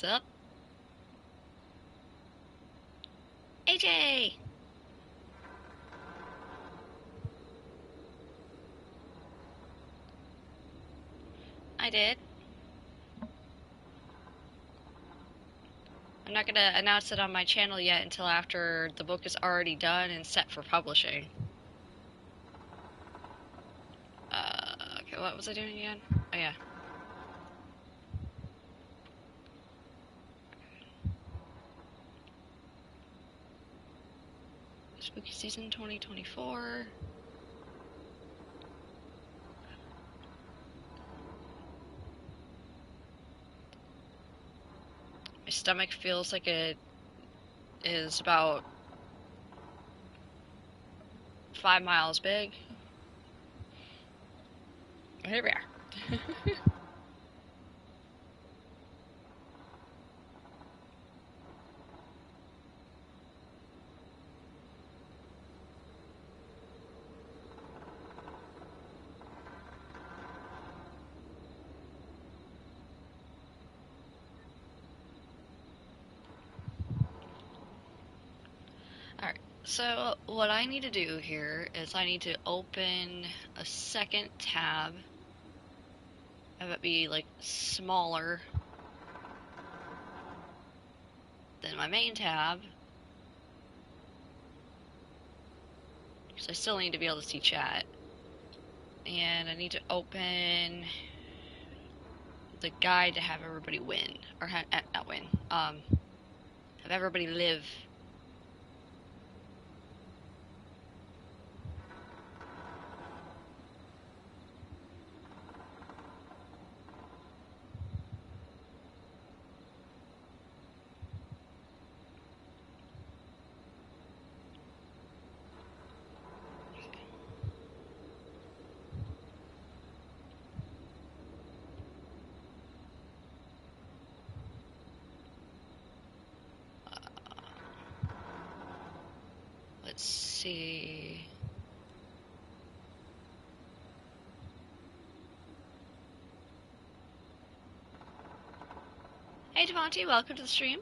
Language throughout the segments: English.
Sup? AJ! I did. I'm not gonna announce it on my channel yet until after the book is already done and set for publishing. Okay, what was I doing again? Oh yeah. Spooky Season 2024. My stomach feels like it is about 5 miles big. Here we are. Alright, so what I need to do here is I need to open a second tab. Have it be like smaller than my main tab. Because I still need to be able to see chat. And I need to open the guide to have everybody win. Or not win. Have everybody live. Let's see. Hey Devontae, welcome to the stream.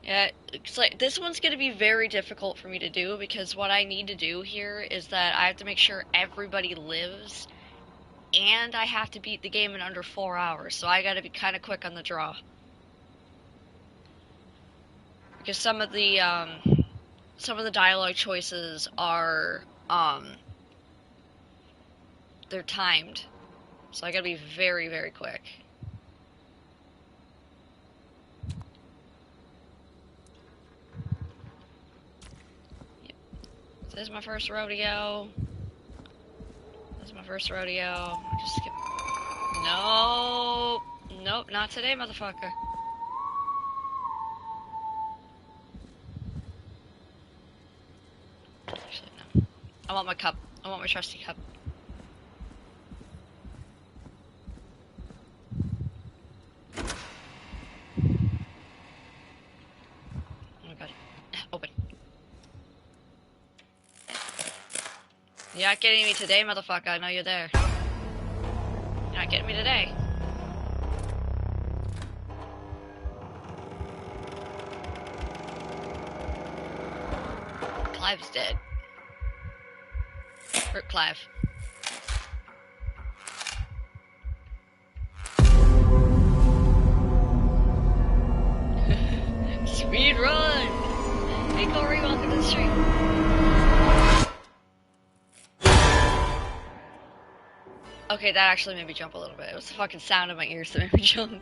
Yeah, it's like this one's gonna be very difficult for me to do because what I need to do here is that I have to make sure everybody lives, and I have to beat the game in under 4 hours. So I gotta be kind of quick on the draw. Because some of the dialogue choices are they're timed, so I gotta be very, very quick. Yep. So this is my first rodeo. This is my first rodeo. Just skip. Nope, nope, not today, motherfucker. Actually, no. I want my cup. I want my trusty cup. Oh my god. Open. You're not getting me today, motherfucker. I know you're there. You're not getting me today. Clive's dead. Or Clive. Speed run! Hey Corey, welcome to the stream. Okay, that actually made me jump a little bit. It was the fucking sound of my ears that made me jump. Wait,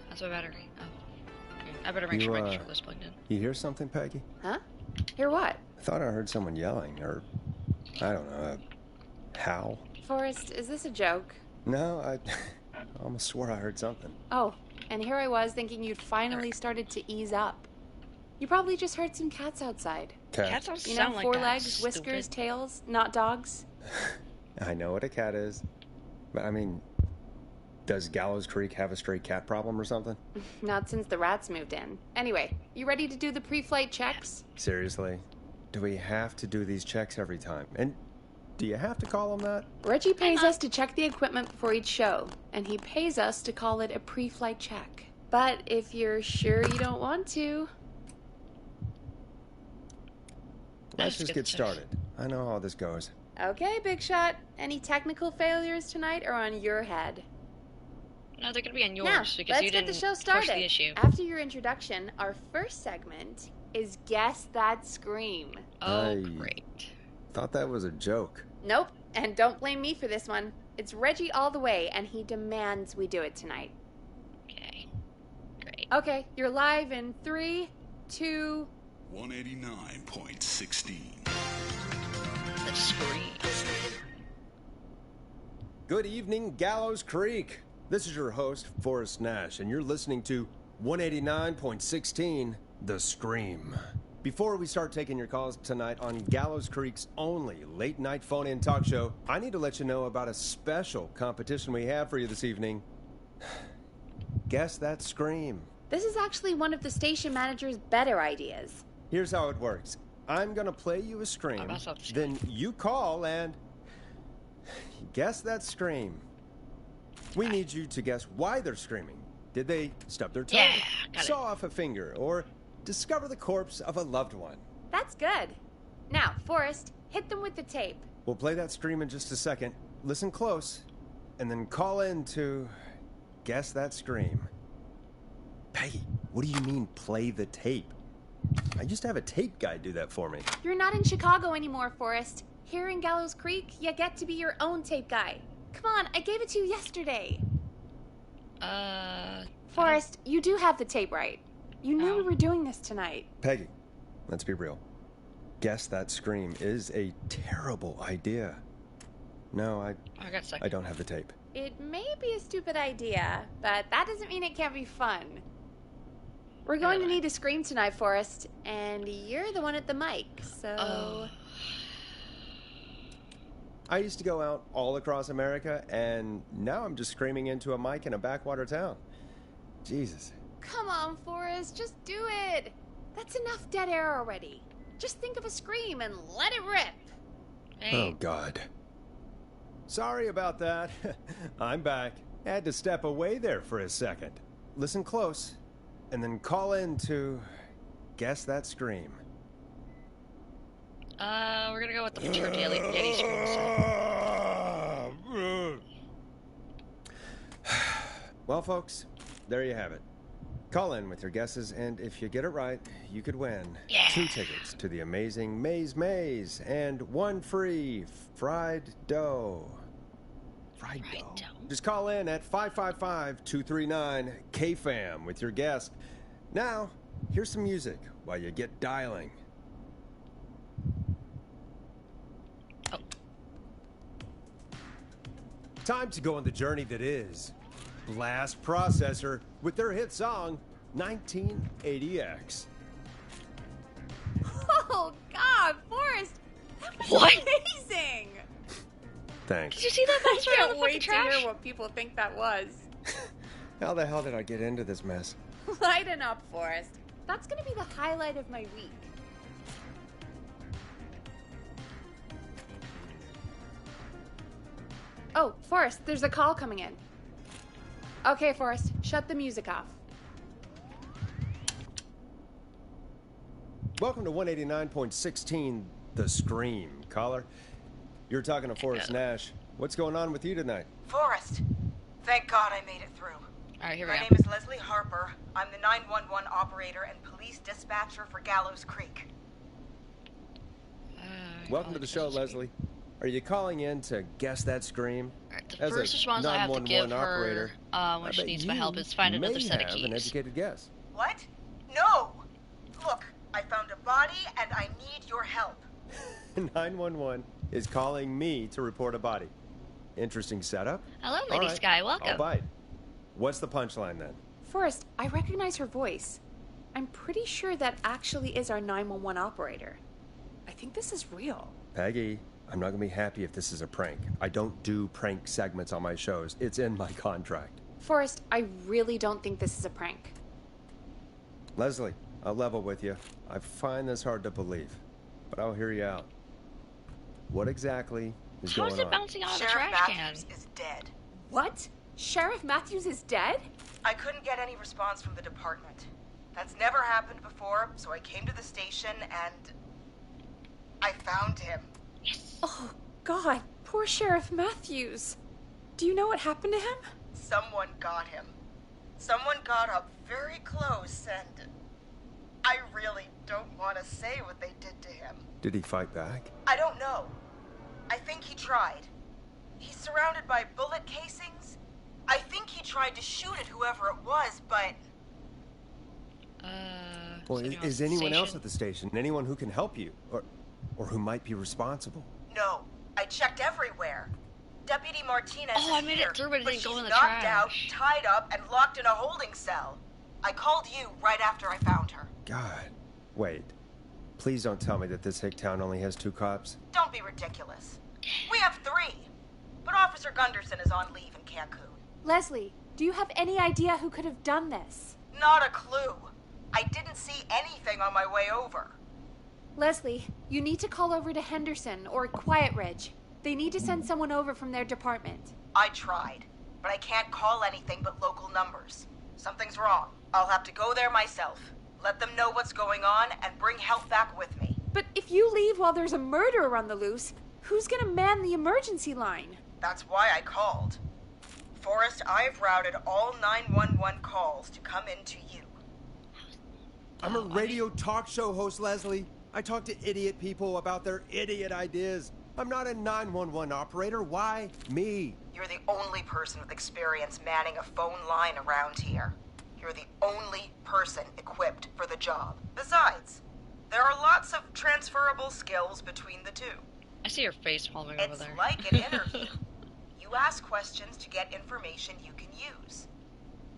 that's my battery. Oh. Okay. I better make sure my controller's plugged in. You hear something, Peggy? Huh? Hear what? I thought I heard someone yelling, or I don't know, a howl. Forrest, is this a joke? No, I almost swore I heard something. Oh, and here I was thinking you'd finally started to ease up. You probably just heard some cats outside. Cats don't You sound know, like four that, legs, whiskers, stupid. tails, not dogs. I know what a cat is, but I mean, does Gallows Creek have a stray cat problem or something? Not since the rats moved in. Anyway, you ready to do the pre-flight checks? Seriously? Do we have to do these checks every time? And Do you have to call him that? Reggie pays us to check the equipment before each show, and he pays us to call it a pre-flight check. But if you're sure you don't want to... Let's just get started. I know how this goes. Okay, Big Shot. Any technical failures tonight are on your head. No, they're gonna be on yours Now, because let's you get didn't the show push started. the issue. After your introduction, our first segment is Guess That Scream. Oh, great. Thought that was a joke. Nope, and don't blame me for this one. It's Reggie all the way, and he demands we do it tonight. Okay, great. Okay, you're live in 3, 2... 189.16. The Scream. Good evening, Gallows Creek. This is your host, Forrest Nash, and you're listening to 189.16, The Scream. Before we start taking your calls tonight on Gallows Creek's only late-night phone-in talk show, I need to let you know about a special competition we have for you this evening. Guess That Scream. This is actually one of the station manager's better ideas. Here's how it works. I'm gonna play you a scream, then you call and guess that scream. We need you to guess why they're screaming. Did they stub their toe, saw off a finger, or discover the corpse of a loved one? That's good. Now, Forrest, hit them with the tape. We'll play that scream in just a second. Listen close, and then call in to guess that scream. Peggy, what do you mean play the tape? I used to have a tape guy do that for me. You're not in Chicago anymore, Forrest. Here in Gallows Creek, you get to be your own tape guy. Come on, I gave it to you yesterday. Forrest, you do have the tape right. You knew we were doing this tonight. Peggy, let's be real. Guess that scream is a terrible idea. No, I don't have the tape. It may be a stupid idea, but that doesn't mean it can't be fun. We're going to need a scream tonight, Forrest, and you're the one at the mic, so... I used to go out all across America, and now I'm just screaming into a mic in a backwater town. Jesus. Come on, Forrest, just do it. That's enough dead air already. Just think of a scream and let it rip. Hey. Oh, God. Sorry about that. I'm back. Had to step away there for a second. Listen close, and then call in to guess that scream. We're gonna go with the Fraternity Yeti scream. Well, folks, there you have it. Call in with your guesses, and if you get it right, you could win 2 tickets to the amazing Maze and 1 free fried dough. Fried dough. Just call in at 555-239-KFAM with your guess. Now, here's some music while you get dialing. Time to go on the journey that is Blast Processor with their hit song 1980X. Oh, God, Forrest! That was amazing! Thanks. Did you see that monster I out can't of the wait to trash? hear what people think that was. How the hell did I get into this mess? Lighten up, Forrest. That's gonna be the highlight of my week. Oh, Forrest, there's a call coming in. Okay, Forrest, shut the music off. Welcome to 189.16, The Scream. Caller, you're talking to Forrest Nash. What's going on with you tonight? Forrest, thank God I made it through. All right, here we My go. name is Leslie Harper. I'm the 911 operator and police dispatcher for Gallows Creek. Welcome to the show, Leslie. Are you calling in to guess that scream? Alright, the As a first response I have to give 911 her operator, when I she bet needs my you help is find another may set of have keys. an educated guess. What? No! Look, I found a body and I need your help. 911 is calling me to report a body. Interesting setup. Hello, All Lady right, Sky. Welcome. I'll bite. What's the punchline then? Forrest, I recognize her voice. I'm pretty sure that actually is our 911 operator. I think this is real. Peggy, I'm not going to be happy if this is a prank. I don't do prank segments on my shows. It's in my contract. Forrest, I really don't think this is a prank. Leslie, I'll level with you. I find this hard to believe, but I'll hear you out. What exactly is How going is it on? bouncing out of the Sheriff trash can? Matthews is dead. What? Sheriff Matthews is dead? I couldn't get any response from the department. That's never happened before, so I came to the station and I found him. Oh, God. Poor Sheriff Matthews. Do you know what happened to him? Someone got him. Someone got up very close and I really don't want to say what they did to him. Did he fight back? I don't know. I think he tried. He's surrounded by bullet casings. I think he tried to shoot at whoever it was, but... Well, is anyone else at the station? Anyone who can help you? Or who might be responsible? No. I checked everywhere. Deputy Martinez Oh, I is made here, it through, but it didn't go in the knocked trash. out, tied up, and locked in a holding cell. I called you right after I found her. God. Wait. Please don't tell me that this hick town only has 2 cops. Don't be ridiculous. We have 3. But Officer Gunderson is on leave in Cancun. Leslie, do you have any idea who could have done this? Not a clue. I didn't see anything on my way over. Leslie, you need to call over to Henderson or Quiet Ridge. They need to send someone over from their department. I tried, but I can't call anything but local numbers. Something's wrong. I'll have to go there myself. Let them know what's going on and bring help back with me. But if you leave while there's a murderer on the loose, who's gonna man the emergency line? That's why I called. Forrest, I've routed all 911 calls to come into you. I'm a radio talk show host, Leslie. I talk to idiot people about their idiot ideas. I'm not a 911 operator. Why me? You're the only person with experience manning a phone line around here. You're the only person equipped for the job. Besides, there are lots of transferable skills between the two. I see your face palming over there. It's like an interview. You ask questions to get information you can use.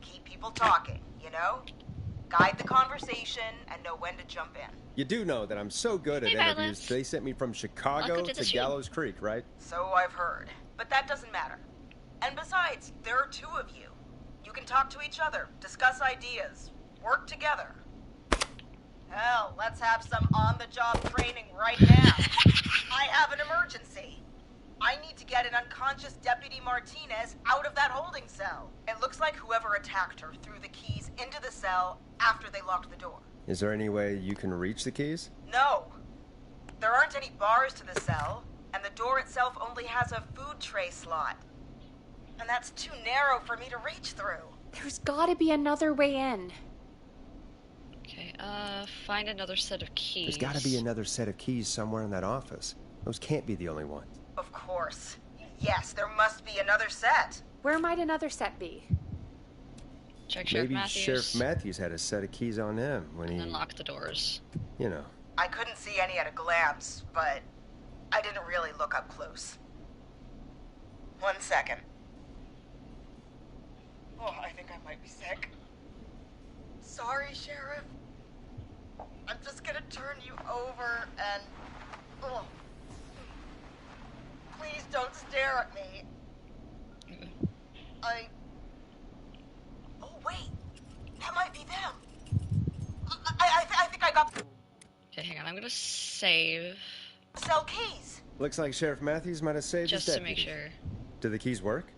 Keep people talking, you know? Guide the conversation and know when to jump in. You do know that I'm so good at Hey, interviews, Violet. they sent me from Chicago Welcome to the to stream. Gallows Creek, right? So I've heard. But that doesn't matter. And besides, there are 2 of you. You can talk to each other, discuss ideas, work together. Hell, let's have some on-the-job training right now. I have an emergency. I need to get an unconscious Deputy Martinez out of that holding cell. It looks like whoever attacked her threw the keys into the cell after they locked the door. Is there any way you can reach the keys? No. There aren't any bars to the cell, and the door itself only has a food tray slot. And that's too narrow for me to reach through. There's gotta be another way in. Okay, find another set of keys. There's gotta be another set of keys somewhere in that office. Those can't be the only ones. Of course. Yes, there must be another set. Where might another set be? Check Sheriff Maybe Matthews. Sheriff Matthews had a set of keys on him when and he... then lock the doors. You know. I couldn't see any at a glance, but I didn't really look up close. 1 second. Oh, I think I might be sick. Sorry, Sheriff. I'm just gonna turn you over and... Oh. Please don't stare at me. Oh, wait. That might be them. I think I got... Okay, hang on. I'm gonna save Cell keys. Looks like Sheriff Matthews might have saved just his to make deputy. sure. Do the keys work?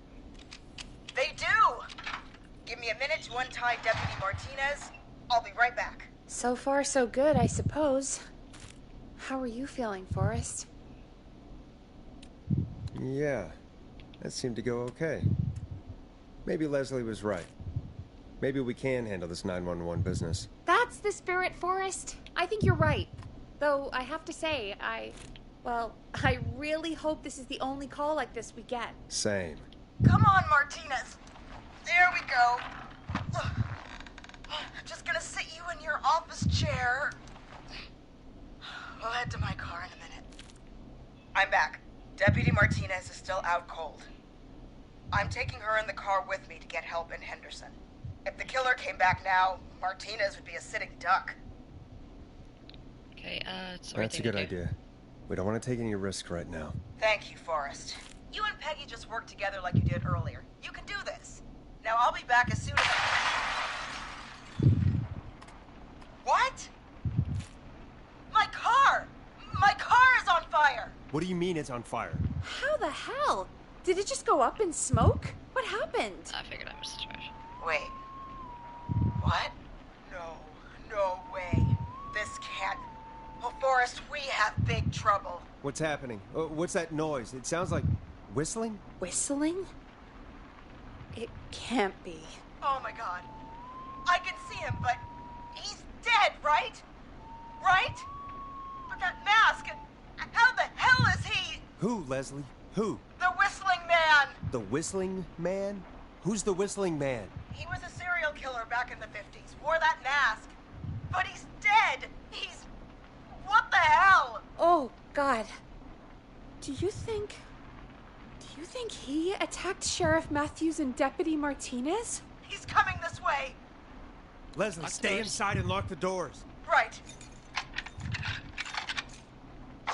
They do! Give me a minute to untie Deputy Martinez. I'll be right back. So far, so good, I suppose. How are you feeling, Forrest? Yeah. That seemed to go okay. Maybe Leslie was right. Maybe we can handle this 911 business. That's the spirit, Forrest. I think you're right. Though, I have to say, I really hope this is the only call like this we get. Same. Come on, Martinez. There we go. Just gonna sit you in your office chair. We'll head to my car in a minute. I'm back. Deputy Martinez is still out cold. I'm taking her in the car with me to get help in Henderson. If the killer came back now, Martinez would be a sitting duck. Okay, it's the right That's a thing good to do. idea. We don't want to take any risk right now. Thank you, Forrest. You and Peggy just worked together like you did earlier. You can do this. Now I'll be back as soon as What? My car! My car is on fire! What do you mean it's on fire? How the hell? Did it just go up in smoke? What happened? I figured I missed the trash. Wait. What? No way. This can't... Oh, Forrest, we have big trouble. What's happening? What's that noise? It sounds like whistling? Whistling? It can't be. Oh my god. I can see him, but he's dead, right? Right? But that mask, how the hell is he? Who, Leslie? Who? The Whistling Man! The Whistling Man? Who's the Whistling Man? He was a serial killer back in the 50s, wore that mask. But he's dead! He's... What the hell? Oh, God. Do you think he attacked Sheriff Matthews and Deputy Martinez? He's coming this way. Leslie, stay inside and lock the doors. Right.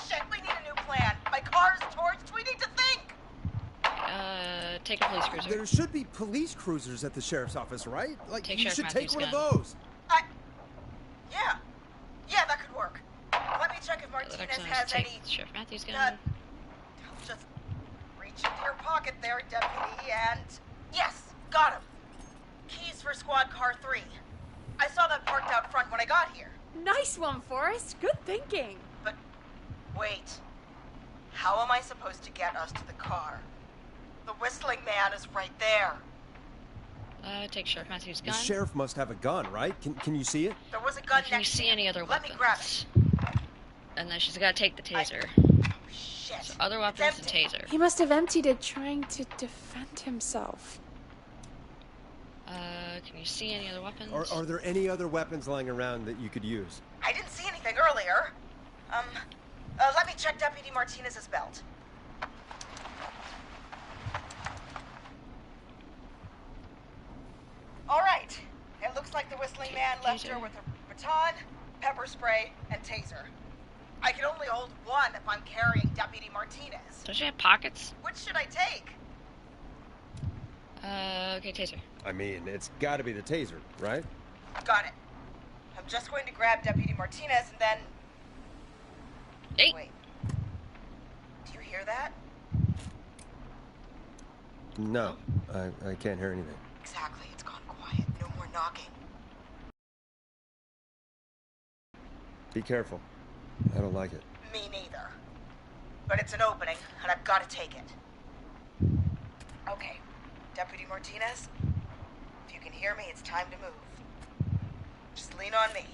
Shit, we need a new plan. My car's torched. We need to think. Take a police cruiser. There should be police cruisers at the sheriff's office, right? Like, Take you Sheriff should Matthews' take one gun. of those. Yeah, that could work. Let me check if Martinez has take any... Sheriff Matthews' gun. Just reach into your pocket there, Deputy, and... Yes, got him. Keys for Squad Car 3. I saw that parked out front when I got here. Nice one, Forrest. Good thinking. But, wait. How am I supposed to get us to the car? The Whistling Man is right there. Take Sheriff Matthews' The gun. sheriff must have a gun, right? Can you see it? There was a gun Can you next to see him. any other Let weapons? me grab it. And then she's got to take the taser. Oh, shit. So other weapons and taser. He must have emptied it trying to defend himself. Can you see any other weapons? Are there any other weapons lying around that you could use? I didn't see anything earlier. Let me check Deputy Martinez's belt. All right. It looks like the Whistling Man left her with her baton, pepper spray, and taser. I can only hold one if I'm carrying Deputy Martinez. Don't you have pockets? Which should I take? Okay, taser. I mean, it's got to be the taser, right? Got it. I'm just going to grab Deputy Martinez and then... Hey! Wait. Do you hear that? No, I can't hear anything. Exactly. It's gone quiet. No more knocking. Be careful. I don't like it. Me neither. But it's an opening, and I've got to take it. Okay. Deputy Martinez, if you can hear me, it's time to move. Just lean on me.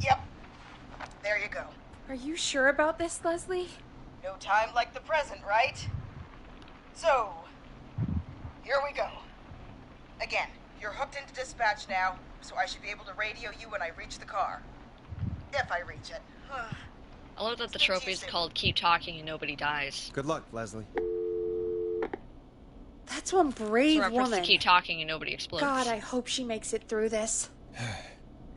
Yep. There you go. Are you sure about this, Leslie? No time like the present, right? So, here we go. Again, you're hooked into dispatch now, so I should be able to radio you when I reach the car. If I reach it. I love that the trophy is called Keep Talking and Nobody Dies. Good luck, Leslie. That's one brave It's a reference woman. to Keep Talking and Nobody Explodes. God, I hope she makes it through this.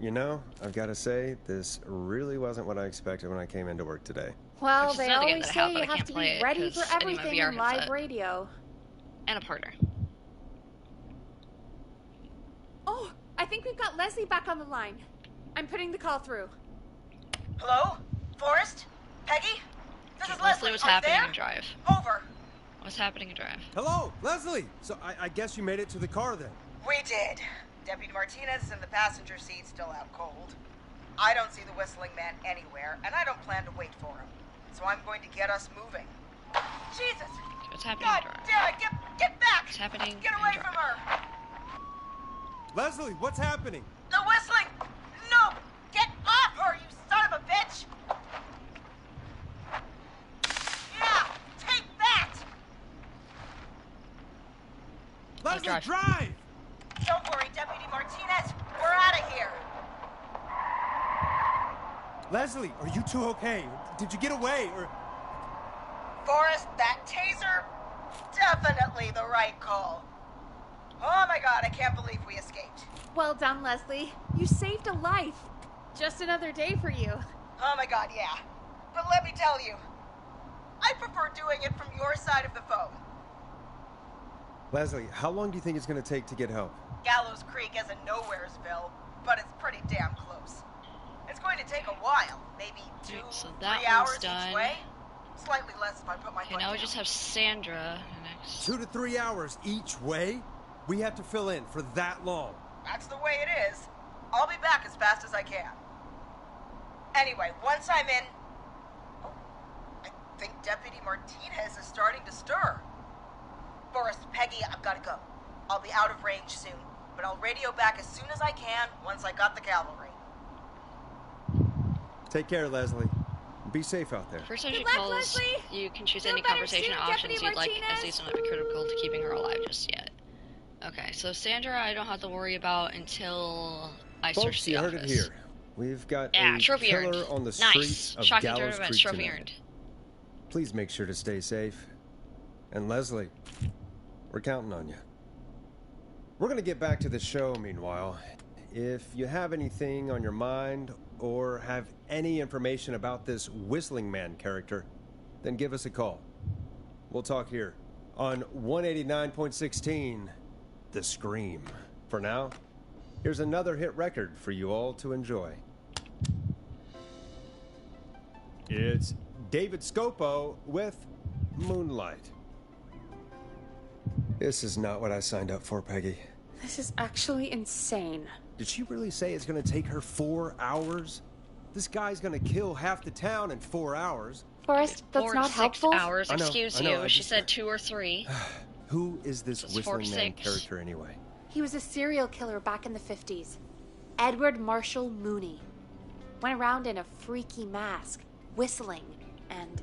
You know, I've got to say, this really wasn't what I expected when I came into work today. Well, Which is they another game always that I say have, but you I have can't to play be it ready 'cause for I need my everything VR in live headset. radio. And a partner. Oh, I think we've got Leslie back on the line. I'm putting the call through. Hello? Forrest? Peggy? This is Leslie, Leslie. what's Are you happening there? in Drive? Over. What's happening in Drive? Hello, Leslie! So I guess you made it to the car then? We did. Deputy Martinez is in the passenger seat, still out cold. I don't see the Whistling Man anywhere, and I don't plan to wait for him. So I'm going to get us moving. Jesus! What's happening God in Drive? damn it! Get back! What's happening Get in away Drive? from her! Leslie, what's happening? The Whistling! No! Get off her, you son of a bitch! Yeah! Take that! Leslie, drive. drive! Don't worry, Deputy Martinez. We're out of here. Leslie, are you two okay? Did you get away, or... Forrest, that taser? Definitely the right call. Oh my god, I can't believe we escaped. Well done, Leslie. You saved a life. Just another day for you. Oh my god, yeah. But let me tell you, I prefer doing it from your side of the phone. Leslie, how long do you think it's going to take to get help? Gallows Creek isn't Nowheresville, but it's pretty damn close. It's going to take a while, maybe 2-3 So that hours one's done. each way. Slightly less if I put my Okay, foot now we down. just have Sandra next. 2 to 3 hours each way? We have to fill in for that long. That's the way it is. I'll be back as fast as I can. Anyway, once I'm in... Oh, I think Deputy Martinez is starting to stir. Forrest, Peggy, I've got to go. I'll be out of range soon, but I'll radio back as soon as I can once I got the cavalry. Take care, Leslie. Be safe out there. First time she Good luck, calls, Leslie. you can choose Feel any better conversation soon, options Deputy you'd like, as Martinez. these will not be critical to keeping her alive just yet. Okay, so Sandra I don't have to worry about until I search Folks, the you office. heard it here. We've got Yeah, a trophy killer earned. on the Nice. street of Shocking Gallows turn of events, Creek trophy tonight. earned. Please make sure to stay safe. And Leslie, we're counting on you. We're going to get back to the show meanwhile. If you have anything on your mind or have any information about this Whistling Man character, then give us a call. We'll talk here on 189.16, The Scream. For now, here's another hit record for you all to enjoy. It's David Scopo with Moonlight. This is not what I signed up for, Peggy. This is actually insane. Did she really say it's going to take her 4 hours? This guy's going to kill half the town in 4 hours. Forrest, that's 4 to not 6 helpful. hours, I know, excuse I know, you. I She just- said 2 or 3. Who is this It's 4 to Whistling Man 6. character anyway? He was a serial killer back in the 50s. Edward Marshall Mooney. Went around in a freaky mask, whistling, and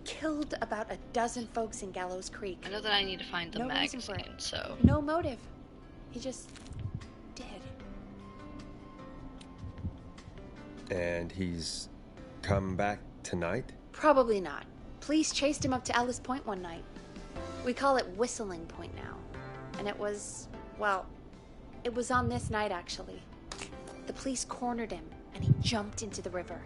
killed about a dozen folks in Gallows Creek. I know that I need to find the No reason for magazine, it. so... No motive. He just did. And he's come back tonight? Probably not. Police chased him up to Ellis Point one night. We call it Whistling Point now. And it was, well, it was on this night actually. The police cornered him and he jumped into the river.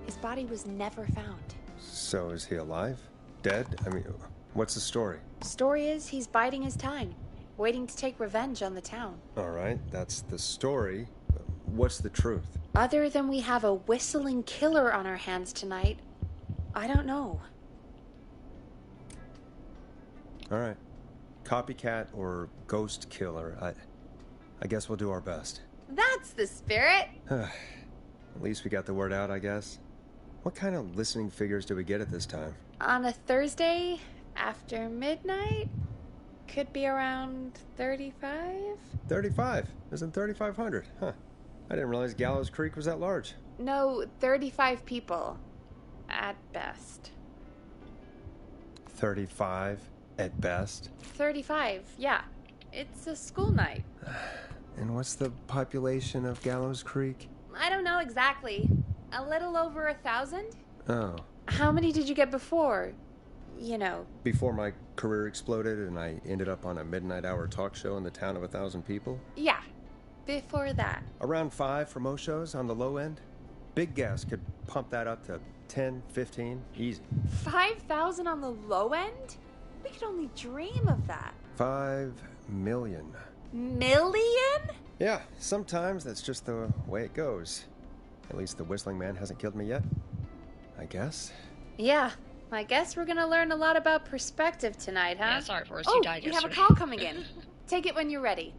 His body was never found. So is he alive? Dead? I mean, what's the story? Story is he's biding his time, waiting to take revenge on the town. All right, that's the story. What's the truth? Other than we have a whistling killer on our hands tonight, I don't know. All right. Copycat or ghost killer. I guess we'll do our best. That's the spirit. At least we got the word out, I guess. What kind of listening figures do we get at this time? On a Thursday after midnight, could be around 35? 35. Isn't 3,500? Huh. I didn't realize Gallows Creek was that large. No, 35 people. At best. 35 at best. 35, yeah. It's a school night. And what's the population of Gallows Creek? I don't know exactly. A little over 1,000? Oh. How many did you get before? You know. Before my career exploded and I ended up on a midnight hour talk show in the town of 1,000 people? Yeah. Before that. Around 5 for most shows on the low end. Big gas could pump that up to 10, 15, easy. 5,000 on the low end? We could only dream of that. 5 million. Million? Yeah, sometimes that's just the way it goes. At least the Whistling Man hasn't killed me yet. I guess. Yeah. I guess we're gonna learn a lot about perspective tonight, huh? Yeah, sorry, Forrest, Oh, you died we yesterday. have a call coming in. Take it when you're ready.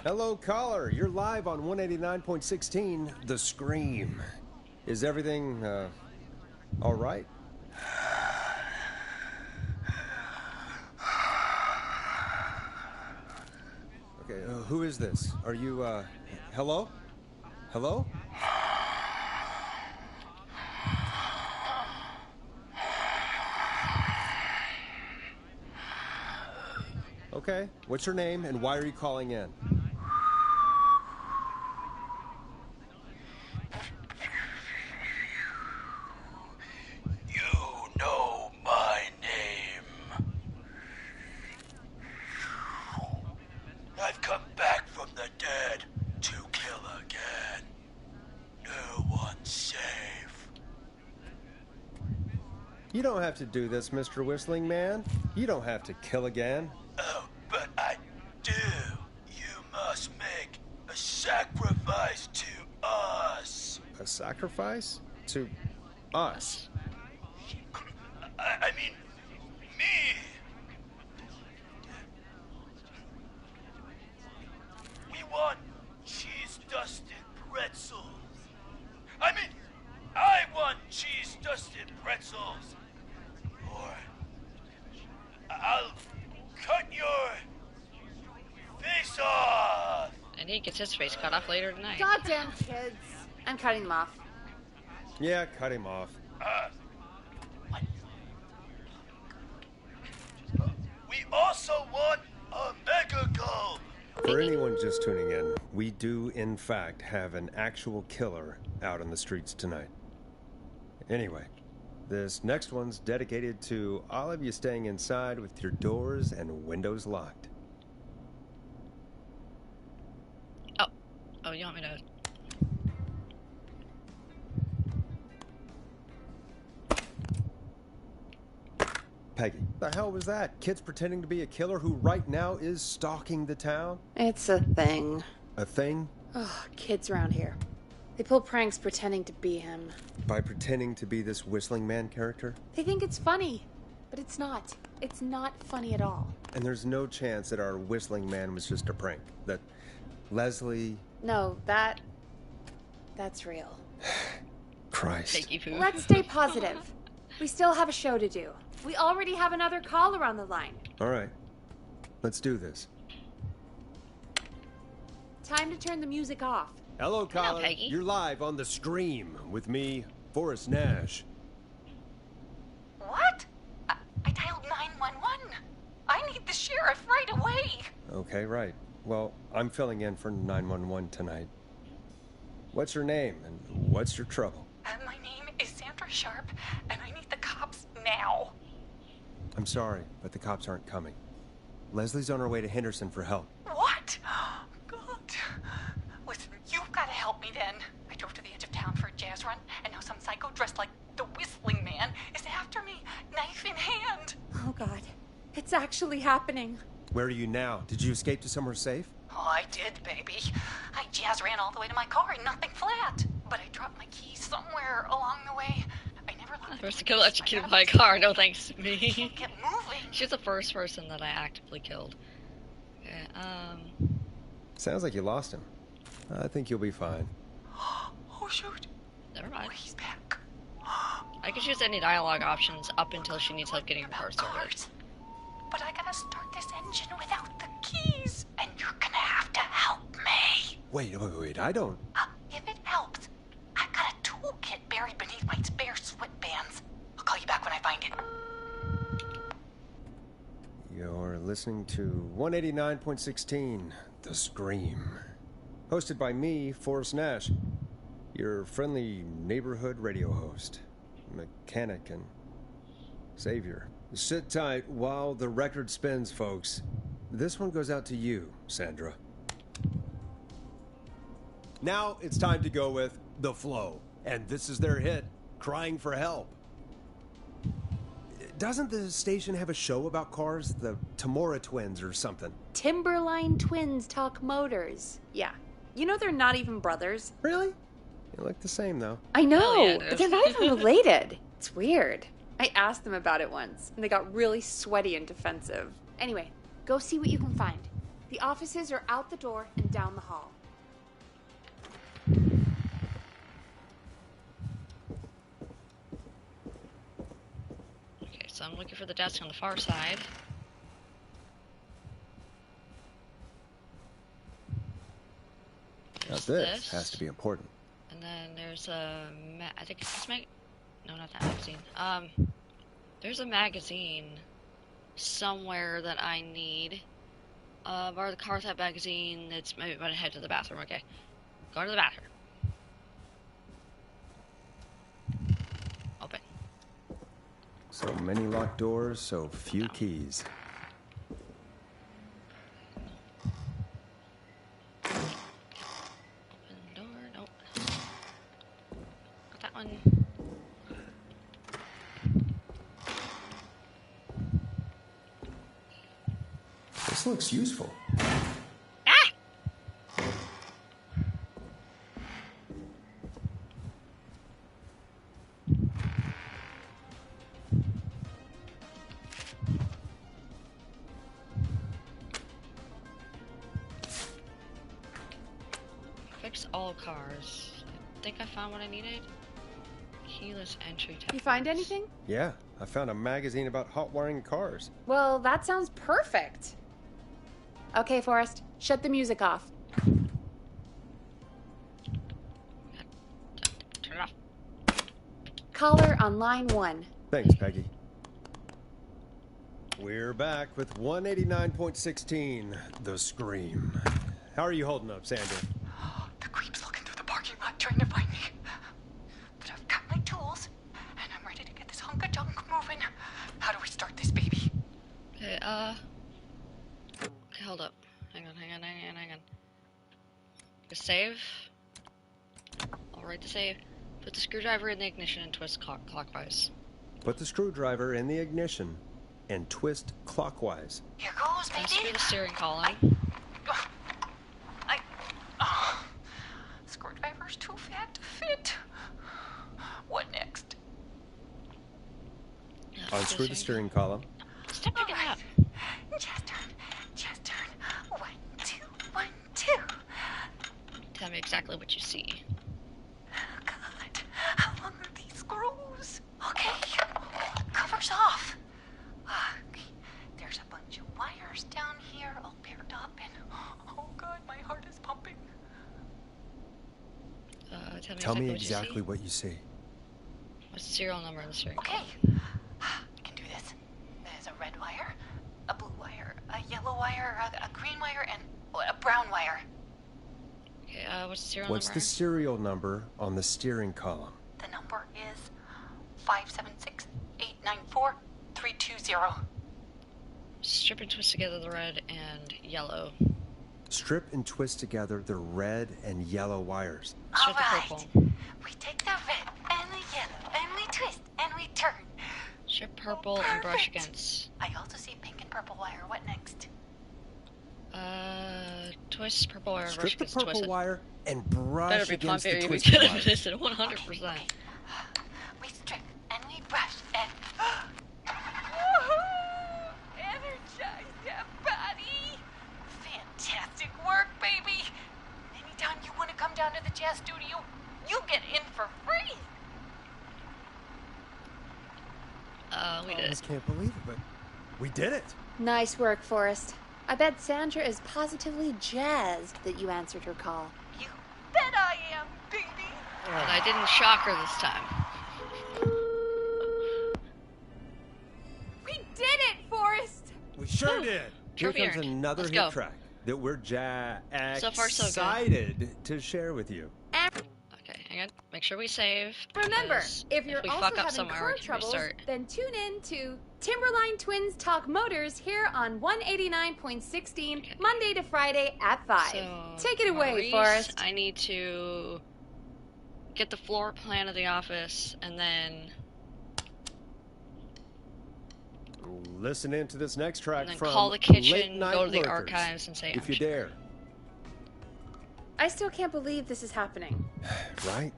Hello, caller. You're live on 189.16, The Scream. Is everything, all right? Okay, who is this? Are you, hello? Hello? Okay, what's your name and why are you calling in? You know my name. I've come back from the dead to kill again. No one's safe. You don't have to do this, Mr. Whistling Man. You don't have to kill again. Oh, but I do. You must make a sacrifice to us. A sacrifice? To Us. I mean, me. We want cheese-dusted pretzels. I mean, I want cheese-dusted pretzels. Or I'll cut your face off. And he gets his face cut off later tonight. Goddamn kids. I'm cutting them off. Yeah, cut him off. What? We also want a mega gulp. For anyone just tuning in, we do, in fact, have an actual killer out on the streets tonight. Anyway, this next one's dedicated to all of you staying inside with your doors and windows locked. Oh, you want me to... Peggy, the hell was that? Kids pretending to be a killer who right now is stalking the town? It's a thing. A thing? Oh, kids around here. They pull pranks pretending to be him. By pretending to be this whistling man character? They think it's funny, but it's not. It's not funny at all. And there's no chance that our whistling man was just a prank. That Leslie... No, that's real. Christ. Peggy poo. Let's stay positive. We still have a show to do. We already have another caller on the line. All right. Let's do this. Time to turn the music off. Hello, caller. Peggy. You're live on The Scream with me, Forrest Nash. What? I dialed 911. I need the sheriff right away. Okay, right. Well, I'm filling in for 911 tonight. What's your name and what's your trouble? My name is Sandra Sharp, and I need the cops now. I'm sorry, but the cops aren't coming. Leslie's on her way to Henderson for help. What? God. Listen, you've got to help me then. I drove to the edge of town for a jazz run, and now some psycho dressed like the Whistling Man is after me, knife in hand. Oh, God. It's actually happening. Where are you now? Did you escape to somewhere safe? Oh, I did, baby. I jazz ran all the way to my car and nothing flat. But I dropped my keys somewhere along the way. I never locked First to kill executed by a car, no thanks to me. Can't get moving. She's the first person that I actively killed. Okay, Sounds like you lost him. I think you'll be fine. Oh, shoot. never mind. Oh, he's back. I can choose any dialogue options up until she needs help getting her car started. Cars. But I gotta start this engine without the keys. And you're gonna have to help me. Wait, I don't... If it helps, I got a toolkit buried beneath my spare sweatbands. I'll call you back when I find it. You're listening to 189.16, The Scream. Hosted by me, Forrest Nash, your friendly neighborhood radio host, mechanic, and savior. Sit tight while the record spins, folks. This one goes out to you, Sandra. Now it's time to go with The Flow. And this is their hit, Crying for Help. Doesn't the station have a show about cars? The Tamora twins or something? Timberline twins talk motors. Yeah. You know they're not even brothers. Really? They look the same, though. I know, Oh, yeah, but they're not even related. It's weird. I asked them about it once, and they got really sweaty and defensive. Anyway, go see what you can find. The offices are out the door and down the hall. Okay, so I'm looking for the desk on the far side. Now There's this has to be important. And then there's a I think it's this no, not that magazine. There's a magazine somewhere that I need. Borrow the car type magazine. It's maybe I'm gonna head to the bathroom. Okay, go to the bathroom. Open. So many locked doors, so few keys. Open door. Nope. Got that one. This looks useful. Ah! Fix all cars. I think I found what I needed. Keyless entry tech. You find anything? Yeah, I found a magazine about hot wiring cars. Well, that sounds perfect. Okay, Forrest, shut the music off. Turn it off. Caller on line 1. Thanks, Peggy. We're back with 189.16, The Scream. How are you holding up, Sandra? The creep's looking through the parking lot trying to find me. But I've got my tools, and I'm ready to get this hunk of junk moving. How do we start this baby? Okay, okay, hold up. Hang on. Just save. I'll write the save. Put the screwdriver in the ignition and twist clockwise. Put the screwdriver in the ignition and twist clockwise. Here goes, baby. Unscrew the steering column. Screwdriver's too fat to fit. What next? Unscrew the steering column. Stop picking it up. Just turn. 1, 2, 1, 2. Tell me exactly what you see. Oh, God. How long are these screws? Okay. Cover's off. Okay. There's a bunch of wires down here all paired up, and oh, God, my heart is pumping. Tell me exactly what you see. What's the serial number on the steering Okay. column? I can do this. There's a red wire, a blue wire, a yellow wire, a green wire, and a brown wire. Okay, what's the serial What's number? the serial number on the steering column? The number is 576-894-320. Strip and twist together the red and yellow. Strip and twist together the red and yellow wires. All Strip the right. purple. We take the red and the yellow, and we twist, and we turn. Strip purple and brush Perfect. against. I also see pink and purple wire. What next? Twist purple wire and brush Strip the against purple twisted. wire and brush Better be against pumpy the or we twisted could have wire. missed it 100%. Okay. We strip, and we brush, and... Energize that body! Fantastic work, baby! Anytime you want to come down to the jazz studio, you get in for free! We I did it. just can't believe it, but we did it. Nice work, Forrest. I bet Sandra is positively jazzed that you answered her call. You bet I am, baby! And I didn't shock her this time. We did it, Forrest! We sure did. Here Trophy comes earned. another Let's hit go. track that we're So far, so good. excited to share with you. Okay, hang on. Make sure we save. Remember, because if you're we also fuck up having somewhere, car we can troubles, restart. then tune in to Timberline Twins Talk Motors here on 189.16, Monday to Friday at 5. So, Take it away, Maurice, Forrest. I need to get the floor plan of the office and then Listen into this next track and then from call the Late kitchen, Night go to the Lurkers, archives, and say if I'm you sure. dare. I still can't believe this is happening. Right?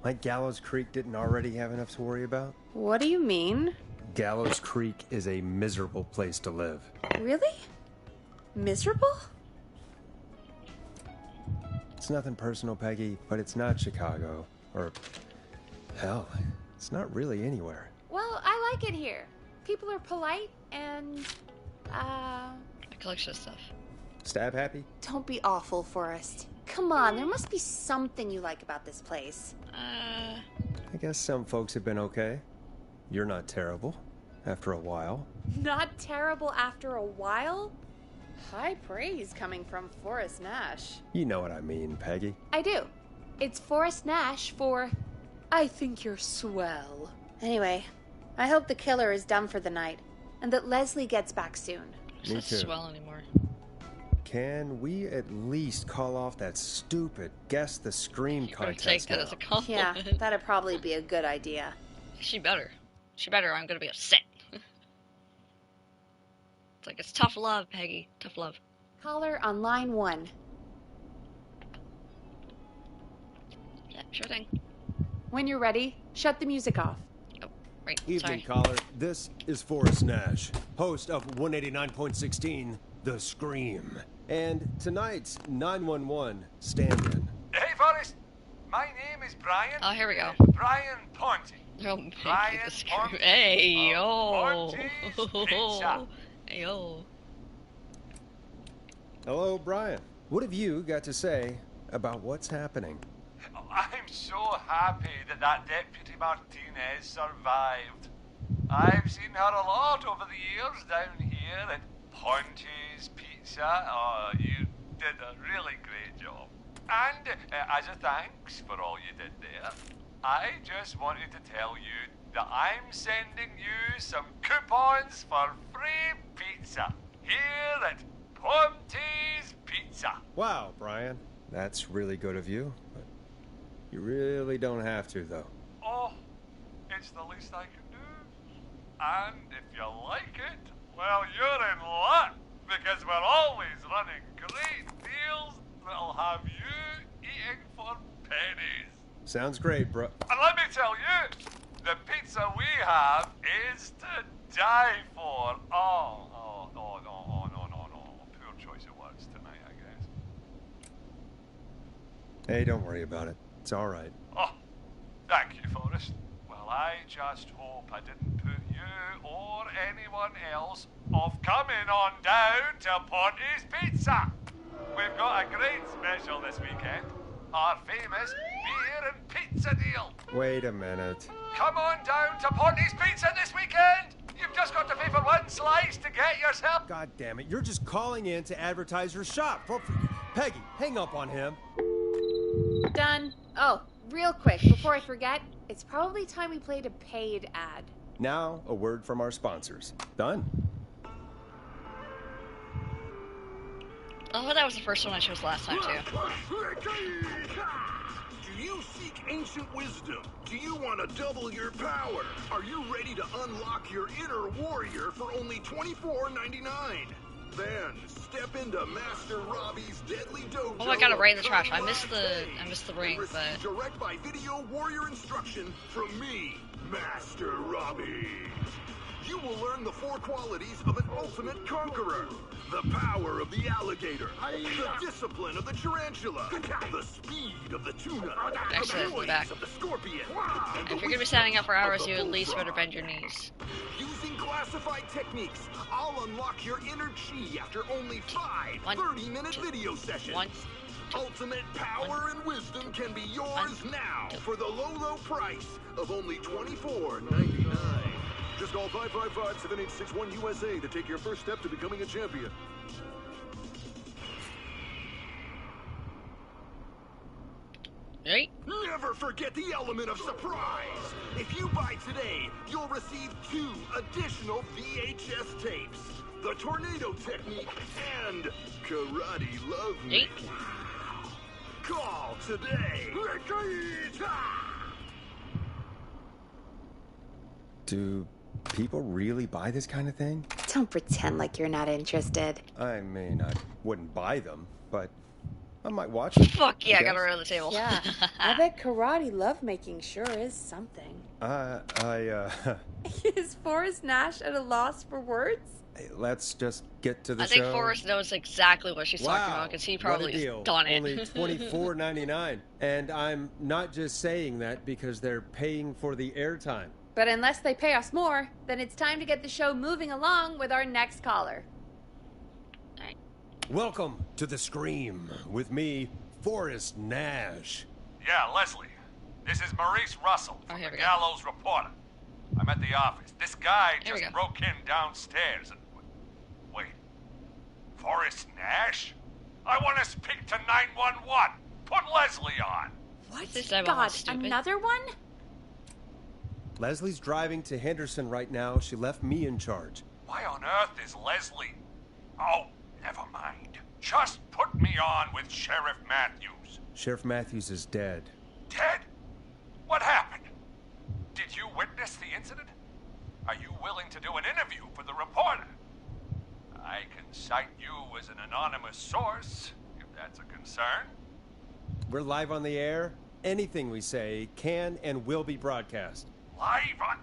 Like Gallows Creek didn't already have enough to worry about? What do you mean? Gallows Creek is a miserable place to live. Really? Miserable? It's nothing personal, Peggy, but it's not Chicago. Or, hell, it's not really anywhere. Well, I like it here. People are polite and, A collection of stuff. Stab happy? don't be awful, Forrest. Come on, there must be something you like about this place. I guess some folks have been okay. You're not terrible, after a while. Not terrible after a while? High praise coming from Forrest Nash. You know what I mean, Peggy. I do. It's Forrest Nash for I think you're swell. Anyway, I hope the killer is done for the night and that Leslie gets back soon. It's Me not too. swell anymore. Can we at least call off that stupid Guess the Scream You better contest take that now? as a compliment. Yeah, that'd probably be a good idea. She better. She better, or I'm gonna be upset. It's like, it's tough love, Peggy. Tough love. Caller on line 1. Yeah, sure thing. When you're ready, shut the music off. Oh, right. Evening, Sorry. caller. This is Forrest Nash, host of 189.16, The Scream. And tonight's 911 stand-in. Hey, Forrest. My name is Brian. Oh, here we go. Brian Ponte. Brian Ponte. Hey, yo. Hey, yo. Hello, Brian. What have you got to say about what's happening? I'm so happy that Deputy Martinez survived. I've seen her a lot over the years down here at Ponte's Pizza. Oh, you did a really great job. And as a thanks for all you did there, I just wanted to tell you that I'm sending you some coupons for free pizza here at Ponte's Pizza. Wow, Brian. That's really good of you. But you really don't have to, though. Oh, it's the least I can do. And if you like it, well, you're in luck, because we're always running great deals that'll have you eating for pennies. Sounds great, bro. And let me tell you, the pizza we have is to die for. Oh, no. Poor choice of words tonight, I guess. Hey, don't worry about it. It's all right. Oh, thank you, Forrest. Well, I just hope I didn't put you or anyone else off coming on down to Ponte's Pizza. We've got a great special this weekend. Our famous beer and pizza deal. Wait a minute. Come on down to Ponte's Pizza this weekend. You've just got to pay for one slice to get yourself. God damn it. You're just calling in to advertise your shop. Peggy, hang up on him. Done. Oh, real quick, before I forget, it's probably time we played a paid ad. Now, a word from our sponsors. Done. Oh, that was the first one I chose last time, too. Do you seek ancient wisdom? Do you want to double your power? Are you ready to unlock your inner warrior for only $24.99? Then step into Master Robbie's Deadly Dojo. Oh, I got it right in the trash. I missed the ring, but direct by video warrior instruction from me, Master Robbie. You will learn the 4 qualities of an ultimate conqueror. The power of the alligator, the discipline of the tarantula, the speed of the tuna, excellent, the poise back. of the scorpion. If you're gonna be standing up for hours, you at least better bend your knees. Using classified techniques, I'll unlock your inner chi after only 5 30-minute video sessions. Ultimate power and wisdom can be yours now for the low price of only $24.99. Just call 555-7861 USA to take your first step to becoming a champion. Right? Never forget the element of surprise. If you buy today, you'll receive 2 additional VHS tapes. The Tornado Technique and Karate Love Me. Call today. Do people really buy this kind of thing? Don't pretend like you're not interested. I mean, I wouldn't buy them, but I might watch them. Fuck yeah, I got rid of the table. Yeah, I bet karate lovemaking sure is something. Is Forrest Nash at a loss for words? Hey, let's just get to the show. I think Forrest knows exactly what she's talking about, because he probably has done it. Only $24.99. And I'm not just saying that because they're paying for the airtime. But unless they pay us more, then it's time to get the show moving along with our next caller. Alright. Welcome to The Scream with me, Forrest Nash. Yeah, Leslie. This is Maurice Russell from the Gallows Reporter. I'm at the office. This guy just broke in downstairs and... Wait. Forrest Nash? I want to speak to 911. Put Leslie on. What? God, another one? Leslie's driving to Henderson right now. She left me in charge. Why on earth is Leslie? Oh, never mind. Just put me on with Sheriff Matthews. Sheriff Matthews is dead. Dead? What happened? Did you witness the incident? Are you willing to do an interview for the reporter? I can cite you as an anonymous source, if that's a concern. We're live on the air. Anything we say can and will be broadcast. Live on?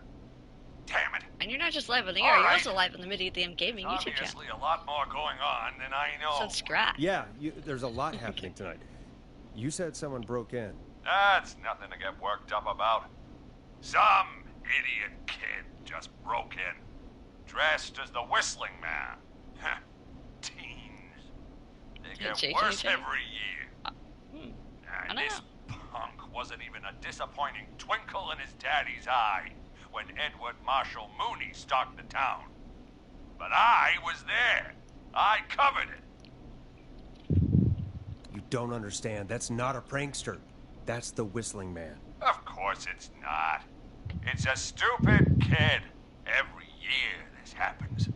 Damn it. And you're not just live on the air, you're also live on the Midytheimp Gaming YouTube channel. Obviously a lot more going on than I know. Subscribe. Yeah, there's a lot happening tonight. You said someone broke in. That's nothing to get worked up about. Some idiot kid just broke in, dressed as the Whistling Man. Teens. They get worse every year. And this punk wasn't even a disappointing twinkle in his daddy's eye when Edward Marshall Mooney stalked the town. But I was there. I covered it. You don't understand. That's not a prankster. That's the Whistling Man. Of course it's not. It's a stupid kid. Every year this happens.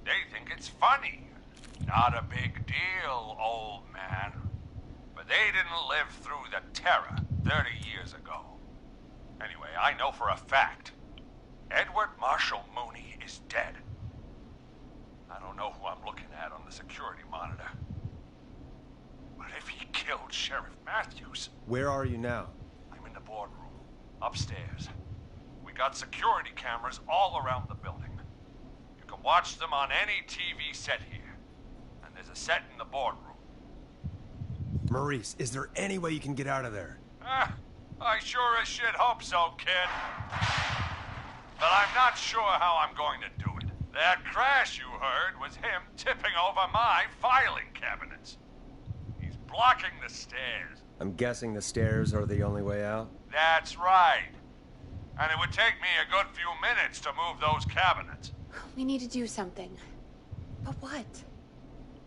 They think it's funny. Not a big deal, old man. But they didn't live through the terror 30 years ago. Anyway, I know for a fact Edward Marshall Mooney is dead. I don't know who I'm looking at on the security monitor. But if he killed Sheriff Matthews... Where are you now? I'm in the boardroom, upstairs. We got security cameras all around the building. You can watch them on any TV set here. And there's a set in the boardroom. Maurice, is there any way you can get out of there? I sure as shit hope so, kid. But I'm not sure how I'm going to do it. That crash you heard was him tipping over my filing cabinets. He's blocking the stairs. I'm guessing the stairs are the only way out? That's right. And it would take me a good few minutes to move those cabinets. We need to do something. But what?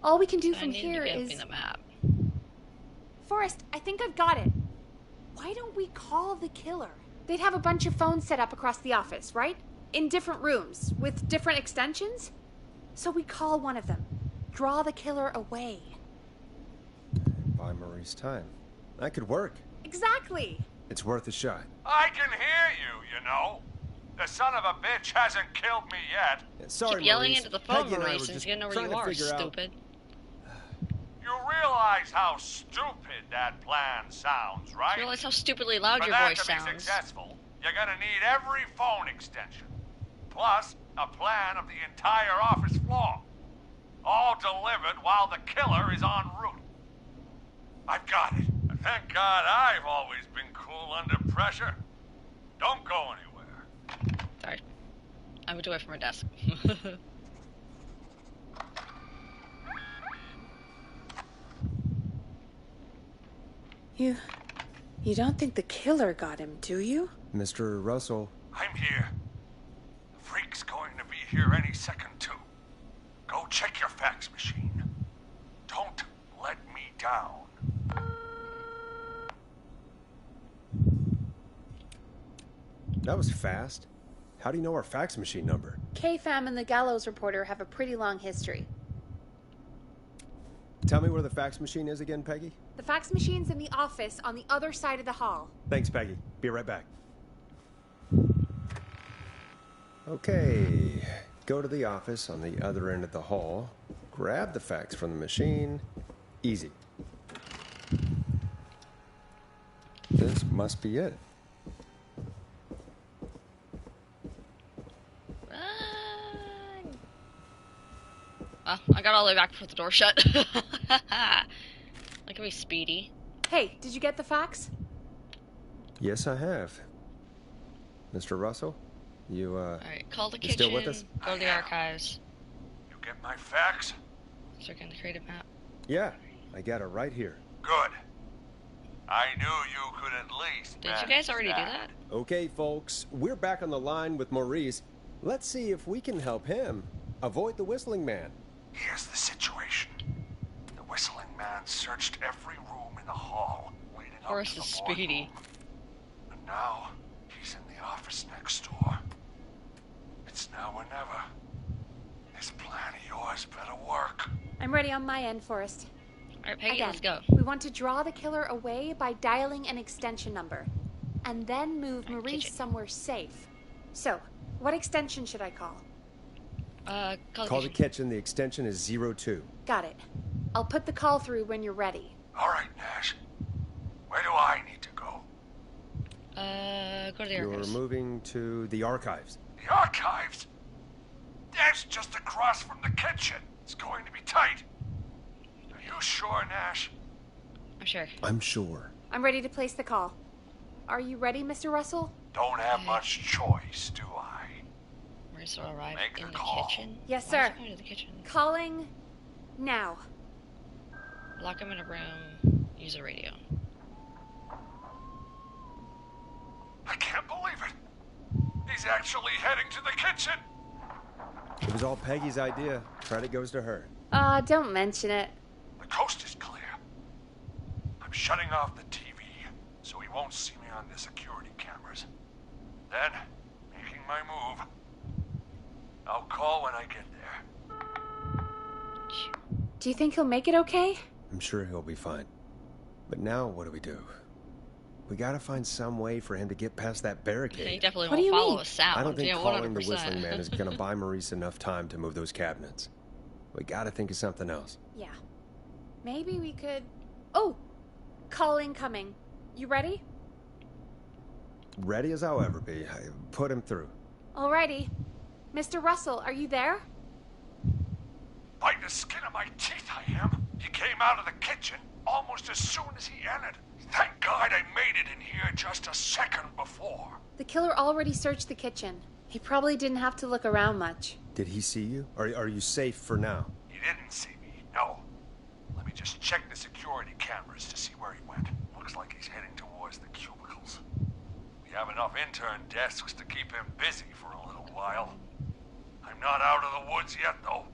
All we can do from here is... the map. Forrest, I think I've got it. Why don't we call the killer? They'd have a bunch of phones set up across the office, right? In different rooms, with different extensions? So we call one of them. Draw the killer away. Buy Maurice time. That could work. Exactly! It's worth a shot. I can hear you, you know. The son of a bitch hasn't killed me yet. Yeah, sorry, Keep yelling Maurice. into the phone, Peggy and I Maurice, were since just you know where trying you to are, figure out- stupid. You realize how stupid that plan sounds, right? You realize how stupidly loud For your that voice to be sounds. successful, you're gonna need every phone extension, plus a plan of the entire office floor, all delivered while the killer is en route. I've got it. And thank God I've always been cool under pressure. Don't go anywhere. Sorry. I moved away from my desk. You don't think the killer got him, do you? Mr. Russell. I'm here. The freak's going to be here any second, too. Go check your fax machine. Don't let me down. That was fast. How do you know our fax machine number? K-Fam and the Gallows Reporter have a pretty long history. Tell me where the fax machine is again, Peggy? The fax machine's in the office on the other side of the hall. Thanks, Peggy. Be right back. Okay. Go to the office on the other end of the hall. Grab the fax from the machine. Easy. This must be it. Well, I got all the way back before the door shut. Look at me, Speedy. Hey, did you get the fax? Yes, I have. Mr. Russell, you, Alright, call the you kitchen, still with us? go to the archives. You get my fax? Start getting the creative map. Yeah, I got it right here. Good. I knew you could at least Did you guys already do that? Okay, folks, we're back on the line with Maurice. Let's see if we can help him avoid the Whistling Man. Here's the situation. The Whistling Man searched every room in the hall leading up Forrest to the is Speedy. boardroom. And now he's in the office next door. It's now or never. This plan of yours better work. I'm ready on my end, Forrest. Alright, Peggy, Again, let's go. we want to draw the killer away by dialing an extension number. And then move Maurice kitchen. somewhere safe. So, what extension should I call? Call the kitchen. The extension is 02. Got it. I'll put the call through when you're ready. All right, Nash. Where do I need to go? Go to the You're archives. moving to the archives. The archives? That's just across from the kitchen. It's going to be tight. Are you sure, Nash? I'm sure. I'm sure. I'm ready to place the call. Are you ready, Mr. Russell? Don't have much choice, do I? Where's our arrive Make in the the call. kitchen? Yes, Why sir. is it going to the kitchen? Calling now. Lock him in a room. Use a radio. I can't believe it. He's actually heading to the kitchen. It was all Peggy's idea. Credit goes to her. Don't mention it. The coast is clear. I'm shutting off the TV so he won't see me on the security cameras. Then, making my move. I'll call when I get there. Do you think he'll make it okay? I'm sure he'll be fine. But now what do? We gotta find some way for him to get past that barricade. Yeah, he definitely What do won't you follow mean? a sound. I don't think yeah, calling 100%. the Whistling Man is gonna buy Maurice enough time to move those cabinets. We gotta think of something else. Yeah. Maybe we could... Oh! Call incoming. You ready? Ready as I'll ever be. Put him through. Alrighty. Mr. Russell, are you there? By the skin of my teeth I am. He came out of the kitchen almost as soon as he entered. Thank God I made it in here just a second before. The killer already searched the kitchen. He probably didn't have to look around much. Did he see you? Are you safe for now? He didn't see me, no. Let me just check the security cameras to see where he went. Looks like he's heading towards the cubicles. We have enough intern desks to keep him busy for a little while. I'm not out of the woods yet, though.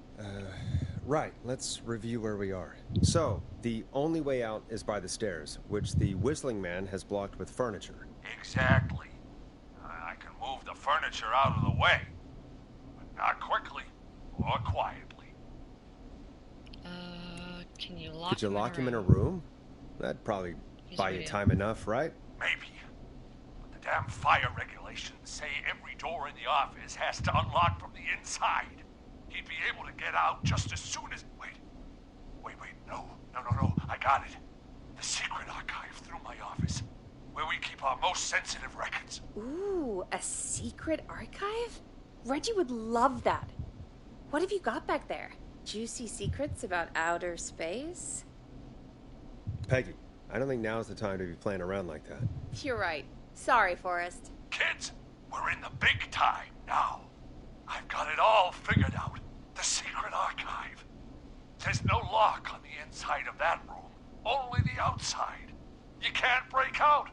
Right, let's review where we are. So, the only way out is by the stairs, which the Whistling Man has blocked with furniture. Exactly. I can move the furniture out of the way, but not quickly or quietly. Can you lock Could you him lock in him in a room? room? That'd probably Use buy a you radio. time enough, right? Maybe. But the damn fire regulations say every door in the office has to unlock from the inside. He'd be able to get out just as soon as... Wait, no, I got it. The secret archive through my office, where we keep our most sensitive records. Ooh, a secret archive? Reggie would love that. What have you got back there? Juicy secrets about outer space? Peggy, I don't think now's the time to be playing around like that. You're right. Sorry, Forrest. Kids, we're in the big time now. I've got it all figured out. The secret archive. There's no lock on the inside of that room, only the outside. You can't break out.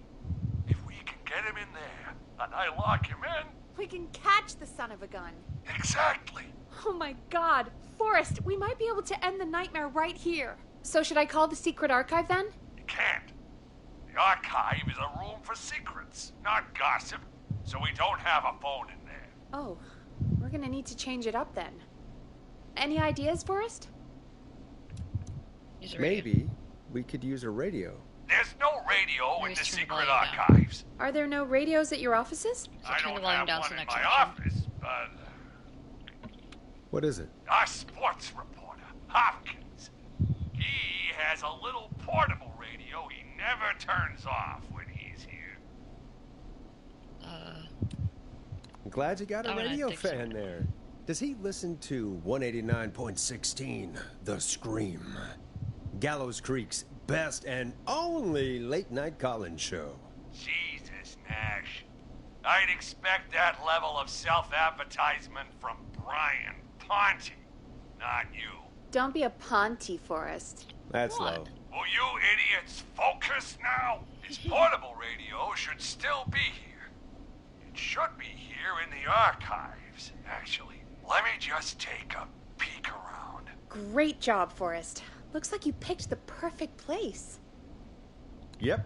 If we can get him in there, and I lock him in... We can catch the son of a gun. Exactly. Oh my god. Forrest, we might be able to end the nightmare right here. So should I call the secret archive then? You can't. The archive is a room for secrets, not gossip, so we don't have a phone in there. Oh, we're gonna need to change it up then. Any ideas, Forrest? Use a radio. Maybe we could use a radio. There's no radio in Where's the turn secret volume down? archives. Are there no radios at your offices? So I turn the don't volume have down one to the in next my section. office, but... What is it? Our sports reporter, Hopkins. He has a little portable radio he never turns off when he's here. I'm glad you got a Oh, and I radio think so. fan there. Does he listen to 189.16, The Scream? Gallows Creek's best and only late-night call-in show. Jesus, Nash. I'd expect that level of self-advertisement from Brian Ponte, not you. Don't be a Ponty, Forrest. That's What? low. Will you idiots focus now? His portable radio should still be here. It should be here in the archives, actually. Let me just take a peek around. Great job, Forrest. Looks like you picked the perfect place. Yep.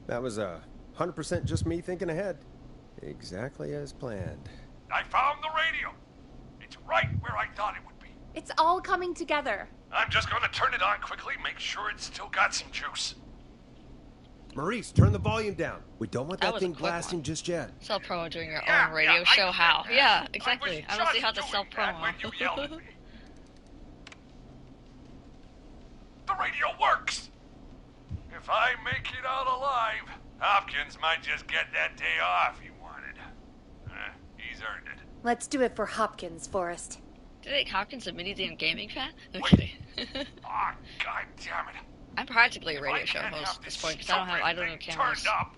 That was 100% just me thinking ahead. Exactly as planned. I found the radio. It's right where I thought it would be. It's all coming together. I'm just gonna turn it on quickly, make sure it's still got some juice. Maurice, turn the volume down. We don't want That that was a thing quick blasting one. just yet. Self-promo doing your Yeah, own radio yeah, I show, know how? that. Yeah, I exactly. was I don't see how just to doing that when you yelled at self-promo. me. The radio works! If I make it out alive, Hopkins might just get that day off he wanted. He's earned it. Let's do it for Hopkins, Forrest. Do you think Hopkins a Midytheimp gaming fan? Wait. Okay. Ah, God damn it. I'm practically a radio show host at this point because I don't know cameras. Up,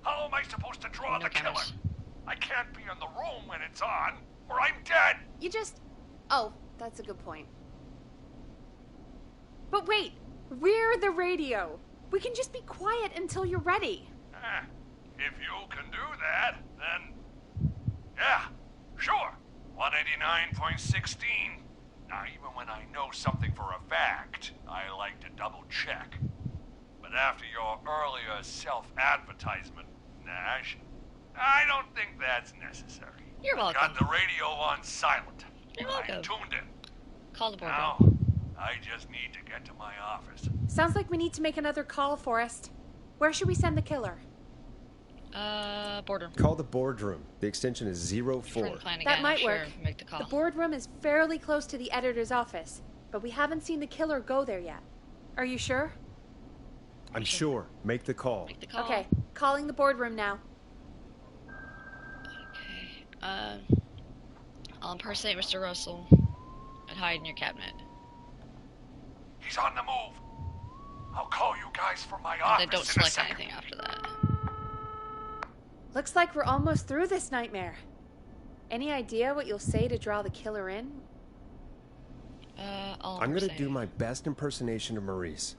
how am I supposed to draw the killer? Cameras. I can't be in the room when it's on, or I'm dead. You just... Oh, that's a good point. But wait, we're the radio. We can just be quiet until you're ready. If you can do that, then... Yeah, sure. 189.16. Now, even when I know something for a fact, I like to double-check. But after your earlier self-advertisement, Nash, I don't think that's necessary. You're welcome. Got the radio on silent. You're welcome. I'm tuned in. Call the board. Now, I just need to get to my office. Sounds like we need to make another call, Forrest. Where should we send the killer? Boardroom. Call the boardroom. The extension is 04. That might work. Make the call. The boardroom is fairly close to the editor's office, but we haven't seen the killer go there yet. Are you sure? I'm sure. Make the call. Make the call. Okay, calling the boardroom now. Okay. I'll impersonate Mr. Russell and hide in your cabinet. He's on the move. I'll call you guys from my And office then don't in a select second. anything after that. Looks like we're almost through this nightmare. Any idea what you'll say to draw the killer in? I'm gonna do my best impersonation of Maurice.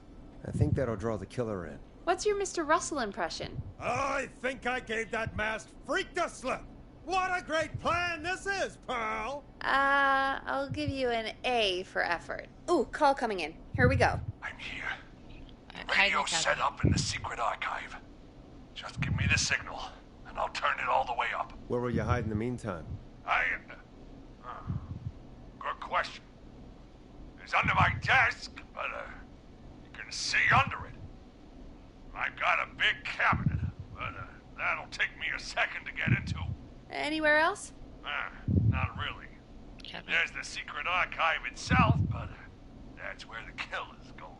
I think that'll draw the killer in. What's your Mr. Russell impression? I think I gave that masked freak the slip. What a great plan this is, Pearl! I'll give you an A for effort. Ooh, call coming in. Here we go. I'm here. Radio set up in the secret archive. Just give me the signal, and I'll turn it all the way up. Where will you hide in the meantime? Good question. It's under my desk, but you can see under it. I've got a big cabinet, but that'll take me a second to get into. Anywhere else? Not really. There's the secret archive itself, but that's where the killer's going.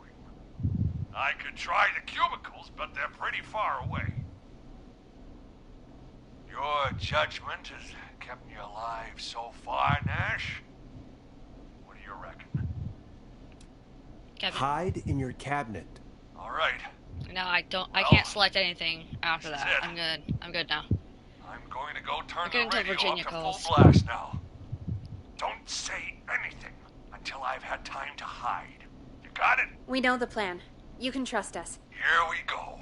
I could try the cubicles, but they're pretty far away. Your judgment has kept me alive so far, Nash. What do you reckon? Cabinet. Hide in your cabinet. All right. No, I can't select anything after that. That's it. I'm good. I'm good now. I'm going to go turn We're the going to radio Virginia up to calls. full blast now. Don't say anything until I've had time to hide. You got it? We know the plan. You can trust us. Here we go.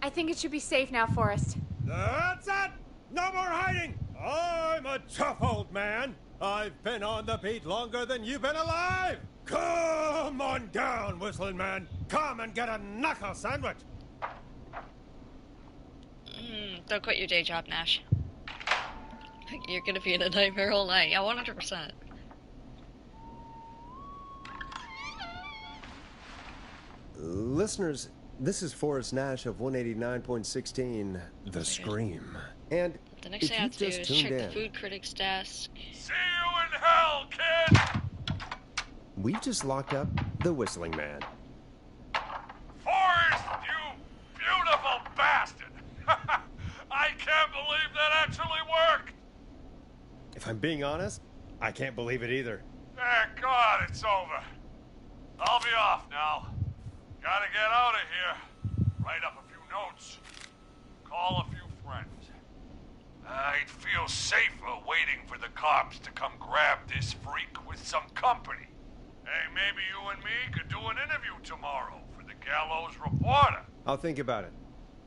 I think it should be safe now, Forrest. That's it! No more hiding! I'm a tough old man. I've been on the beat longer than you've been alive! Come on down, Whistling Man. Come and get a knuckle sandwich. Don't quit your day job, Nash. You're gonna be in a nightmare all night. Yeah, 100%. Listeners, this is Forrest Nash of 189.16, The Scream. And The next thing I have to do is check the food critic's desk. See you in hell, kid! We've just locked up the Whistling Man. Forrest, you beautiful bastard! I can't believe that actually worked! If I'm being honest, I can't believe it either. Thank God it's over. I'll be off now. Gotta get out of here. Write up a few notes. Call a few friends. I'd feel safer waiting for the cops to come grab this freak with some company. Hey, maybe you and me could do an interview tomorrow for the Gallows Reporter. I'll think about it.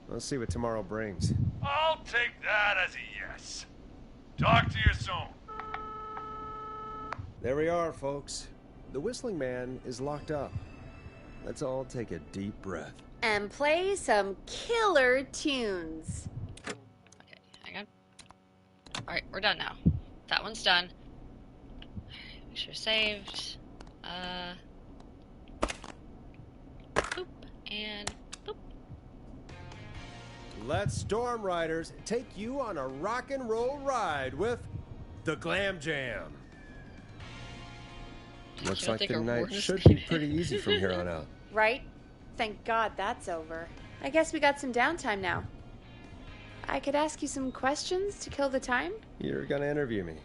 Let's see what tomorrow brings. I'll take that as a yes. Talk to you soon. There we are, folks. The Whistling Man is locked up. Let's all take a deep breath. And play some killer tunes. Okay, hang on. Alright, we're done now. That one's done. Make sure saved. Boop, and boop. Let's Storm Riders take you on a rock and roll ride with the Glam Jam. Looks like the night should be pretty easy from here on out. Right? Thank God that's over. I guess we got some downtime now. I could ask you some questions to kill the time? You're gonna interview me.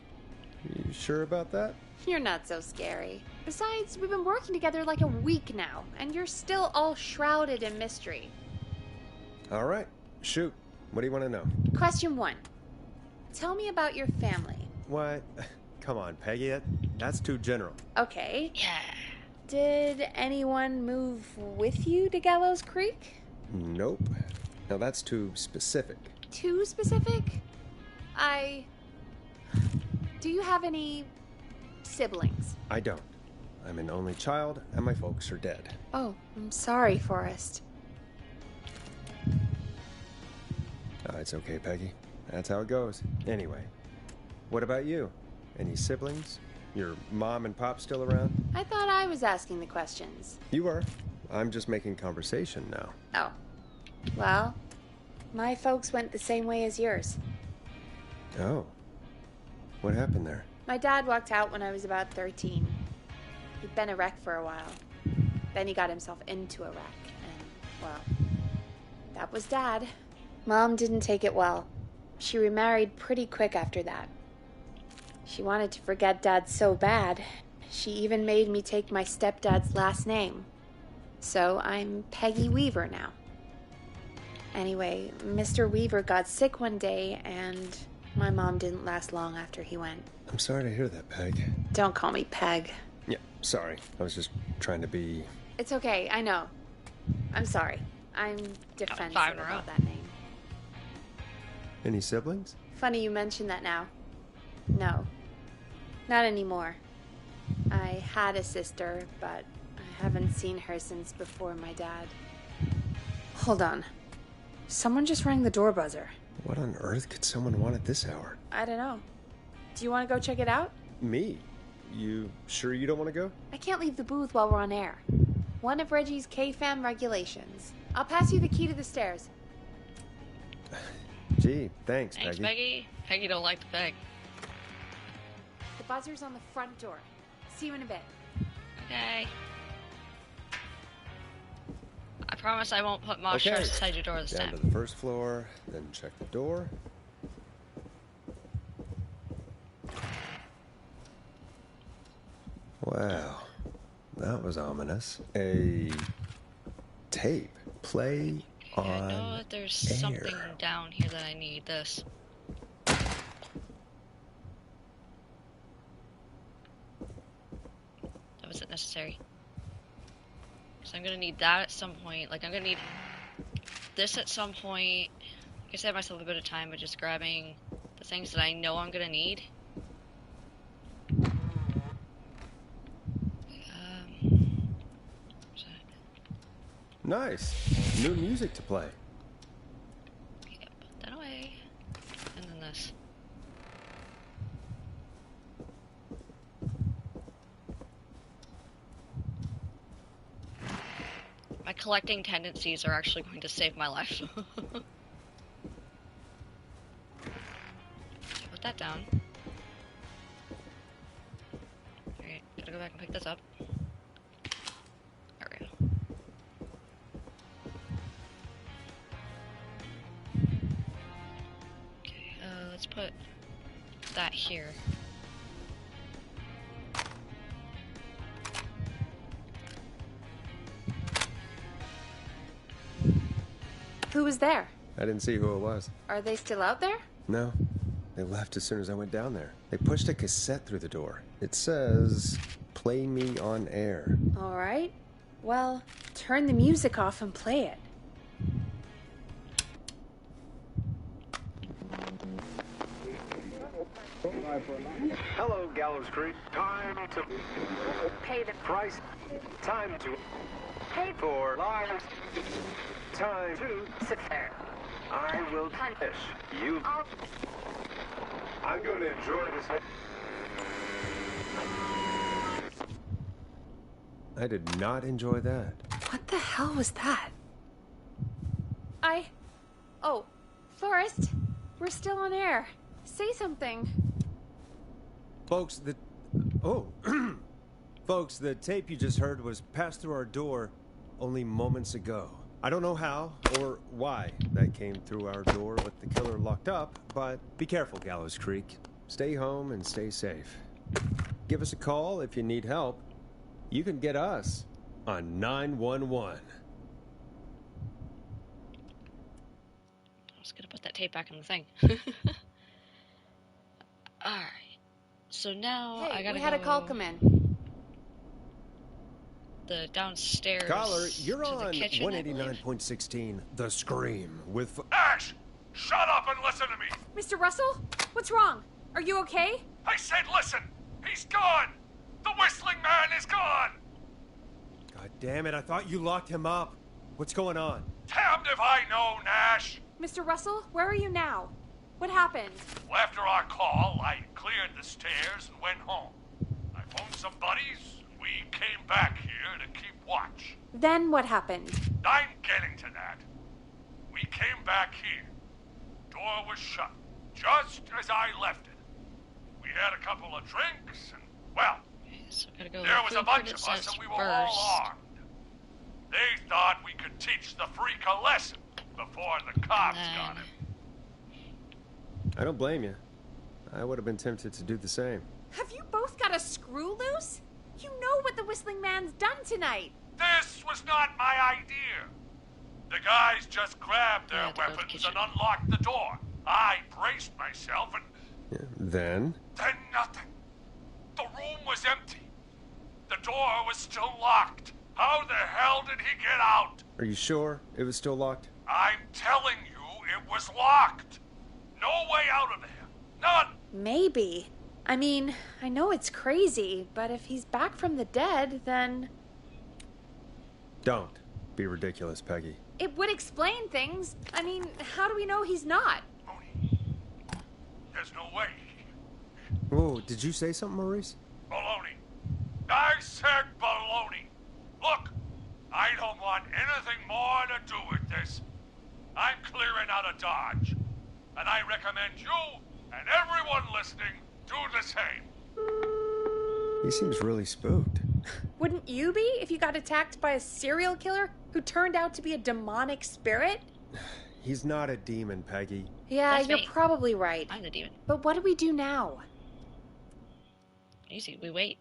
You sure about that? You're not so scary. Besides, we've been working together like a week now, and you're still all shrouded in mystery. All right, shoot. What do you want to know? Question 1. Tell me about your family. What? Come on, Peggy. That's too general. Okay. Yeah. Did anyone move with you to Gallows Creek? Nope. Now that's too specific. Too specific? Do you have any siblings? I don't. I'm an only child, and my folks are dead. Oh, I'm sorry, Forrest. It's okay, Peggy. That's how it goes. Anyway, what about you? Any siblings? Your mom and pop still around? I thought I was asking the questions. You are. I'm just making conversation now. Oh. Well, my folks went the same way as yours. Oh. What happened there? My dad walked out when I was about 13. He'd been a wreck for a while. Then he got himself into a wreck, and, well, that was Dad. Mom didn't take it well. She remarried pretty quick after that. She wanted to forget Dad so bad, she even made me take my stepdad's last name. So I'm Peggy Weaver now. Anyway, Mr. Weaver got sick one day, and my mom didn't last long after he went. I'm sorry to hear that, Peg. Don't call me Peg. Yeah, sorry. I was just trying to be... It's okay, I know. I'm sorry. I'm defensive about that name. Any siblings? Funny you mention that now. No. Not anymore. I had a sister, but I haven't seen her since before my dad. Hold on. Someone just rang the door buzzer. What on earth could someone want at this hour? I don't know. Do you want to go check it out? Me? You sure you don't want to go? I can't leave the booth while we're on air. One of Reggie's K-Fam regulations. I'll pass you the key to the stairs. Gee, thanks, Peggy. Thanks, Peggy. Peggy don't like the Peg. The buzzer's on the front door. See you in a bit. Okay. I promise I won't put moss traps inside your door this time. Down to the first floor, then check the door. Wow, that was ominous. A tape. Play on I know that there's air. something down here that I need. This. That wasn't necessary. So I'm gonna need that at some point. Like, I'm gonna need this at some point. I can save myself a bit of time by just grabbing the things that I know I'm gonna need. Nice. New music to play. Okay, put that away. And then this. My collecting tendencies are actually going to save my life. Put that down. Alright, gotta go back and pick this up. There we go. Okay, let's put that here. Who was there? I didn't see who it was. Are they still out there? No. They left as soon as I went down there. They pushed a cassette through the door. It says, "Play me on air." All right. Well, turn the music off and play it. Hello, Gallows Creek. Time to Pay the price. Time to pay for lives. Time to sit there. I will punish you. I'm going to enjoy this. I did not enjoy that. What the hell was that? Oh, Forrest, we're still on air. Say something. Folks, Folks, the tape you just heard was passed through our door only moments ago. I don't know how or why that came through our door with the killer locked up, but be careful, Gallows Creek. Stay home and stay safe. Give us a call if you need help. You can get us on 911. I was gonna put that tape back in the thing. Alright. So now I gotta we had a call come in. The downstairs. Caller, you're to on the kitchen, 189.16, The Scream, with... Ash! Shut up and listen to me! Mr. Russell? What's wrong? Are you okay? I said listen! He's gone! The Whistling Man is gone! God damn it, I thought you locked him up. What's going on? Damned if I know, Nash! Mr. Russell, where are you now? What happened? Well, after our call, I cleared the stairs and went home. I phoned some buddies, and we came back here to keep watch. Then what happened? I'm getting to that. We came back here. Door was shut, just as I left it. We had a couple of drinks, and, well, so gotta go there was a bunch of us, and we were all armed. They thought we could teach the freak a lesson before the cops got him. I don't blame you. I would have been tempted to do the same. Have you both got a screw loose? You know what the Whistling Man's done tonight. This was not my idea. The guys just grabbed their weapons and unlocked the door. I braced myself and... Yeah, then? Then nothing. The room was empty. The door was still locked. How the hell did he get out? Are you sure it was still locked? I'm telling you, it was locked. No way out of there. None. Maybe. I mean, I know it's crazy, but if he's back from the dead, then... Don't be ridiculous, Peggy. It would explain things. I mean, how do we know he's not? There's no way. Oh, did you say something, Maurice? Baloney. I said baloney. Look, I don't want anything more to do with this. I'm clearing out of Dodge. And I recommend you and everyone listening do the same. He seems really spooked. Wouldn't you be if you got attacked by a serial killer who turned out to be a demonic spirit? He's not a demon, Peggy. Yeah, That's you're me. probably right. I'm the demon. But what do we do now? Easy, we wait.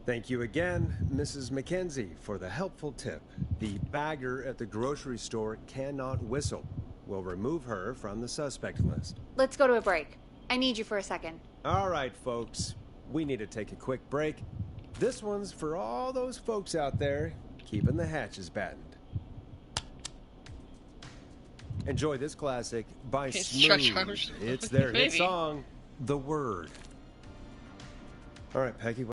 Thank you again, Mrs. Mackenzie, for the helpful tip. The bagger at the grocery store cannot whistle. We'll remove her from the suspect list. Let's go to a break. I need you for a second. All right, folks. We need to take a quick break. This one's for all those folks out there keeping the hatches battened. Enjoy this classic by Smooth. It's their hit song, The Word. All right, Peggy.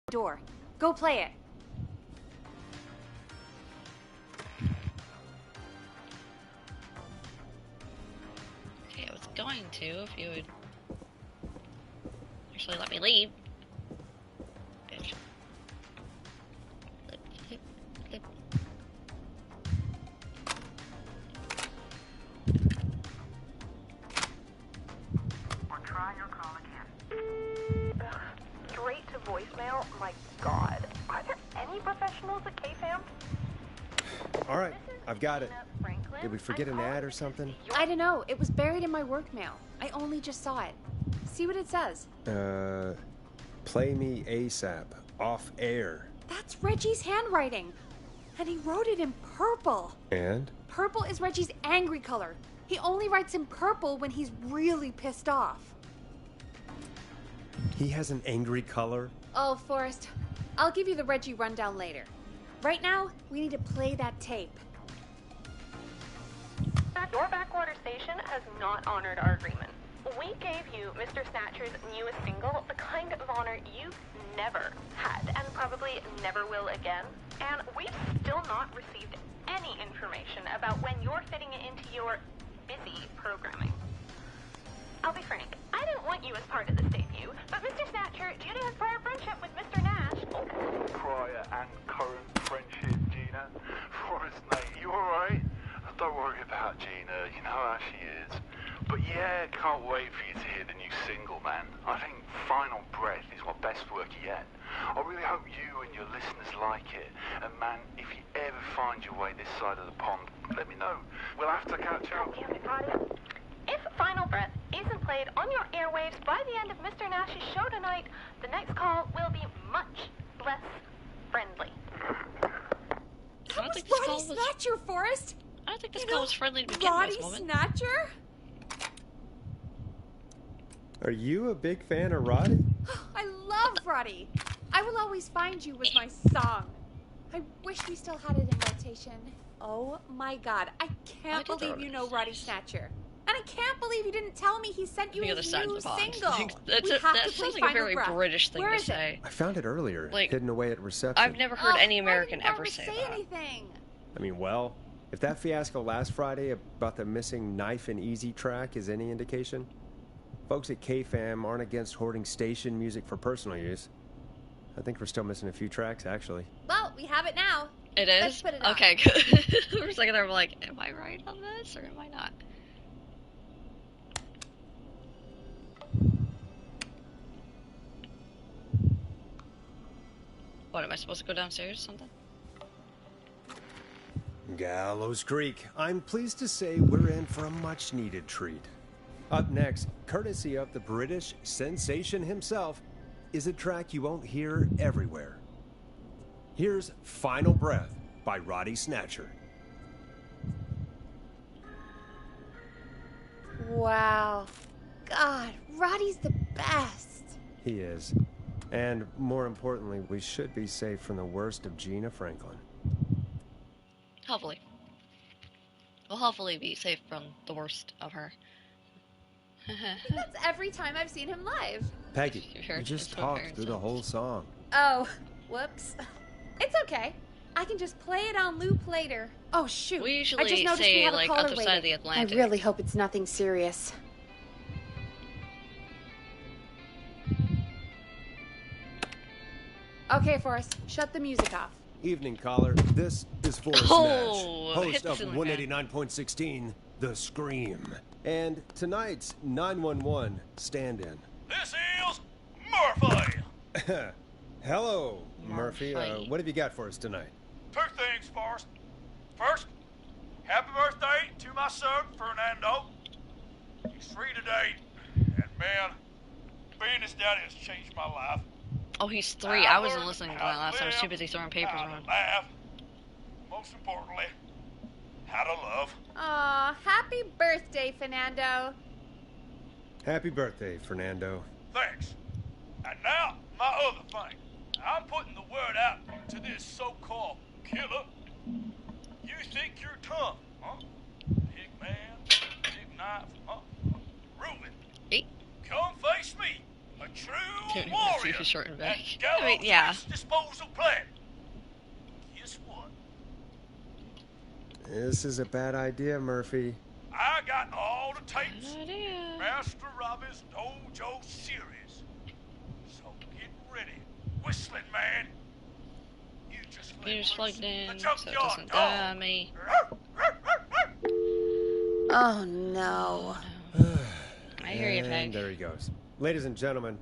Door. Go play it. Okay, I was going to, if you would actually let me leave. Bitch. Flip, flip, flip. Or try your call again. Straight to voicemail? My God. Are there any professionals at KFAM? All right, I've got it. Did we forget an ad or something? I don't know. It was buried in my work mail. I only just saw it. See what it says. Play me ASAP. Off air. That's Reggie's handwriting. And he wrote it in purple. And? Purple is Reggie's angry color. He only writes in purple when he's really pissed off. He has an angry color? Oh, Forrest. I'll give you the Reggie rundown later. Right now, we need to play that tape. Your backwater station has not honored our agreement. We gave you Mr. Snatcher's newest single, the kind of honor you've never had and probably never will again. And we've still not received any information about when you're fitting it into your busy programming. I'll be frank, I didn't want you as part of this debut, but Mr. Snatcher, due to his prior friendship with Mr. Nash... Prior and current friendship, Gina. Forrest, mate, you alright? Don't worry about Gina, you know how she is. But yeah, can't wait for you to hear the new single, man. I think Final again. I really hope you and your listeners like it. And man, if you ever find your way this side of the pond, let me know. We'll have to catch up. Damn it, Roddy. If Final Breath isn't played on your airwaves by the end of Mr. Nash's show tonight, the next call will be much less friendly. That was Roddy Snatcher, Forrest! I don't think this call was friendly to begin Roddy with, woman. Snatcher? Are you a big fan of Roddy? I love Roddy. I Will Always Find You was my song. I wish we still had it in rotation. Oh my god, I can't believe you know Roddy Snatcher. And I can't believe you didn't tell me he sent you his new single. That sounds like a very British thing to say. I found it earlier, like, hidden away at reception. I've never heard any American ever say that. Anything. I mean, well, if that fiasco last Friday about the missing Knife and Easy track is any indication, folks at KFAM aren't against hoarding station music for personal use. I think we're still missing a few tracks, actually. Well, we have it now. It is? Let's put it on. Okay, good. For a second there, I'm like, am I right on this, or am I not? What, am I supposed to go downstairs or something? Gallows Creek. I'm pleased to say we're in for a much-needed treat. Up next, courtesy of the British sensation himself, is a track you won't hear everywhere. Here's Final Breath by Roddy Snatcher. Wow. God, Roddy's the best. He is. And more importantly, we should be safe from the worst of Gina Franklin. Hopefully. We'll hopefully be safe from the worst of her. That's every time I've seen him live. Peggy, you just talked through the whole song. Oh, whoops. It's okay. I can just play it on loop later. Oh, shoot. We usually I just noticed say, we have like, a caller other side of the waiting. Atlantic. I really hope it's nothing serious. Okay, Forrest, shut the music off. Evening, caller. This is Forrest Nash, host of 189.16, The Scream. And tonight's 911 stand-in. This is Murphy. Hello, Murphy. What have you got for us tonight? Two things, Forrest. First, happy birthday to my son, Fernando. He's 3 today, and man, being his daddy has changed my life. Oh, he's 3. I wasn't listening to that last time. I was too busy throwing papers around. Laugh. Most importantly, how to love. Aw, happy birthday, Fernando. Happy birthday, Fernando. Thanks. And now, my other thing. I'm putting the word out to this so-called killer. You think you're tough, huh? Big man, big knife, huh? Reuben, come face me. A true warrior. Short and back. I mean, yeah. Disposal plan. Guess what? This is a bad idea, Murphy. I got all the tapes. Master Robbie's Dojo series. So get ready, whistling man. You just plugged in, so it doesn't die on me. Oh no. I hear you, Peg. And there he goes. Ladies and gentlemen.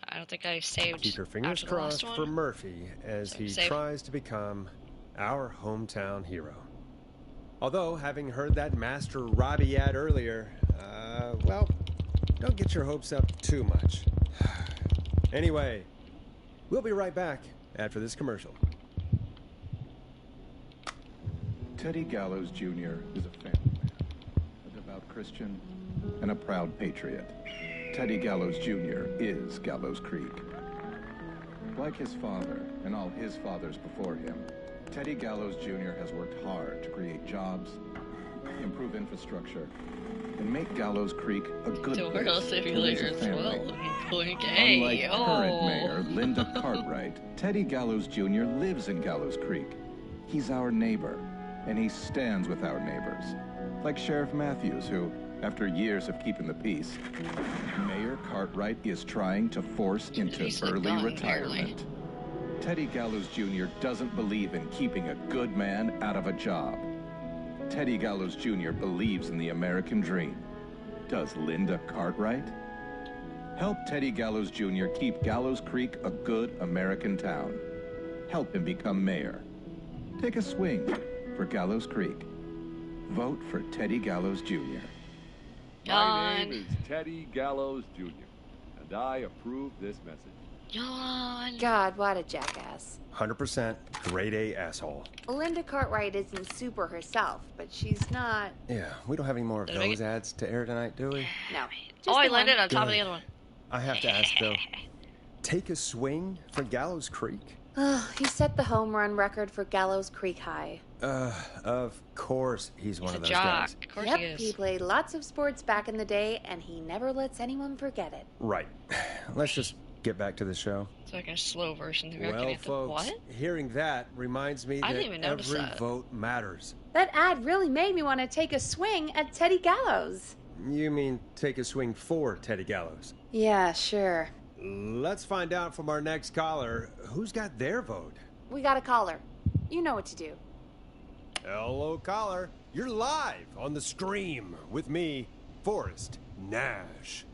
I don't think I saved. Keep your fingers crossed for Murphy as he tries to become our hometown hero. Although, having heard that Master Robbie ad earlier, well, don't get your hopes up too much. Anyway, we'll be right back after this commercial. Teddy Gallows Jr. is a family man, a devout Christian, and a proud patriot. Teddy Gallows Jr. is Gallows Creek. Like his father and all his fathers before him, Teddy Gallows Jr. has worked hard to create jobs, improve infrastructure, and make Gallows Creek a good place to raise a family. Unlike current mayor Linda Cartwright, Teddy Gallows Jr. lives in Gallows Creek. He's our neighbor, and he stands with our neighbors. Like Sheriff Matthews, who, after years of keeping the peace, Mayor Cartwright is trying to force into early retirement. Teddy Gallows Jr. doesn't believe in keeping a good man out of a job. Teddy Gallows Jr. believes in the American dream. Does Linda Cartwright? Help Teddy Gallows Jr. keep Gallows Creek a good American town. Help him become mayor. Take a swing for Gallows Creek. Vote for Teddy Gallows Jr. My name is Teddy Gallows Jr., and I approve this message. Yawn. God, what a jackass. 100% grade A asshole. Linda Cartwright isn't super herself, but she's not... Yeah, we don't have any more of those ads to air tonight, do we? No. Oh, I landed on top of the other one. I have to ask, though. Take a swing for Gallows Creek? He set the home run record for Gallows Creek High. Of course he's one of those jock. guys. Of course Yep, he is. he played lots of sports back in the day, and he never lets anyone forget it. Right. Let's just get back to the show. It's like a slow version of the American Well, Anthem. folks, What? hearing that reminds me I that didn't even notice every that. vote matters. That ad really made me want to take a swing at Teddy Gallows. You mean take a swing for Teddy Gallows? Yeah, sure. Let's find out from our next caller who's got their vote. We got a caller. You know what to do. Hello, caller. You're live on the stream with me, Forrest Nash.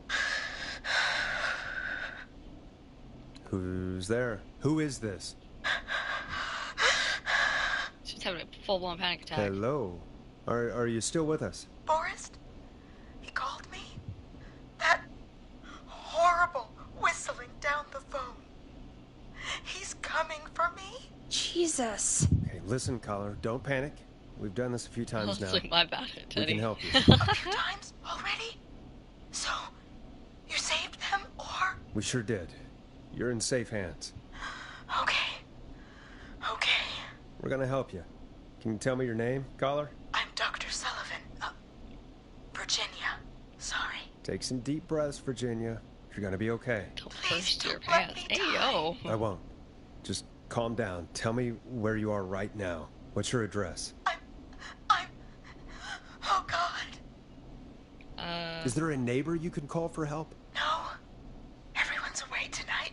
Who's there? Who is this? She's having a full-blown panic attack. Hello. Are you still with us? Forrest? He called me? That horrible whistling down the phone. He's coming for me? Jesus. Okay, listen, caller. Don't panic. We've done this a few times now. Like my bad, Teddy. We can help you. A few times already? So, you saved them, or? We sure did. You're in safe hands. Okay. Okay. We're gonna help you. Can you tell me your name, caller? I'm Dr. Sullivan. Virginia. Sorry. Take some deep breaths, Virginia. You're gonna be okay. Don't burst your pants. Hey, yo. I won't. Just calm down. Tell me where you are right now. What's your address? Oh, God. Is there a neighbor you can call for help? No. Everyone's away tonight.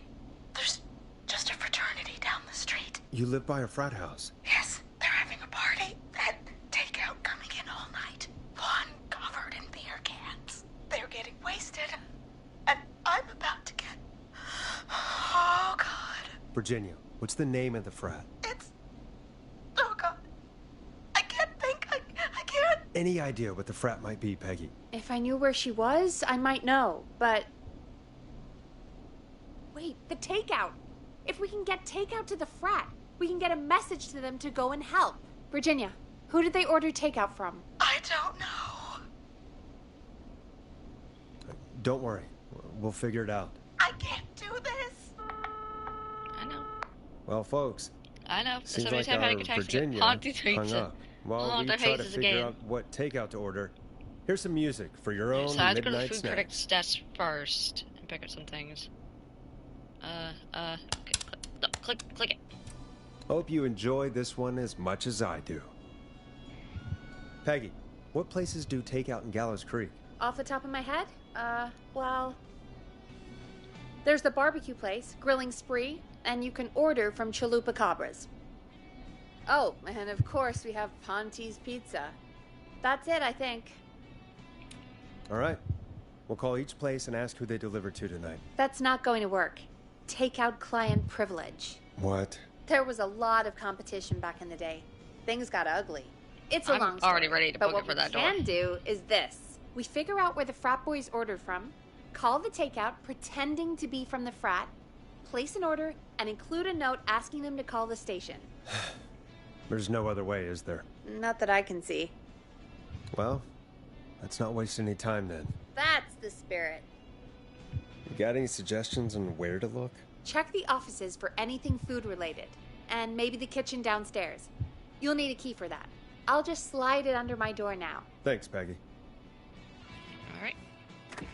There's just a fraternity down the street. You live by a frat house. Yes, they're having a party. And takeout coming in all night. Lawn covered in beer cans. They're getting wasted. And I'm about to get... Oh, God. Virginia, what's the name of the frat? Oh, God. I can't think. I can't. Any idea what the frat might be, Peggy? If I knew where she was, I might know, but... Wait, the takeout! If we can get takeout to the frat, we can get a message to them to go and help. Virginia, who did they order takeout from? I don't know. Don't worry. We'll figure it out. I can't do this. I know. Well, folks, I know. seems Somebody's like having our a panic attack. Virginia Haunted hung pizza. up. While we Their try to faces figure again. out what takeout to order, here's some music for your own So I have to go to the midnight food snack. critic's desk first and pick up some things. Okay, click it. Hope you enjoy this one as much as I do. Peggy, what places do takeout in Gallows Creek? Off the top of my head? Well... There's the barbecue place, Grilling Spree, and you can order from Chalupa Cabras. Oh, and of course we have Ponte's Pizza. That's it, I think. All right. We'll call each place and ask who they deliver to tonight. That's not going to work. Takeout client privilege. What? There was a lot of competition back in the day. Things got ugly. It's a I'm long story. already ready to but book what it for that we door. can do is this. We figure out where the frat boys ordered from, call the takeout pretending to be from the frat, place an order, and include a note asking them to call the station. There's no other way, is there? Not that I can see. Well, let's not waste any time then. That's the spirit. You got any suggestions on where to look? Check the offices for anything food related, and maybe the kitchen downstairs. You'll need a key for that. I'll just slide it under my door now. Thanks, Peggy. Alright.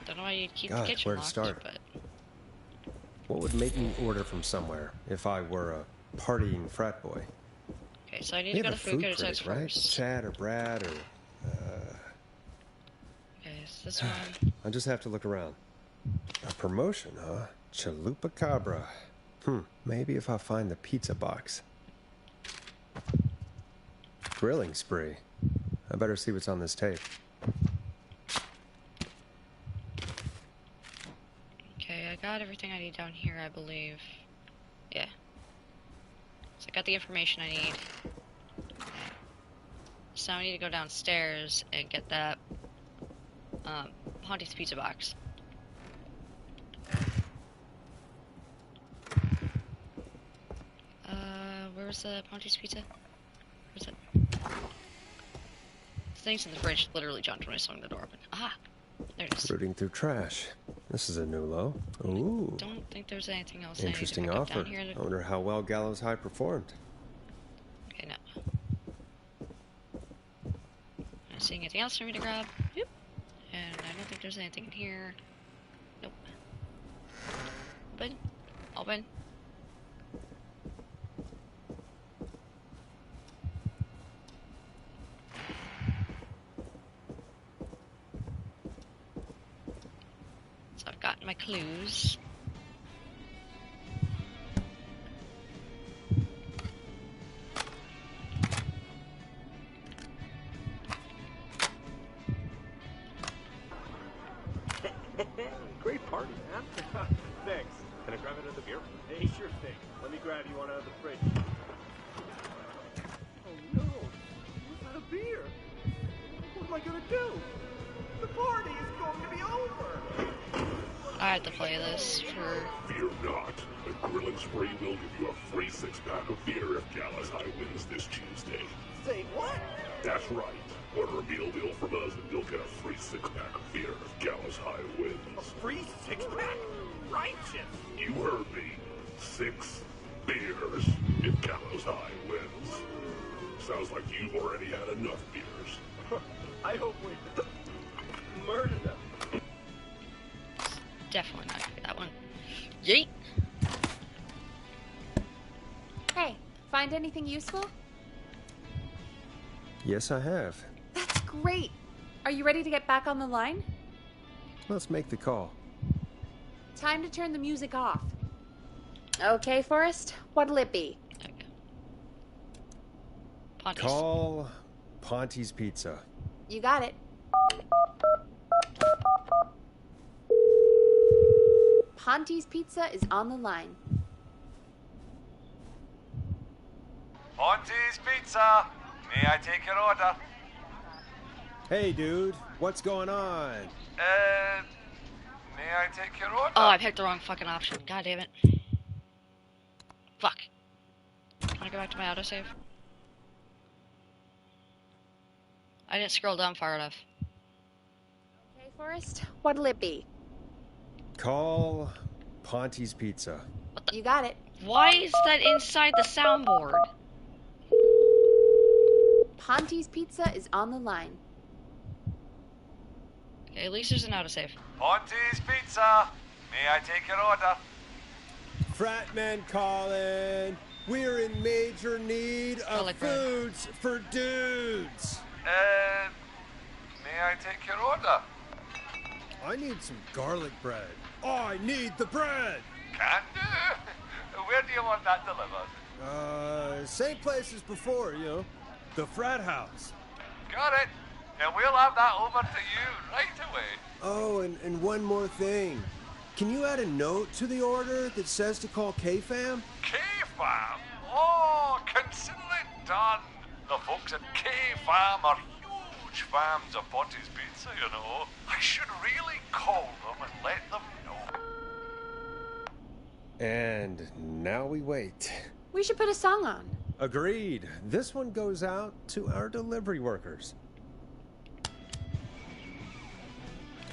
Don't know why you'd keep God, the kitchen where to locked, start? but... What would make me order from somewhere if I were a partying frat boy? Okay, so I need We to go have to a food food critic critic, right? first. Chad or Brad or... Okay, so this one... I just have to look around. A promotion, huh? Chalupa Cabra. Maybe if I find the pizza box. Grilling Spree. I better see what's on this tape. Okay, got everything I need down here, I believe. Yeah. So I got the information I need. So I need to go downstairs and get that Ponty's pizza box. Where's the Ponty's pizza? Where's it? Things in the fridge literally jumped when I swung the door open. Ah, there it is. Rooting through trash. This is a new low. Ooh. I don't think there's anything else. Interesting I need to offer. down here. I wonder how well Gallows High performed. Okay, no. Not seeing anything else for me to grab. Yep. And I don't think there's anything in here. Nope. Open. Open. So I've got my clues. Great party, man. Thanks. Can I grab another beer? Hey, sure thing. Let me grab you one out of the fridge. Oh no, who's out of beer? What am I gonna do? The party is going to be over. I have to play this for... Fear not. The grilling spree will give you a free 6-pack of beer if Gallows High wins this Tuesday. Say what? That's right. Order a meal deal from us and you'll get a free 6-pack of beer if Gallows High wins. A free 6-pack? Righteous! You heard me. 6 beers if Gallows High wins. Sounds like you've already had enough beers. I hope we murder them. Definitely not gonna be that one. Yeet! Hey, find anything useful? Yes, I have. That's great. Are you ready to get back on the line? Let's make the call. Time to turn the music off. Okay, Forrest, what'll it be? Okay. Ponty's. Call Ponty's Pizza. You got it. Ponty's Pizza is on the line. Ponty's Pizza. May I take your order? Hey, dude. What's going on? May I take your order? Oh, I picked the wrong fucking option. God damn it. Fuck. Can I go back to my autosave? I didn't scroll down far enough. Okay, Forrest, what'll it be? Call Ponty's Pizza. You got it. Why is that inside the soundboard? Ponty's Pizza is on the line. Okay, at least there's an autosave. Ponty's Pizza. May I take your order? Frat men calling. We're in major need of foods for dudes. May I take your order? I need some garlic bread. I need the bread. Can do. Where do you want that delivered? Same place as before, you know. The frat house. Got it. And we'll have that over to you right away. Oh, and one more thing. Can you add a note to the order that says to call K-Fam? K-Fam? Oh, consider it done. The folks at K-Fam are huge fans of Ponty's Pizza, you know. I should really call them and let them know. And now we wait. We should put a song on. Agreed. This one goes out to our delivery workers.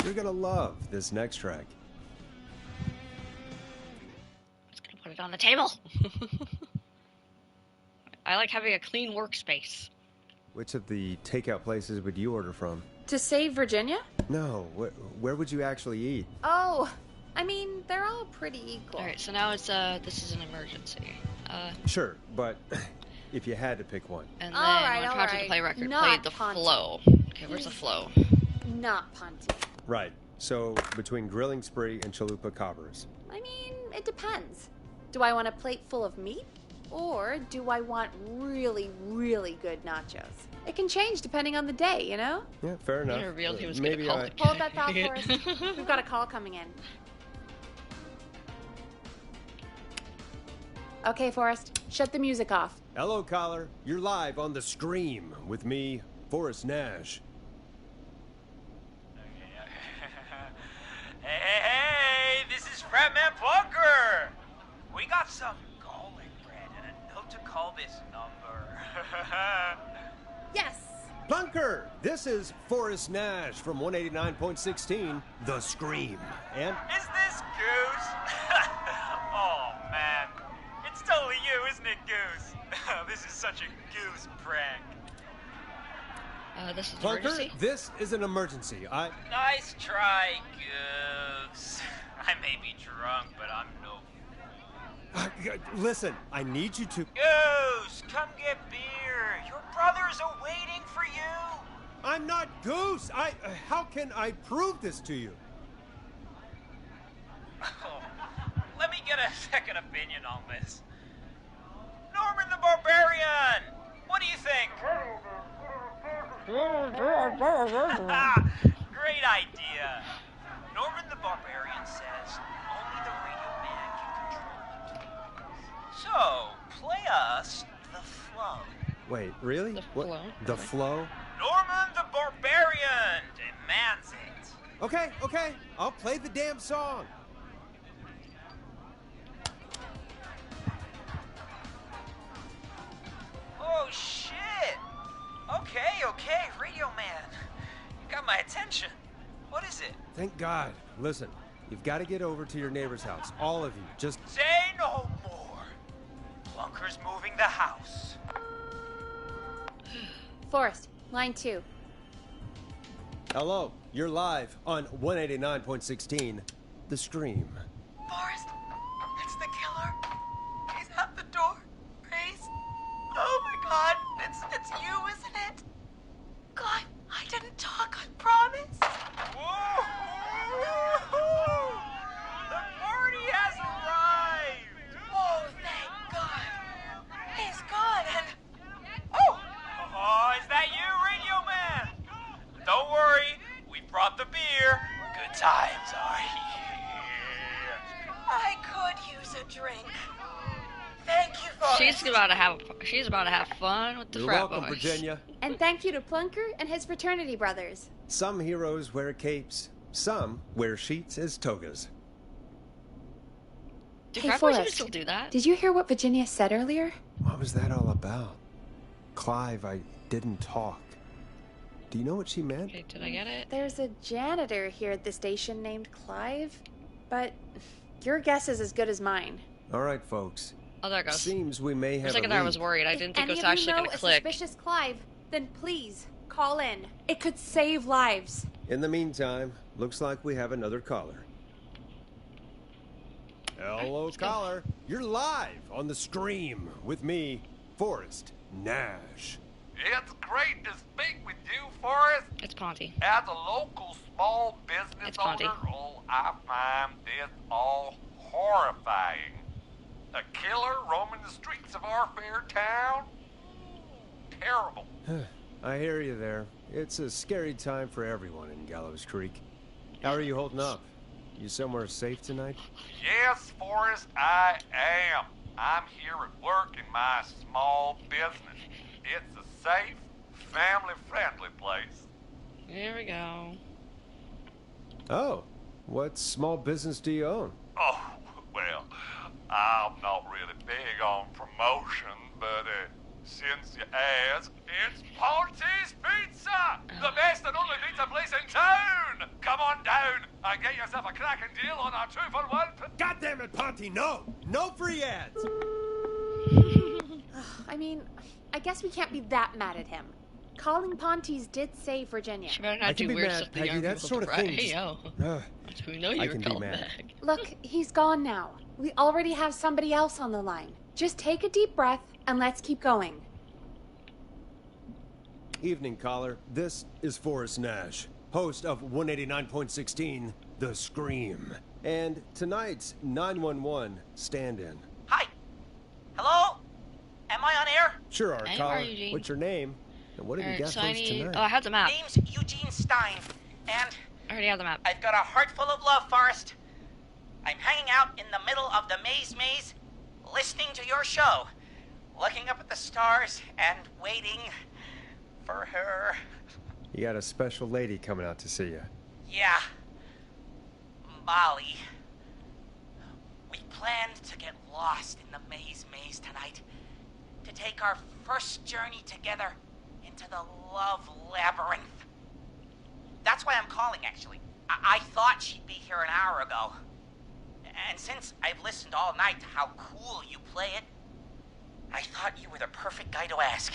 You're gonna love this next track. I'm just gonna put it on the table. I like having a clean workspace. Which of the takeout places would you order from? To save Virginia? No, where would you actually eat? Oh, I mean, they're all pretty equal. Alright, so now it's, this is an emergency. Sure, but if you had to pick one. And then when Project to Play record played the flow. Okay, where's the flow? Not Ponty. Right, so between Grilling Spree and Chalupa Cabras. I mean, it depends. Do I want a plate full of meat? Or do I want really, really good nachos? It can change depending on the day, you know? Yeah, fair enough. He was Maybe gonna call Hold that thought for us. We've got a call coming in. Okay, Forrest, shut the music off. Hello, caller. You're live on The Scream with me, Forrest Nash. Hey, this is Fratman Plunker. We got some garlic bread and a note to call this number. Yes. Plunker, this is Forrest Nash from 189.16, The Scream. And is this Goose? Oh, man. It's totally you, isn't it, Goose? This is such a Goose prank. This is Plunker, emergency? this is an emergency. Nice try, Goose. I may be drunk, but I'm no... Listen, I need you to... Goose, come get beer. Your brothers are waiting for you. I'm not Goose. How can I prove this to you? Oh, let me get a second opinion on this. Norman the Barbarian! What do you think? Great idea. Norman the Barbarian says only the Radio Man can control it. So, play us the flow. Wait, really? The flow? The flow? Norman the Barbarian demands it. Okay. I'll play the damn song. Oh, shit. Okay, Radio Man. You got my attention. What is it? Thank God. Listen, you've got to get over to your neighbor's house. All of you. Just... Say no more. Plunker's moving the house. Forrest, line 2. Hello. You're live on 189.16, The Scream. Forrest, it's the killer. He's at the door. Grace. Oh my God, it's you, isn't it? God, I didn't talk, I promise. Whoa! The party has arrived! Oh, thank God. He's gone and... Oh, is that you, Radio Man? Don't worry, we brought the beer. Good times are here. I could use a drink. Thank you, Forrest. She's about to have fun with the You're frat welcome, boys. Virginia. And thank you to Plunker and his fraternity brothers. Some heroes wear capes. Some wear sheets as togas. Do Hey, frat boys even Forrest, still do that? did you hear what Virginia said earlier? What was that all about? Clive, I didn't talk. Do you know what she meant? Okay, did I get it? There's a janitor here at the station named Clive, but your guess is as good as mine. All right, folks. Oh, there it goes. Seems we may For a have second a there I lead. was worried. I didn't think it was If any actually of you going know to a click. suspicious Clive, then please call in. It could save lives. In the meantime, looks like we have another caller. Hello, caller. You're live on The Scream with me, Forrest Nash. It's great to speak with you, Forrest. It's Ponty. As a local small business It's Ponty. owner, I find this all horrifying. A killer roaming the streets of our fair town? Terrible. I hear you there. It's a scary time for everyone in Gallows Creek. How are you holding up? You somewhere safe tonight? Yes, Forrest, I am. I'm here at work in my small business. It's a safe, family-friendly place. There we go. Oh, what small business do you own? Oh, well, I'm not really big on promotion, but since you ask, it's Ponty's Pizza! The best and only pizza place in town! Come on down and get yourself a cracking deal on our 2-for-1. God damn it, Ponty, no! No free ads! I mean, I guess we can't be that mad at him. Calling Ponty's did save Virginia. She better I not can do be weird mad, stuff to Peggy, young that people sort of to thing Hey, just- yo. We know I you were can be called mad. back. Look, he's gone now. We already have somebody else on the line. Just take a deep breath and let's keep going. Evening, caller. This is Forrest Nash, host of 189.16, The Scream. And tonight's 911 stand-in. Hi. Hello? Am I on air? Sure are, Hey, caller. how are you, Gene? What's your name? And what have you got so for I us need... tonight? Oh, I have the map. Name's Eugene Stein, and I already have the map. I've got a heart full of love, Forrest. I'm hanging out in the middle of the maze, listening to your show, looking up at the stars, and waiting for her. You got a special lady coming out to see you. Yeah. Molly. We planned to get lost in the maze tonight. To take our first journey together into the love labyrinth. That's why I'm calling, actually. I thought she'd be here an hour ago. And since I've listened all night to how cool you play it, I thought you were the perfect guy to ask.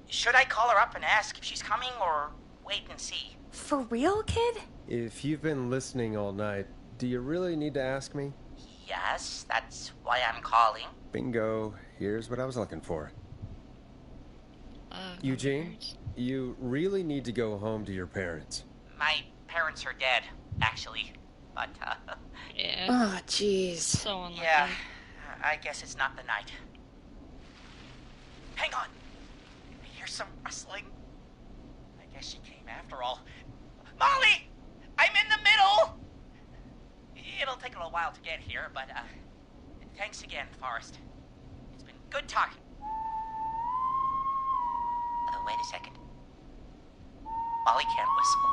Should I call her up and ask if she's coming, or wait and see? For real, kid? If you've been listening all night, do you really need to ask me? Yes, that's why I'm calling. Bingo. Here's what I was looking for. Eugene, you really need to go home to your parents. My parents are dead, actually. But, yeah. Oh, jeez. So unlucky. Yeah, I guess it's not the night. Hang on. I hear some rustling. I guess she came after all. Molly! I'm in the middle! It'll take a little while to get here, but, thanks again, Forrest. It's been good talking. Wait a second. Molly can't whistle.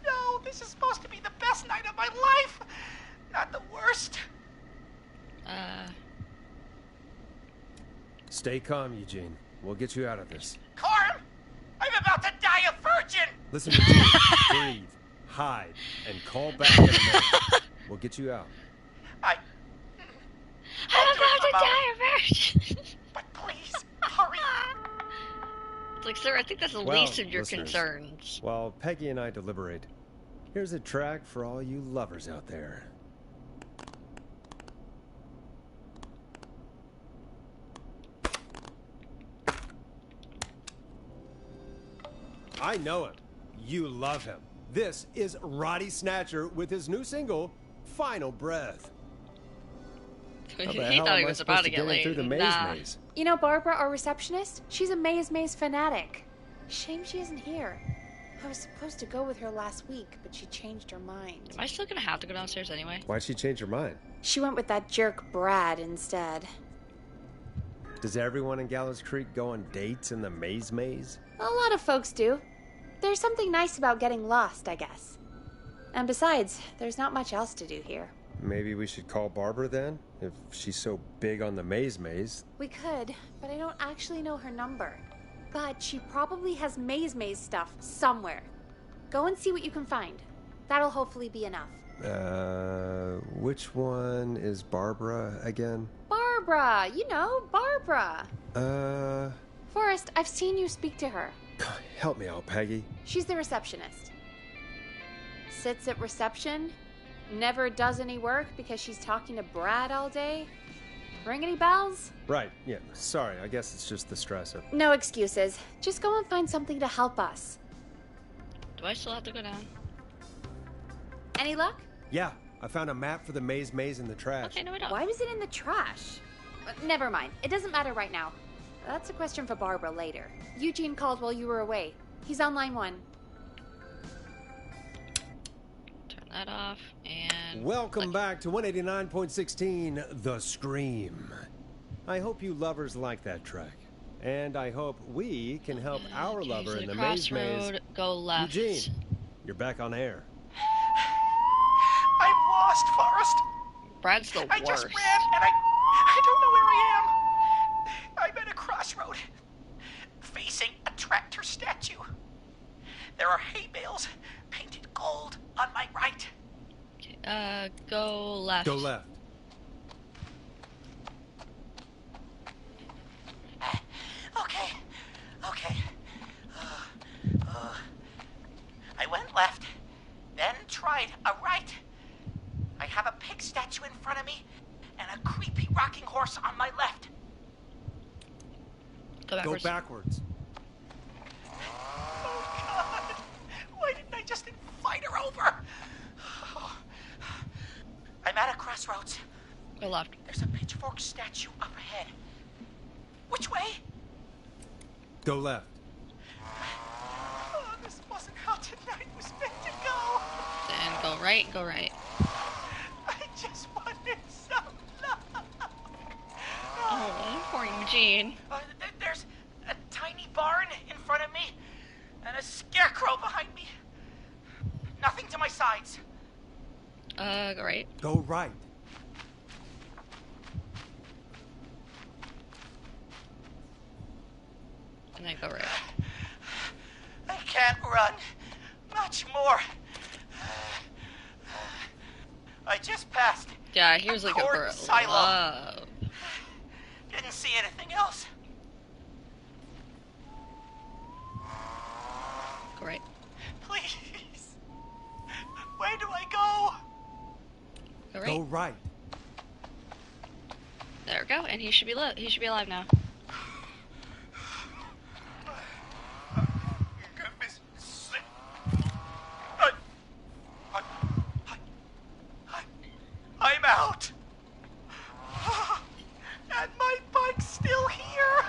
No, this is supposed to be the best night of my life! Not the worst. Stay calm, Eugene. We'll get you out of this. Carm! I'm about to die a virgin! Listen to me. Breathe, hide, and call back in a minute. We'll get you out. I'm about to die a virgin! But please, hurry! It's like, sir, I think that's the least of your concerns. While Peggy and I deliberate, here's a track for all you lovers out there. I know him. You love him. This is Roddy Snatcher with his new single, Final Breath. He thought he was about to get laid. Through the maze. You know Barbara, our receptionist? She's a maze fanatic. Shame she isn't here. I was supposed to go with her last week, but she changed her mind. Am I still gonna have to go downstairs anyway? Why'd she change her mind? She went with that jerk Brad instead. Does everyone in Gallows Creek go on dates in the maze? A lot of folks do. There's something nice about getting lost, I guess. And besides, there's not much else to do here. Maybe we should call Barbara then, if she's so big on the maze. We could, but I don't actually know her number. But she probably has maze stuff somewhere. Go and see what you can find. That'll hopefully be enough. Which one is Barbara again? Barbara! You know, Barbara! Forrest, I've seen you speak to her. Help me out, Peggy. She's the receptionist. Sits at reception, never does any work because she's talking to Brad all day. Ring any bells? Right, yeah. Sorry, I guess it's just the stress of... No excuses. Just go and find something to help us. Do I still have to go down? Any luck? Yeah, I found a map for the maze in the trash. Okay, no, I don't. Why was it in the trash? Never mind. It doesn't matter right now. That's a question for Barbara later. Eugene called while you were away. He's on line 1. Turn that off, and... Welcome back to 189.16, The Scream. I hope you lovers like that track. And I hope we can help our lover in the maze. Go left. Eugene, you're back on air. I'm lost, Forrest. Brad's the worst. I just ran, and I don't know where I am. I'm at a crossroad, facing a tractor statue. There are hay bales painted gold on my right. Okay, go left. Go left. Okay. I went left, then tried a right. I have a pig statue in front of me, and a creepy rocking horse on my left. Go backwards. Oh, God. Why didn't I just invite her over? I'm at a crossroads. Go left. There's a pitchfork statue up ahead. Which way? Go left. Oh, this wasn't how tonight was meant to go. Then go right, go right. I just wanted Go right. Go right. And then go right. I can't run much more. I just passed. Yeah, here's like a silo. Didn't see anything else. Go right. Please. Where do I go? Go right. Go right. There we go, and he should be alive now. I'm out. And my bike's still here.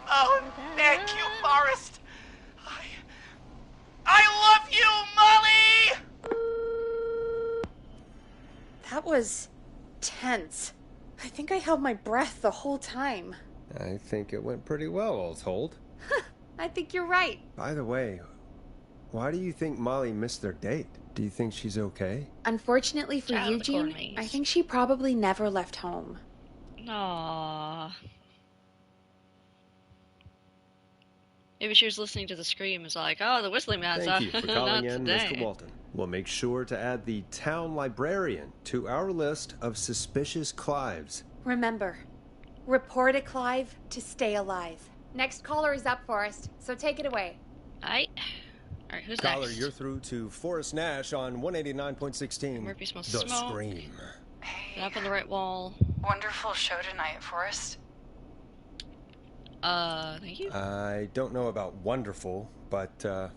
Oh, thank you, Forrest. I love you, Molly! That was tense. I think I held my breath the whole time. I think it went pretty well, all told. I think you're right. By the way, why do you think Molly missed their date? Do you think she's okay? Unfortunately for Eugene, I think she probably never left home. Aww. Maybe she was listening to the scream. It's like, oh, the whistling man's Thank you for calling in, today. Mr. Walton. We'll make sure to add the town librarian to our list of suspicious Clives. Remember, report a Clive to stay alive. Next caller is up, Forrest, so take it away. Alright, who's Caller, next? you're through to Forrest Nash on 189.16. Murphy smells The smoke. Scream. Get up on the right wall. Wonderful show tonight, Forrest. Thank you. I don't know about wonderful, but, It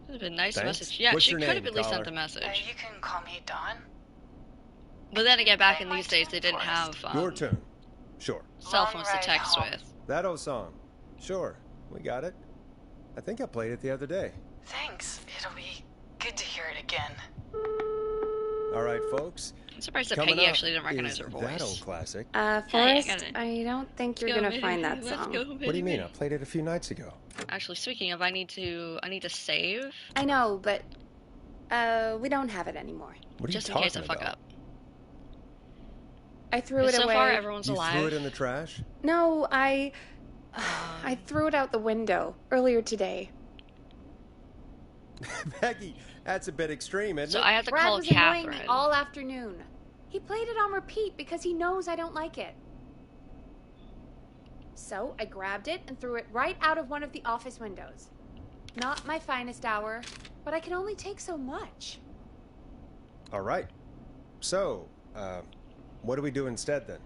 would have been a nice thanks. message. Yeah, What's she your could name, have at least caller? sent a message. You can call me Dawn. But then again, back in these days, they didn't have your turn. Sure. cell phones to text with. That old song. Sure. We got it. I think I played it the other day. Thanks. It'll be good to hear it again. All right, folks. I'm surprised that Coming Peggy up actually didn't recognize is her voice. That old classic. Forrest, I don't think you're gonna find that song. What do you mean? I played it a few nights ago. Actually, speaking of, I need to save. I know, but we don't have it anymore. What are just you in case I talking fuck about? up. I threw it so away. So far, everyone's you alive. threw it in the trash? No, I threw it out the window earlier today. Peggy, that's a bit extreme, isn't So it? I have to Brad call was Catherine. annoying me all afternoon. He played it on repeat because he knows I don't like it. So I grabbed it and threw it right out of one of the office windows. Not my finest hour, but I can only take so much. All right. So, what do we do instead then?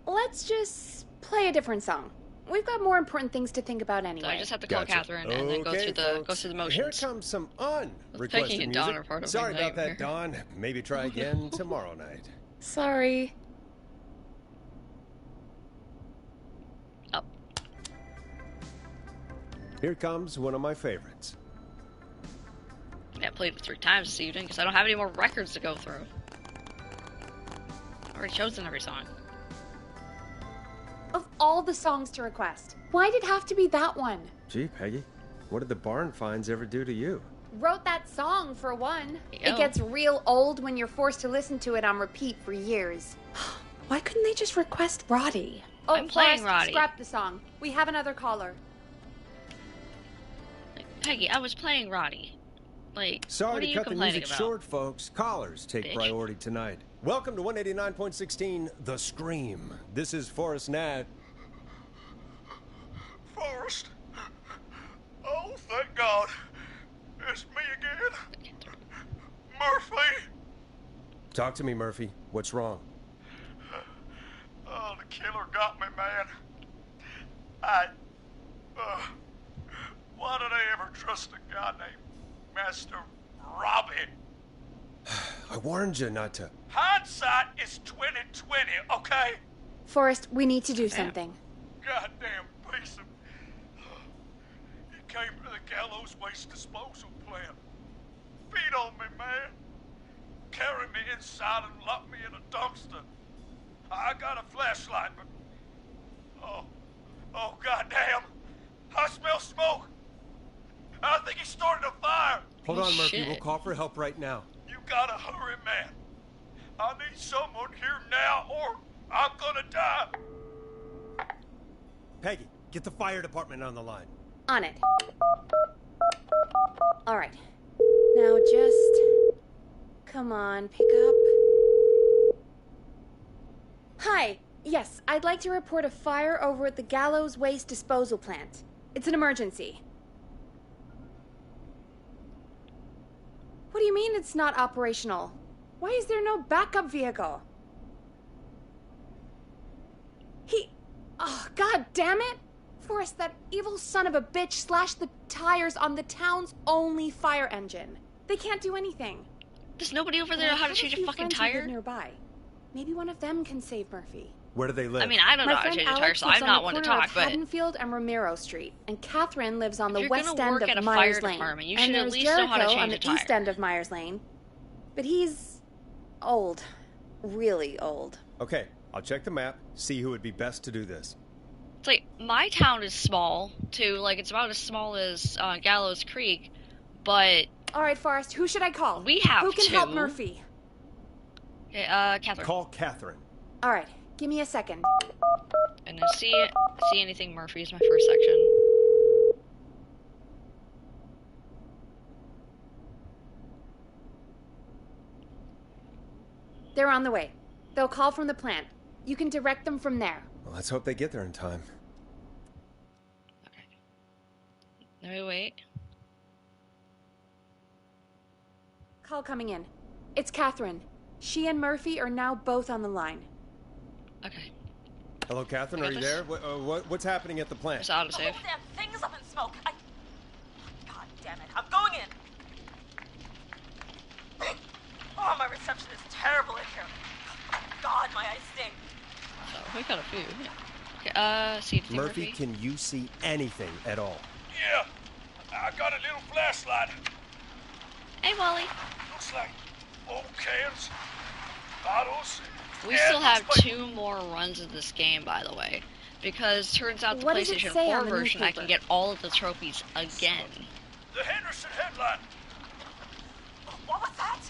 Let's just play a different song. We've got more important things to think about anyway. So I just have to call Catherine and then go through the motions. Here comes some unrequested Peggy and Dawn music. are part of Sorry my about that, nightmare. Dawn. Maybe try again tomorrow night. Sorry. Oh. Here comes one of my favorites. I played it 3 times this evening because I don't have any more records to go through. I've already chosen every song. Of all the songs to request, why'd it have to be that one? Gee, Peggy, what did the barn finds ever do to you? Wrote that song, for one. Yo. It gets real old when you're forced to listen to it on repeat for years. Why couldn't they just request Roddy? Oh, I'm playing Forrest, Roddy. Scrap the song. We have another caller. Peggy, I was playing Roddy. Like, what Sorry are to you cut the complaining music about? short, folks. Callers take Bitch. priority tonight. Welcome to 189.16, The Scream. This is Forrest Nash. Forrest. Oh, thank God. It's me again. Murphy. Talk to me, Murphy. What's wrong? Oh, the killer got me, man. Why did I ever trust a guy named Master Robbie? I warned you not to. Hindsight is 20/20, okay? Forrest, we need to do something. Goddamn piece of... He came to the gallows waste disposal plant. Feed on me, man. Carry me inside and lock me in a dumpster. I got a flashlight, but... Oh, goddamn. I smell smoke. I think he started a fire. Hold on, Murphy. We'll call for help right now. You gotta hurry, man. I need someone here now, or I'm gonna die. Peggy, get the fire department on the line. On it. All right. Now just... Come on, pick up. Hi. Yes, I'd like to report a fire over at the Gallows Waste Disposal Plant. It's an emergency. What do you mean it's not operational? Why is there no backup vehicle? Oh, god damn it! Forrest, that evil son of a bitch slashed the tires on the town's only fire engine. They can't do anything. There's nobody over there know how to change a fucking tire? Nearby. Maybe one of them can save Murphy. Where do they live? I mean, I don't know how to change a tire, so I'm not one to talk, but... Haddonfield and Romero Street, and Catherine lives on the west end of at a Myers fire Lane. Department, you and should there's at least Jericho know how to change on a the tire. east end of Myers Lane. But he's... old. Really old. Okay, I'll check the map, see who would be best to do this. It's like, my town is small, too. Like, it's about as small as Gallows Creek, but... Alright, Forrest, who should I call? We have Who can help Murphy? Okay, Catherine. Call Catherine. Alright, give me a second. And then see anything Murphy is my first section. They're on the way. They'll call from the plant. You can direct them from there. Well, let's hope they get there in time. Okay. Let me wait. Call coming in. It's Catherine. She and Murphy are now both on the line. Okay. Hello, Catherine. Are you there? What's happening at the plant? It's autosave. The whole damn thing's up in smoke. God damn it. I'm going in. Oh, my reception is terrible in here. God, my eyes sting. Oh, we got a few. Okay, see Murphy, can you see anything at all? Yeah, I got a little flashlight. Hey, Wally. Looks like old cans, bottles. We still have 2 more runs of this game, by the way. Because turns out the PlayStation 4 version, I can get all of the trophies again. The Henderson headline. What was that?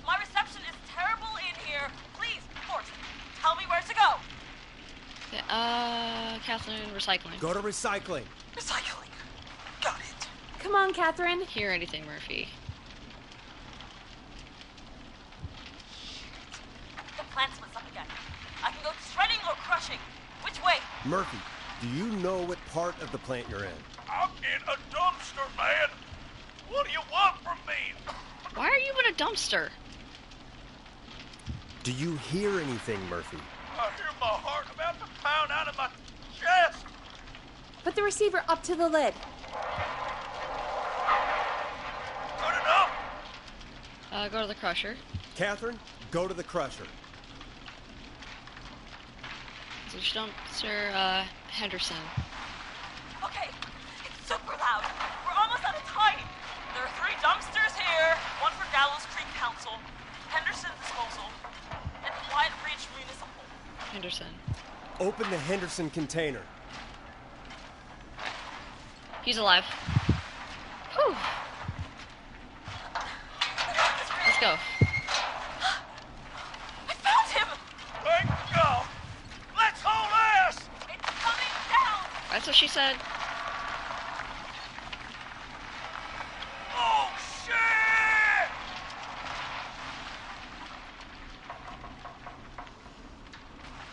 My reception is terrible in here. Please, Forrest, tell me where to go. Okay, Catherine, recycling. Go to recycling. Recycling. Got it. Come on, Catherine. Hear anything, Murphy? The plant splits up again. I can go shredding or crushing. Which way? Murphy, do you know what part of the plant you're in? I'm in a dumpster, man. What do you want from me? Why are you in a dumpster? Do you hear anything, Murphy? I hear my heart about to pound out of my chest. Put the receiver up to the lid. Good enough. Go to the crusher. Catherine, go to the crusher. Which dumpster, Henderson. Okay, it's super loud. We're almost out of time. There are 3 dumpsters here. 1 for Gallows Creek Council, Henderson Disposal, and Quiet Ridge Municipal. Henderson. Open the Henderson container. He's alive. Whew. Let's go. I found him! Thank God. Let's haul ass! It's coming down! That's what she said. Oh, shit!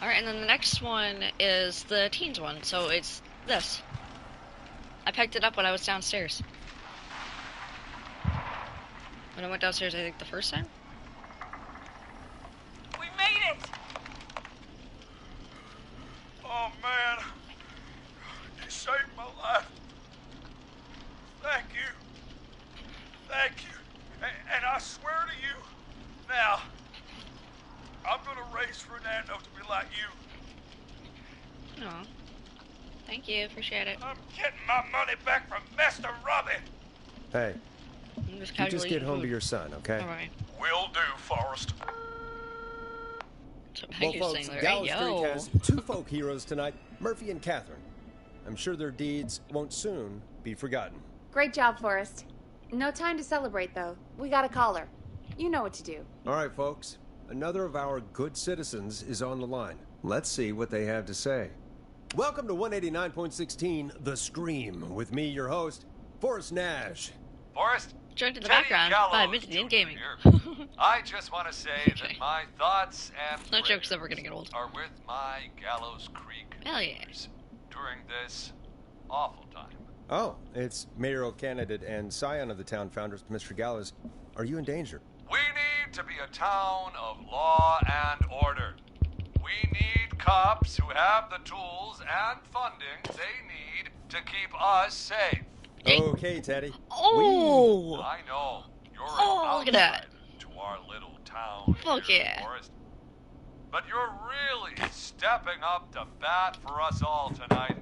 Alright, and then the next one is the teens one, so it's this. I picked it up when I was downstairs. When I went downstairs, I think the first time? We made it! Oh, man. You saved my life. Thank you. Thank you. And I swear to you, now, I'm gonna raise Fernando to be like you. Aw. Thank you, appreciate it. I'm getting my money back from Mr. Robbie. Hey, I'm just you just get home to your son, okay? Alright. Will do, Forrest. Well, folks, Gallows Creek has 2 folk heroes tonight, Murphy and Catherine. I'm sure their deeds won't soon be forgotten. Great job, Forrest. No time to celebrate, though. We got a caller. You know what to do. All right, folks. Another of our good citizens is on the line. Let's see what they have to say. Welcome to 189.16, The Scream, with me, your host, Forrest Nash. Forrest? Joined in the background by Midytheimp Gaming. I just want to say that my thoughts and no joke's ever gonna get old. Are with my Gallows Creek during this awful time. Oh, it's mayoral candidate and scion of the town founders, Mr. Gallows. Are you in danger? We need to be a town of law and order. We need cops who have the tools and funding they need to keep us safe. Okay, Teddy. Oh! I know. You're look at that. To our little town here, Forrest. But you're really stepping up to bat for us all tonight.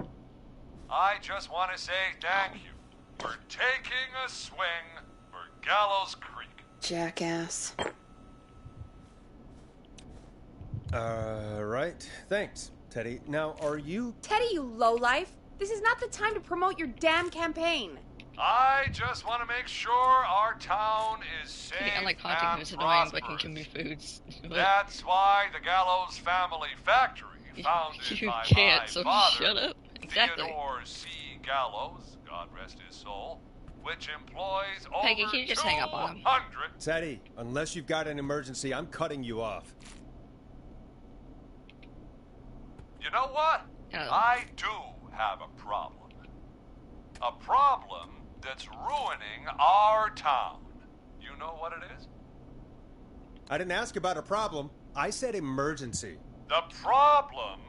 I just want to say thank you for taking a swing for Gallows Creek. Jackass. Right. Thanks, Teddy. Now, are you... Teddy, you lowlife! This is not the time to promote your damn campaign. I just want to make sure our town is safe I like haunting who's annoying but can give me foods. That's why the Gallows Family Factory, founded by my father, shut up. Exactly. Theodore C. Gallows, God rest his soul, which employs over Peggy, can you just hang up on him? 200... Teddy, unless you've got an emergency, I'm cutting you off. You know what? I do have a problem. A problem that's ruining our town. You know what it is? I didn't ask about a problem. I said emergency. The problem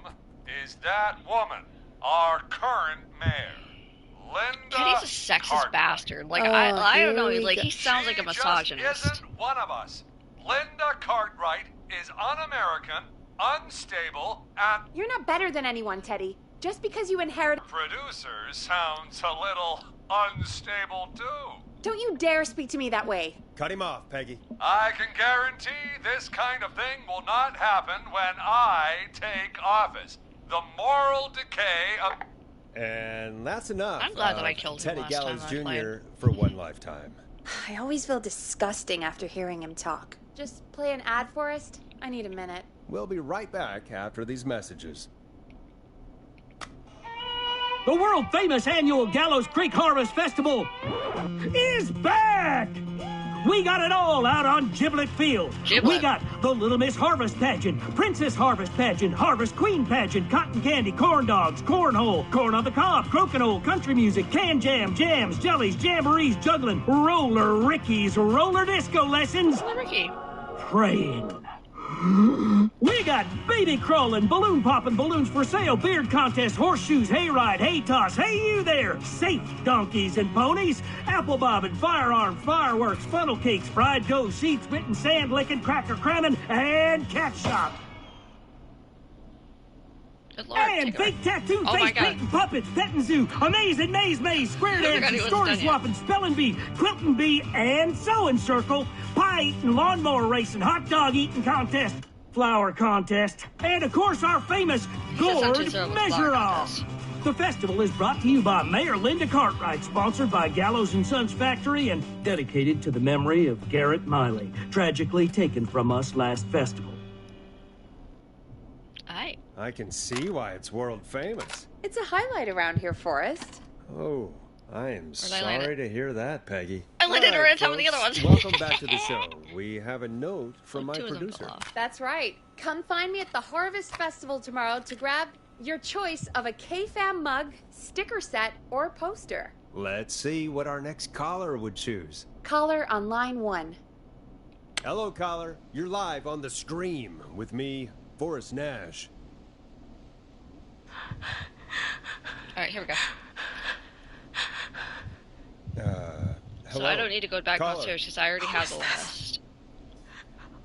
is that woman, our current mayor, Linda Teddy's a sexist Cartwright. bastard. Like, I don't know, like, he sounds like a misogynist. She just isn't one of us. Linda Cartwright is un-American, unstable, and... You're not better than anyone, Teddy. Just because you inherit... Producer sounds a little unstable, too. Don't you dare speak to me that way. Cut him off, Peggy. I can guarantee this kind of thing will not happen when I take office. The moral decay of... And that's enough. I'm glad that I killed him Teddy last Gallows time I Jr. for one lifetime. I always feel disgusting after hearing him talk. Just play an ad, Forrest? I need a minute. We'll be right back after these messages. The world-famous annual Gallows Creek Harvest Festival is back! We got it all out on Giblet Field. We got the Little Miss Harvest Pageant, Princess Harvest Pageant, Harvest Queen Pageant, Cotton Candy, Corn Dogs, Cornhole, Corn on the Cob, Crokinole, Country Music, Can Jam, Jams, Jellies, Jamborees, Juggling, Roller Ricky's, Roller Disco Lessons, Ricky. Praying. We got baby crawling, balloon popping, balloons for sale, beard contest, horseshoes, hayride, hay toss, hey you there, safe donkeys and ponies, apple bobbing, firearm, fireworks, funnel cakes, fried dough, seed spitting, sand licking, cracker cramming, and cat shop. And fake tattoo, face painting, puppets, petting zoo, amazing maze, square dancing, story swapping, spelling bee, quilting bee, and sewing circle, pie eating, lawnmower racing, hot dog eating contest, flower contest, and of course our famous gourd measure-off. The festival is brought to you by Mayor Linda Cartwright, sponsored by Gallows & Sons Factory, and dedicated to the memory of Garrett Miley, tragically taken from us last festival. I can see why it's world famous. It's a highlight around here, Forrest. Oh, I am sorry to hear that, Peggy. I lit it around some of the other ones. Welcome back to the show. We have a note from my producer. That's right. Come find me at the Harvest Festival tomorrow to grab your choice of a K-Fam mug, sticker set, or poster. Let's see what our next caller would choose. Caller on line 1. Hello, caller. You're live on The Scream with me, Forrest Nash. Alright, here we go. Hello. So I don't need to go back downstairs because I already have the list.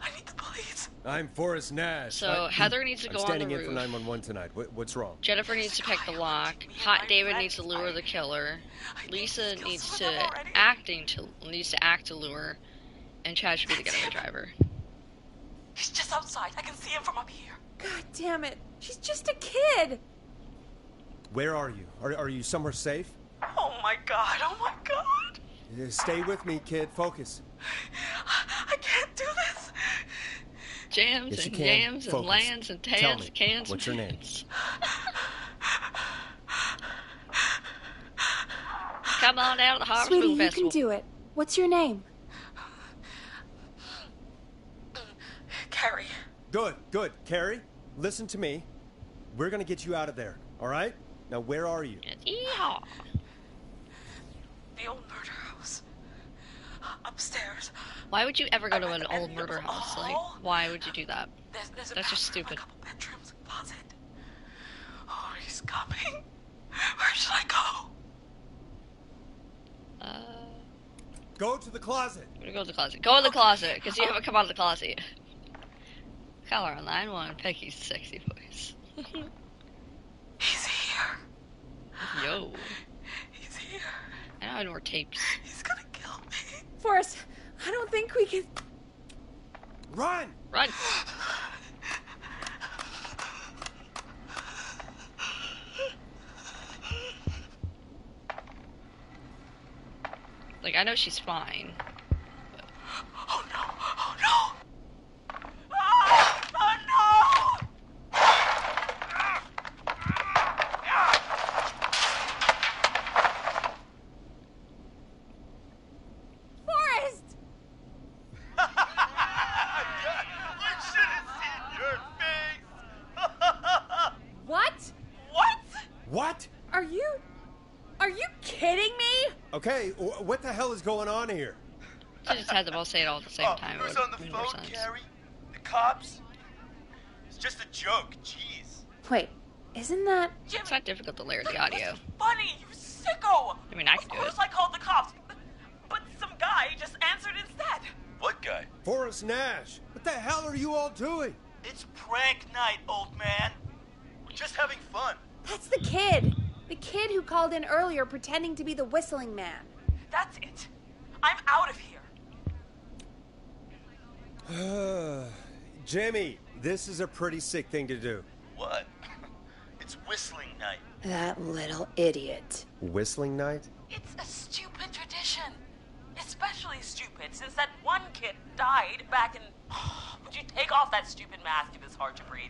I need the police. I'm Forrest Nash. So Heather needs to go on the roof. I'm standing in for 911 tonight. What's wrong? Jennifer needs to pick the lock. Hot David needs to lure the killer. Lisa needs to act to lure. And Chad should be the getaway driver. He's just outside. I can see him from up here. God damn it. She's just a kid. Where are you? Are you somewhere safe? Oh my god. Stay with me, kid. Focus. I can't do this. Jams yes, and yams and lands and tans, cans. What's your name? Come on out of the Harvest Sweetie, Moon Festival. you can do it. What's your name? Carrie. Good. Carrie, listen to me. We're gonna get you out of there, all right? Now, where are you? Yeehaw. The old murder house. Upstairs. Why would you ever go to an old murder house? Like, why would you do that? There's That's just stupid. A couple bedrooms, closet. Oh, he's coming. Where should I go? Go to the closet. I'm gonna go to the closet. Go in the closet, because you haven't come out of the closet. Caller on line 1, Peggy's sexy voice. He's here. Yo. He's here. I don't have more tapes. He's gonna kill me. Forrest, I don't think we can... Run! Run! Like, I know she's fine. But... Oh no! Oh no! Oh no! Forrest! You should have seen your face! What? What? Are you kidding me? Okay, what the hell is going on here? She just had them all say it all at the same time. Who's on the phone, Carrie? The cops? It's just a joke, jeez. Wait, isn't that... It's not difficult to layer the audio. Funny, you sicko! I mean, I can do it. Of course I called the cops, but some guy just answered instead. What guy? Forrest Nash. What the hell are you all doing? It's prank night, old man. We're just having fun. That's the kid. The kid who called in earlier pretending to be the whistling man. That's it. I'm out of here. Jimmy, this is a pretty sick thing to do. What? It's whistling night. That little idiot. Whistling night? It's a stupid tradition. Especially stupid since that one kid died back in... Would you take off that stupid mask if it's hard to breathe?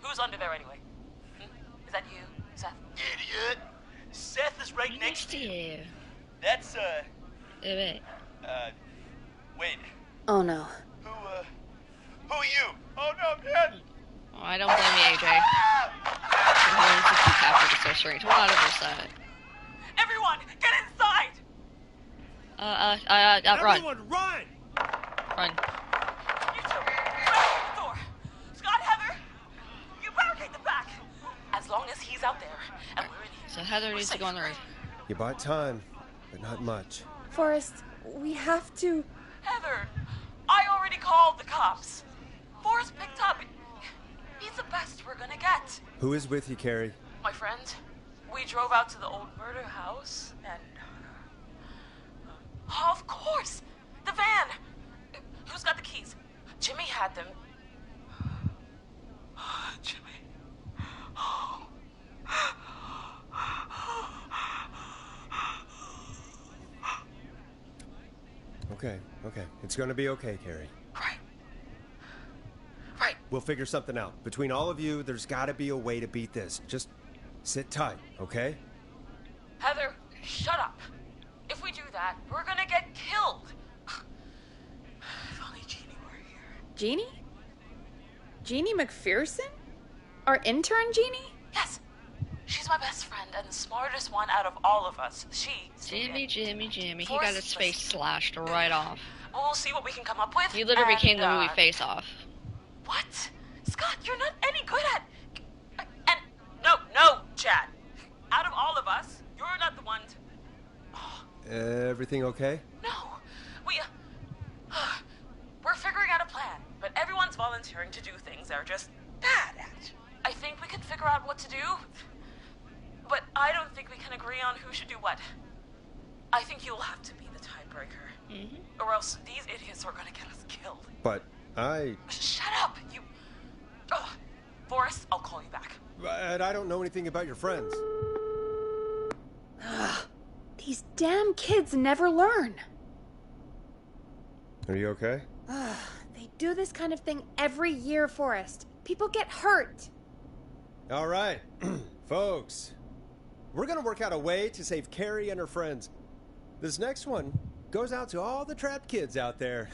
Who's under there anyway? Is that you, Seth? Idiot! Seth is right next to you. That's, Wait. wait. Oh no. Who are you? Oh no, man! Oh, I don't blame you, AJ. After the social range. Hold on over side. Everyone, get inside! Run. Everyone, run! Run. You two, barricade the door. Scott, Heather, you barricade the back. As long as he's out there, and we're in here. So Heather needs to go on the roof. You bought time, but not much. Forrest, we have to... Heather, I already called the cops. Forrest picked up. He's the best we're gonna get. Who is with you, Carrie? My friend, we drove out to the old murder house, and... of course! The van! Who's got the keys? Jimmy had them. Jimmy. Oh. Okay. It's gonna be okay, Carrie. Right. We'll figure something out. Between all of you, there's gotta be a way to beat this. Just sit tight, okay? Heather, shut up. If we do that, we're gonna get killed. If only Jeannie were here. Jeannie? Jeannie McPherson? Our intern Jeannie? Yes. She's my best friend and the smartest one out of all of us. Jimmy. He got his face slashed right off. We'll see what we can come up with. He literally became the movie Face Off. What? Scott, you're not any good at... And no, Chad. Out of all of us, you're not the one to... Everything okay? No. We're figuring out a plan, but everyone's volunteering to do things they're just bad at. I think we can figure out what to do, but I don't think we can agree on who should do what. I think you'll have to be the tiebreaker, or else these idiots are gonna get us killed. But I... Shut up, you... Forrest, I'll call you back. But I don't know anything about your friends. These damn kids never learn. Are you okay? Ugh, they do this kind of thing every year, Forrest. People get hurt. All right, folks. We're gonna work out a way to save Carrie and her friends. This next one goes out to all the trapped kids out there.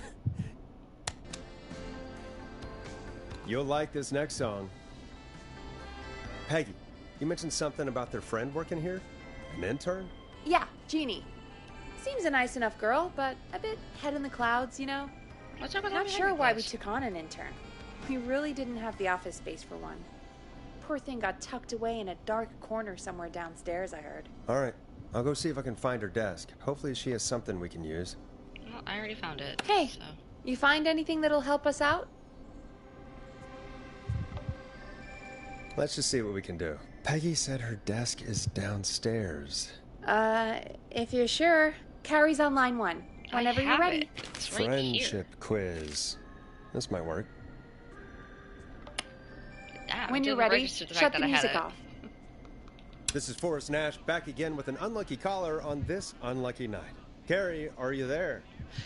You'll like this next song. Peggy, you mentioned something about their friend working here? An intern? Yeah, Jeannie. Seems a nice enough girl, but a bit head in the clouds, you know? What's up with Not sure why we took on an intern. We really didn't have the office space for one. Poor thing got tucked away in a dark corner somewhere downstairs, I heard. All right, I'll go see if I can find her desk. Hopefully she has something we can use. Well, I already found it. Hey, so. You find anything that'll help us out? Let's just see what we can do. Peggy said her desk is downstairs. If you're sure, Carrie's on line 1. Whenever you're ready. It's right Friendship quiz. This might work. When you're ready, shut the music off. This is Forrest Nash back again with an unlucky caller on this unlucky night. Carrie, are you there?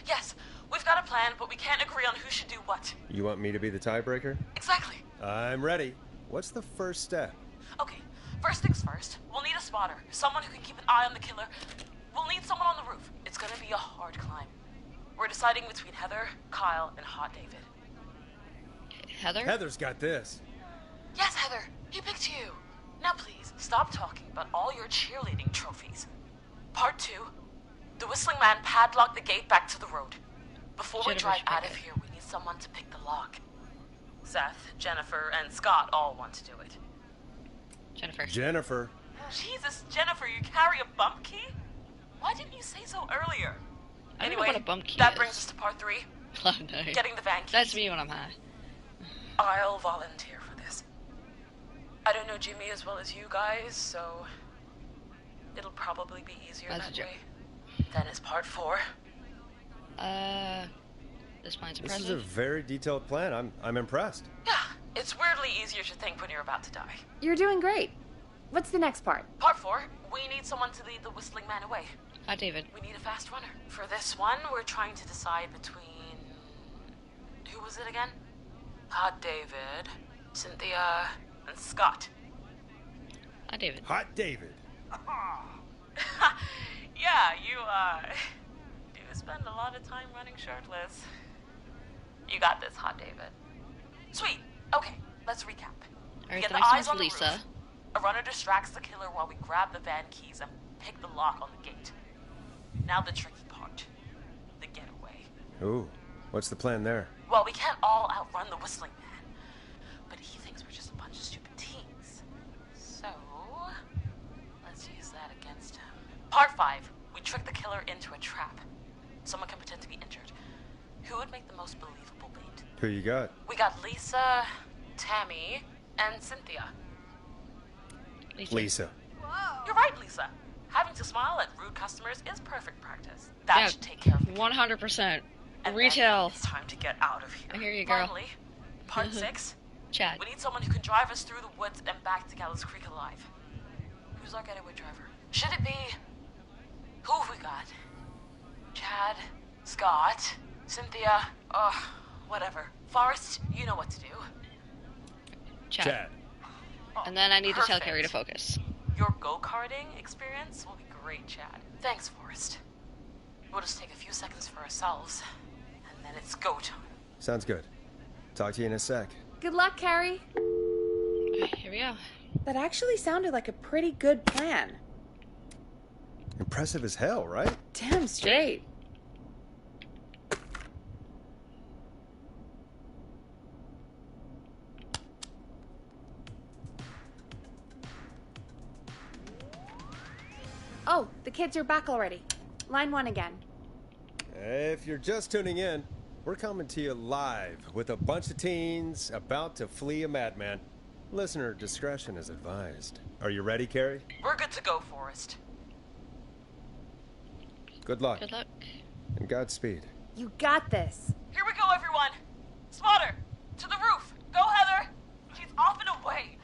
Yes, we've got a plan, but we can't agree on who should do what. You want me to be the tiebreaker? Exactly. I'm ready. What's the first step? Okay, first things first. We'll need a spotter, someone who can keep an eye on the killer. We'll need someone on the roof. It's gonna be a hard climb. We're deciding between Heather, Kyle, and Hot David. Heather? Heather's got this. Yes, Heather, he picked you. Now please, stop talking about all your cheerleading trophies. Part 2. The Whistling Man padlocked the gate back to the road. Before we drive out of here, we need someone to pick the lock. Seth, Jennifer, and Scott all want to do it. Jennifer. Jesus, Jennifer, you carry a bump key? Why didn't you say so earlier? I don't know Anyway, what a bump key that is. brings us to part 3. Oh, no. Getting the van keys. That's me when I'm high. I'll volunteer for this. I don't know Jimmy as well as you guys, so it'll probably be easier that way. Then it's part 4. This plan's This impressive. is a very detailed plan. I'm impressed. Yeah, it's weirdly easier to think when you're about to die. You're doing great. What's the next part? Part 4, we need someone to lead the Whistling Man away. Hi, David. We need a fast runner. For this one, we're trying to decide between... Who was it again? Hot David, Cynthia, and Scott. Hi, David. Hot David. Yeah, you, do spend a lot of time running shirtless. You got this, Hot David. Sweet. Okay, let's recap. Alright, Get the the next eyes one's on the Lisa. roof. A runner distracts the killer while we grab the van keys and pick the lock on the gate. Now the tricky part. The getaway. Ooh, what's the plan there? Well, we can't all outrun the Whistling Man. But he thinks we're just a bunch of stupid teens. So, let's use that against him. Part 5. We trick the killer into a trap. Someone can pretend to be injured. Who would make the most believable lead? Who you got? We got Lisa, Tammy, and Cynthia. Lisa. You're right, Lisa. Having to smile at rude customers is perfect practice. That should take care of it. 100%. And Retail. Then it's time to get out of here. I hear you, girl. Finally, part 6. Chad. We need someone who can drive us through the woods and back to Gallows Creek alive. Who's our getaway driver? Should it be... Who have we got? Chad, Scott, Cynthia, whatever. Forrest, you know what to do. Chad. And then I need to tell Carrie to focus. Your go-karting experience will be great, Chad. Thanks, Forrest. We'll just take a few seconds for ourselves, and then it's go time. Sounds good. Talk to you in a sec. Good luck, Carrie. Here we go. That actually sounded like a pretty good plan. Impressive as hell, right? Damn straight. Oh, the kids are back already. Line 1 again. If you're just tuning in, we're coming to you live with a bunch of teens about to flee a madman. Listener discretion is advised. Are you ready, Carrie? We're good to go, Forrest. Good luck. Good luck. And Godspeed. You got this. Here we go, everyone. Spotter, to the roof. Go, Heather. She's off and away.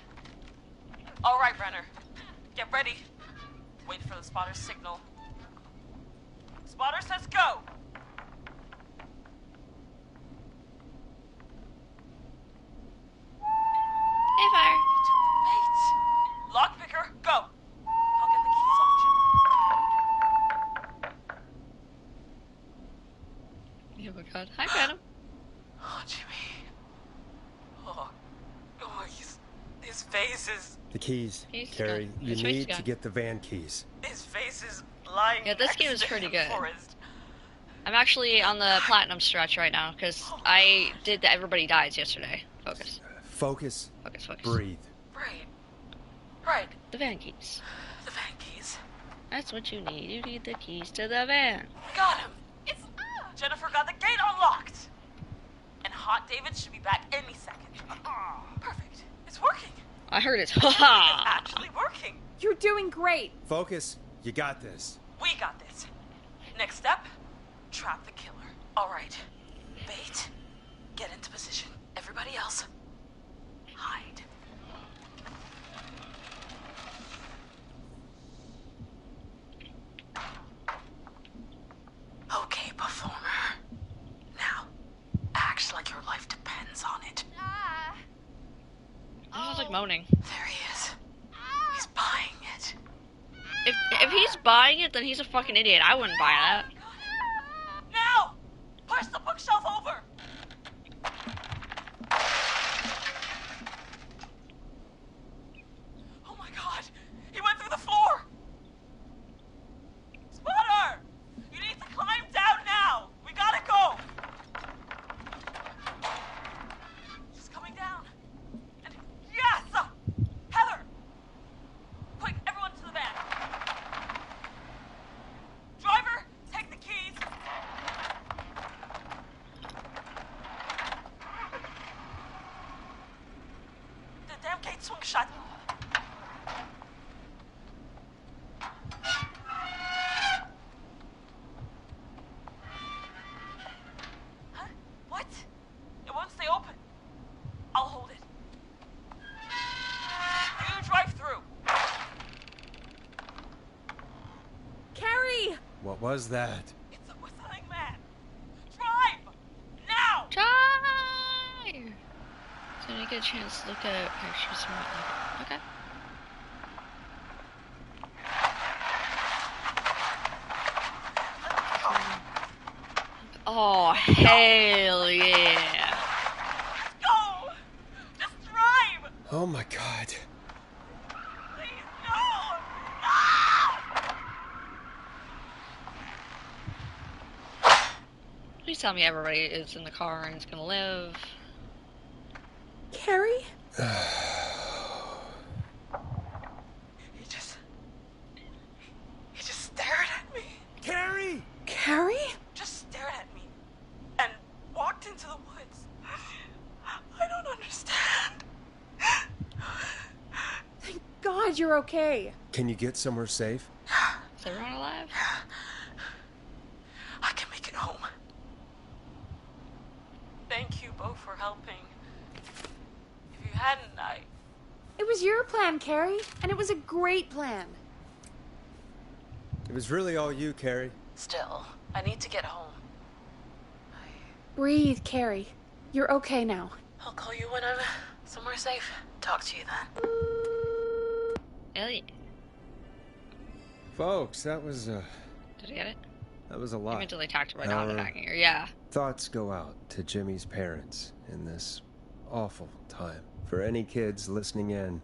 All right, Renner. Get ready. Wait for the spotter's signal. face is... The keys, Carrie. You need to get the van keys. His face is lying. Yeah, this game is pretty good. Forest. I'm actually on the platinum stretch right now because I did the Everybody Dies yesterday. Focus. Focus. Focus. Breathe. Right. The van keys. The van keys. That's what you need. You need the keys to the van. Got him. It's... Jennifer got the gate unlocked. And Hot David should be back any second. Perfect. It's working. I heard it. It's actually working. You're doing great. Focus. You got this. We got this. Next step, trap the killer. All right. Bait. Get into position. Everybody else, hide. Okay, performer. Now, act like your life depends on it. That sounds like moaning. There he is. He's buying it. If he's buying it, then he's a fucking idiot. I wouldn't buy that. Now! Push the bookshelf over! Oh my god! He went through the floor! Spotter! You need to climb down now! We gotta go! She's coming down. And yes! Heather! Quick, everyone to the van. Driver, take the keys. The damn gate swung shut. Huh? What? It won't stay open. I'll hold it. You drive through. Carrie! What was that? It's a whistling man. Drive! Now! Drive! So you get a chance to look at pictures and whatnot. Okay. Oh, hell yeah. Go! Just drive! Oh my god. Please, no! No! Please tell me everybody is in the car and is gonna live. Carrie? He just stared at me. Carrie! Carrie? Just stared at me. And walked into the woods. I don't understand. Thank God you're okay. Can you get somewhere safe? Is everyone alive? I can make it home. Thank you both for helping. If you hadn't, It was your plan, Carrie, and it was a great plan. It was really all you, Carrie. Still, I need to get home. Breathe, Carrie. You're okay now. I'll call you when I'm somewhere safe. Talk to you then. Elliot. Folks, that was, Did you get it? That was a lot. I meant to talk to my dog back here, yeah. Thoughts go out to Jimmy's parents in this awful time. For any kids listening in,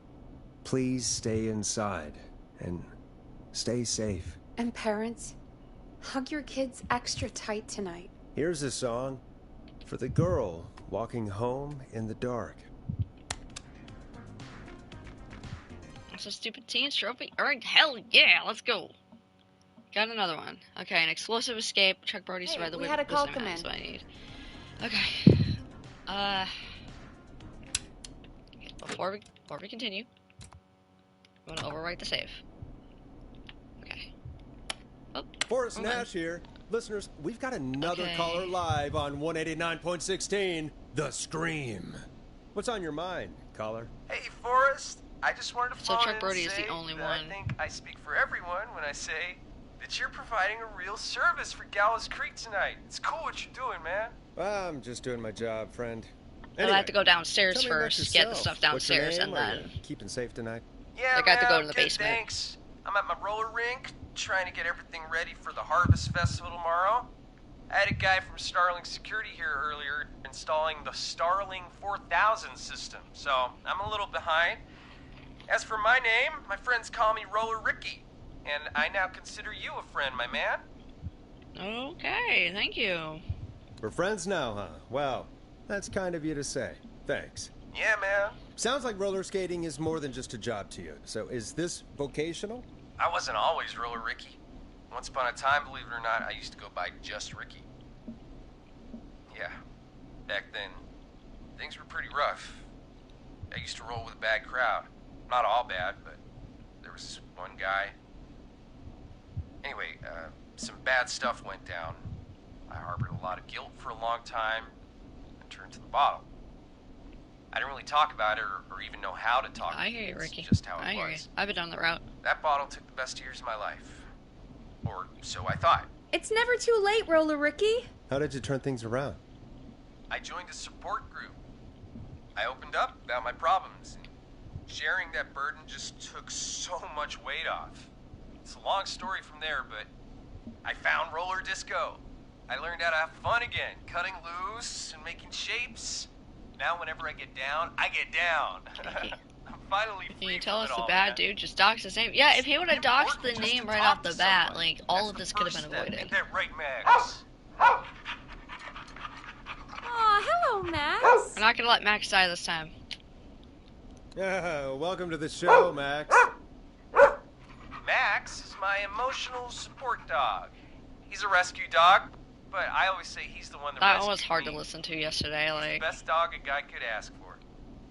please stay inside and stay safe. And parents, hug your kids extra tight tonight. Here's a song for the girl walking home in the dark. That's a stupid teens trophy. Alright, hell yeah, let's go. Got another one. Okay, an explosive escape. Chuck Brody survived the we had a call come in. That's what I need. Okay. Before we continue, I'm gonna overwrite the save. Okay. Oh, Forrest Nash here. Listeners, we've got another Okay. caller live on 189.16, The Scream. What's on your mind, caller? Hey, Forrest. I just wanted to So phone Chuck in Brody and is the say only that one. I think I speak for everyone when I say that you're providing a real service for Gallows Creek tonight. It's cool what you're doing, man. Well, I'm just doing my job, friend. I have to go downstairs tell me about first, get the yourself. stuff What's your downstairs, name? and Are then you keeping safe tonight? Yeah, I got to man, go to the good, basement. Thanks. I'm at my roller rink, trying to get everything ready for the Harvest Festival tomorrow. I had a guy from Starling Security here earlier installing the Starling 4000 system, so I'm a little behind. As for my name, my friends call me Roller Ricky, and I now consider you a friend, my man. Okay, thank you. We're friends now, huh? Well, that's kind of you to say. Thanks. Yeah, man. Sounds like roller skating is more than just a job to you. So is this vocational? I wasn't always Roller Ricky. Once upon a time, believe it or not, I used to go by just Ricky. Yeah, back then, things were pretty rough. I used to roll with a bad crowd. Not all bad, but there was this one guy. Anyway, some bad stuff went down. I harbored a lot of guilt for a long time and turned to the bottle. I didn't really talk about it or even know how to talk about it. I hear you, Ricky. It's just how it I hear you. was. I've been down the route. That bottle took the best years of my life. Or so I thought. It's never too late, Roller Ricky. How did you turn things around? I joined a support group. I opened up about my problems. And sharing that burden just took so much weight off. It's a long story from there, but I found roller disco. I learned how to have fun again, cutting loose and making shapes. Now whenever I get down, I get down. I'm finally free. Can you tell us from it the all, bad man. dude just doxed his name? Yeah, if he would have doxed the name right off the bat, like, all of this could have been avoided. Ain't that right, Max? Aw, hello, Max. We're not gonna let Max die this time. Yeah, welcome to the show, Max. Max is my emotional support dog. He's a rescue dog, but I always say he's the one that That rescued one was hard me. to listen to yesterday, He's like... the best dog a guy could ask for.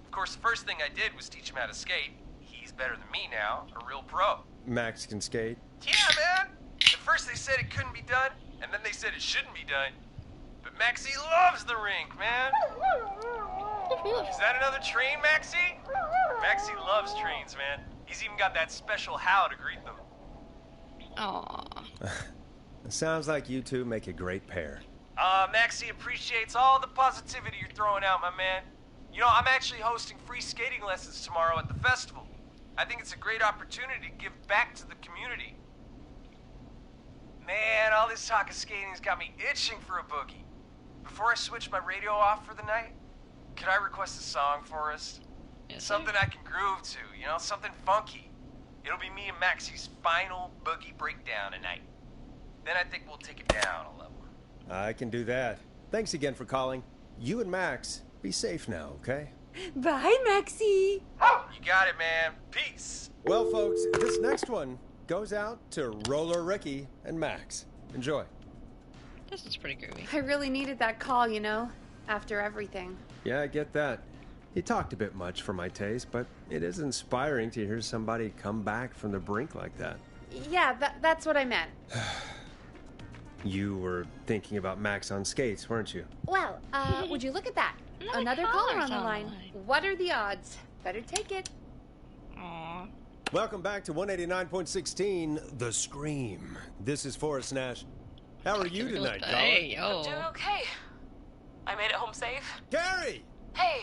Of course, the first thing I did was teach him how to skate. He's better than me now, a real pro. Max can skate. Yeah, man! At first they said it couldn't be done, and then they said it shouldn't be done. But Maxie loves the rink, man! Is that another train, Maxie? Maxie loves trains, man. He's even got that special how to greet them. Aww. It sounds like you two make a great pair. Maxie appreciates all the positivity you're throwing out, my man. You know, I'm actually hosting free skating lessons tomorrow at the festival. I think it's a great opportunity to give back to the community. Man, all this talk of skating's got me itching for a boogie. Before I switch my radio off for the night, could I request a song for us? Yes, Something I can groove to, you know, something funky. It'll be me and Maxie's final boogie breakdown tonight. Then I think we'll take it down a level. I can do that. Thanks again for calling. You and Max, be safe now, okay? Bye, Maxie. You got it, man. Peace. Well, folks, this next one goes out to Roller Ricky and Max. Enjoy. This is pretty groovy. I really needed that call, you know, after everything. Yeah, I get that. He talked a bit much for my taste, but it is inspiring to hear somebody come back from the brink like that. Yeah, that's what I meant. You were thinking about Max on skates, weren't you? Well, would you look at that? Another caller on the line. What are the odds? Better take it. Aww. Welcome back to 189.16, The Scream. This is Forrest Nash. How are you tonight, caller? Hey, yo. I'm doing okay. I made it home safe. Gary! Hey,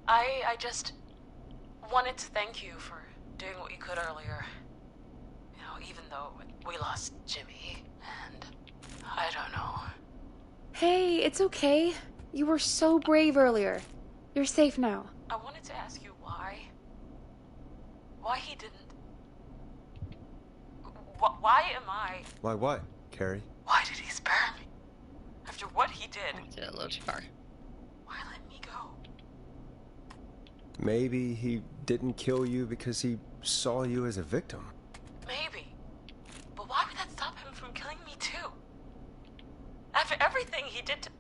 I just wanted to thank you for doing what you could earlier. You know, even though we lost Jimmy, and I don't know. Hey, it's okay. You were so brave earlier. You're safe now. I wanted to ask you why. Why he didn't. Why am I. Why what, Carrie? Why did he spare me? After what he did. Did it a little too far. Why let me go? Maybe he didn't kill you because he saw you as a victim. Maybe. But why would that stop him from killing me too? After everything he did to...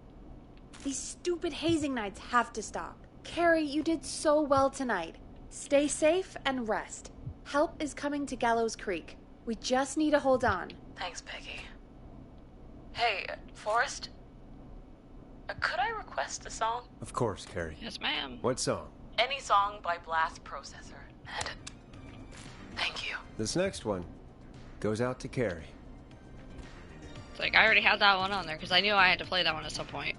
These stupid hazing nights have to stop. Carrie, you did so well tonight. Stay safe and rest. Help is coming to Gallows Creek. We just need to hold on. Thanks, Peggy. Hey, Forrest? Could I request a song? Of course, Carrie. Yes, ma'am. What song? Any song by Blast Processor. And thank you. This next one goes out to Carrie. It's like, I already had that one on there, because I knew I had to play that one at some point.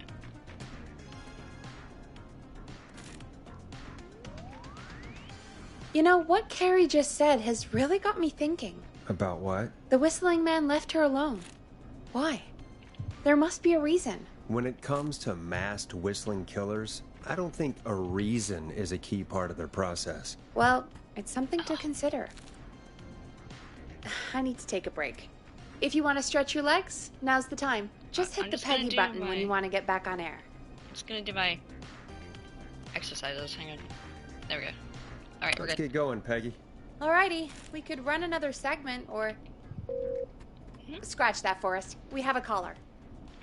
You know, what Carrie just said has really got me thinking. About what? The whistling man left her alone. Why? There must be a reason. When it comes to masked whistling killers, I don't think a reason is a key part of their process. Well, it's something to consider. I need to take a break. If you want to stretch your legs, now's the time. Just hit the Peggy button when you want to get back on air. I'm just gonna do my exercises. Hang on. There we go. Alright, we're good. Let's get going, Peggy. Alrighty, we could run another segment or... Scratch that, Forrest. We have a caller.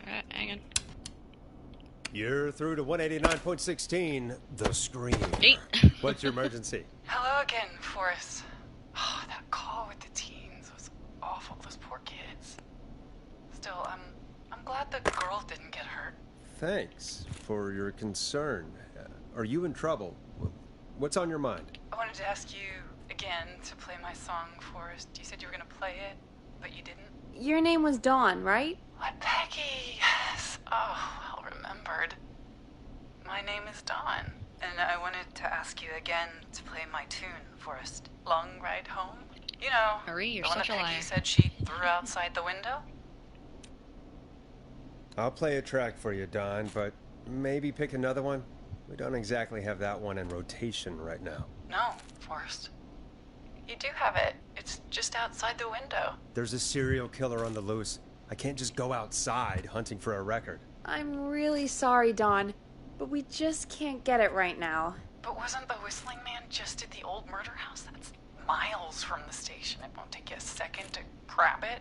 Alright, hang on. You're through to 189.16, The Scream. Hey. What's your emergency? Hello again, Forrest. Oh, that call with the teens was awful. Those poor kids. Still, I'm glad the girl didn't get hurt. Thanks for your concern. Are you in trouble? What's on your mind? I wanted to ask you again to play my song, Forrest. You said you were going to play it, but you didn't. Your name was Dawn, right? What, Peggy? Yes. Oh, well remembered. My name is Dawn, and I wanted to ask you again to play my tune, Forrest. Long Ride Home. You know, Marie, you're the one such that a Peggy liar. said she threw outside the window? I'll play a track for you, Don, but maybe pick another one. We don't exactly have that one in rotation right now. No, Forrest. You do have it. It's just outside the window. There's a serial killer on the loose. I can't just go outside hunting for a record. I'm really sorry, Dawn, but we just can't get it right now. But wasn't the Whistling Man just at the old murder house? That's miles from the station. It won't take you a second to grab it.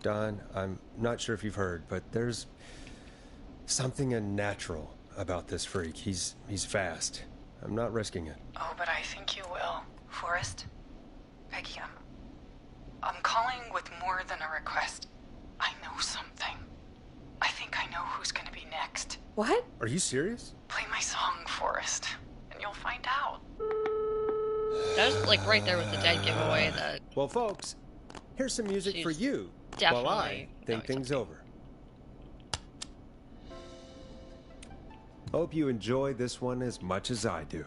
Don, I'm not sure if you've heard, but there's something unnatural about this freak. He's fast. I'm not risking it. Oh, but I think you will. Forrest? Peggy, I'm calling with more than a request. I know something. I think I know who's gonna be next. What? Are you serious? Play my song, Forrest, and you'll find out. That was like right there with the dead giveaway that... Well, folks, here's some music for you definitely while I think things over. Hope you enjoy this one as much as I do.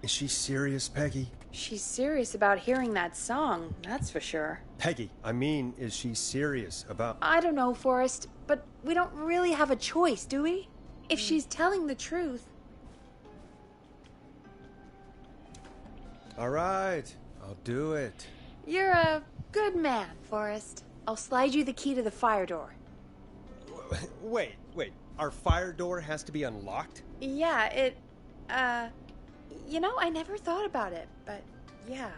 Is she serious, Peggy? She's serious about hearing that song, that's for sure. Peggy, I mean, is she serious about... I don't know, Forrest, but we don't really have a choice, do we? If she's telling the truth... All right, I'll do it. You're a good man, Forrest. I'll slide you the key to the fire door. Wait. Our fire door has to be unlocked? Yeah, you know, I never thought about it, but yeah.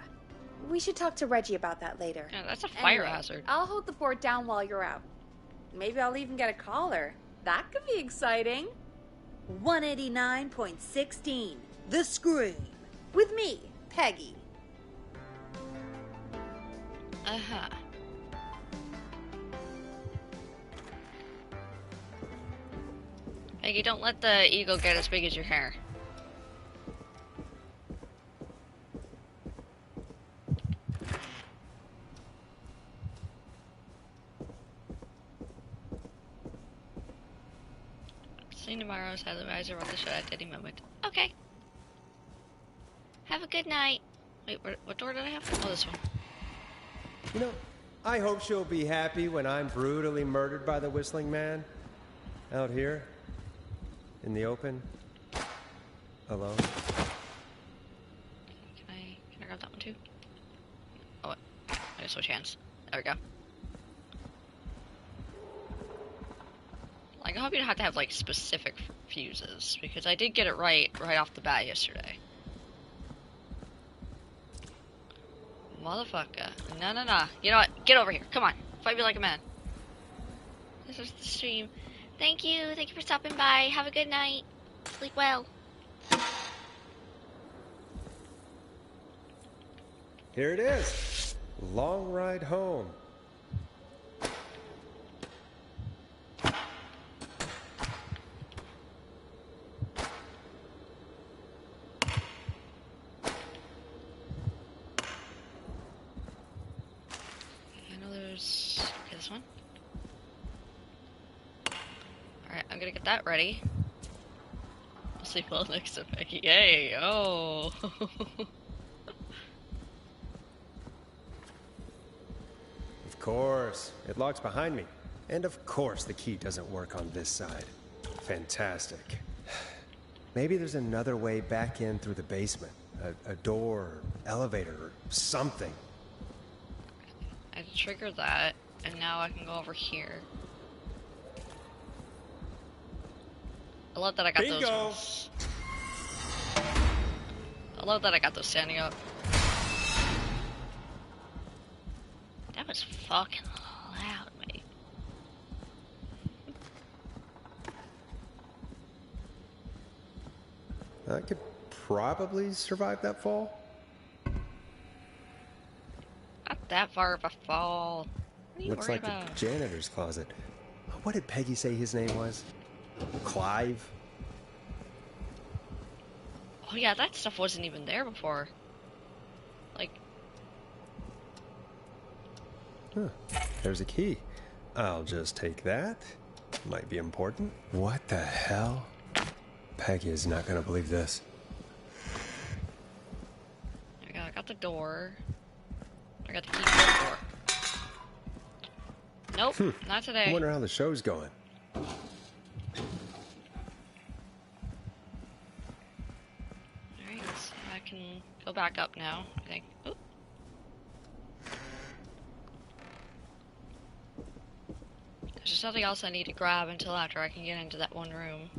We should talk to Reggie about that later. Yeah, that's a fire hazard. I'll hold the fort down while you're out. Maybe I'll even get a caller. That could be exciting. 189.16, The Scream. With me, Peggy. Uh-huh. Peggy, don't let the eagle get as big as your hair. See you tomorrow. Advisor on the show at any moment. Okay. Have a good night. Wait, what door did I have? Oh, this one. You know, I hope she'll be happy when I'm brutally murdered by the Whistling Man. Out here. In the open. Alone. Can I grab that one too? Oh, what? I gotta switch hands. There we go. Like, I hope you don't have to have, like, specific fuses, because I did get it right off the bat yesterday. Motherfucker. No. You know what? Get over here. Come on. Fight me like a man. This is the stream. Thank you for stopping by. Have a good night. Sleep well. Here it is. Long Ride Home. Okay, this one. Alright, I'm gonna get that ready. I'll sleep well next to Becky. Yay! Oh! Of course. It locks behind me. And of course the key doesn't work on this side. Fantastic. Maybe there's another way back in through the basement. A door, elevator, or something. I triggered that, and now I can go over here. I love that I got those. I love that I got those standing up. That was fucking loud, mate. I could probably survive that fall. Not that far of a fall. What are you Looks worried like about? the janitor's closet. What did Peggy say his name was? Clive? Oh yeah, that stuff wasn't even there before. Like... Huh. There's a key. I'll just take that. Might be important. What the hell? Peggy is not gonna believe this. I got the door. I got the key for the door. Nope, not today. I wonder how the show's going. Alright, so I can go back up now, I think. Oop. There's just nothing else I need to grab until after I can get into that one room.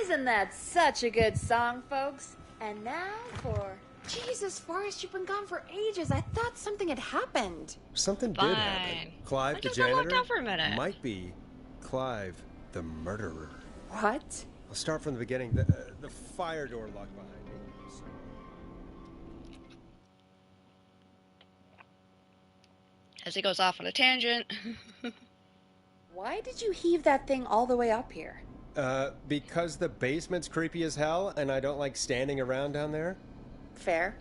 Isn't that such a good song, folks? And now for... Jesus, Forrest, you've been gone for ages. I thought something had happened. Something Fine. did happen. Clive, I the just got locked janitor, out for a minute. might be Clive, the murderer. What? I'll start from the beginning. The fire door locked behind me. As he goes off on a tangent. Why did you heave that thing all the way up here? Because the basement's creepy as hell, and I don't like standing around down there. Fair.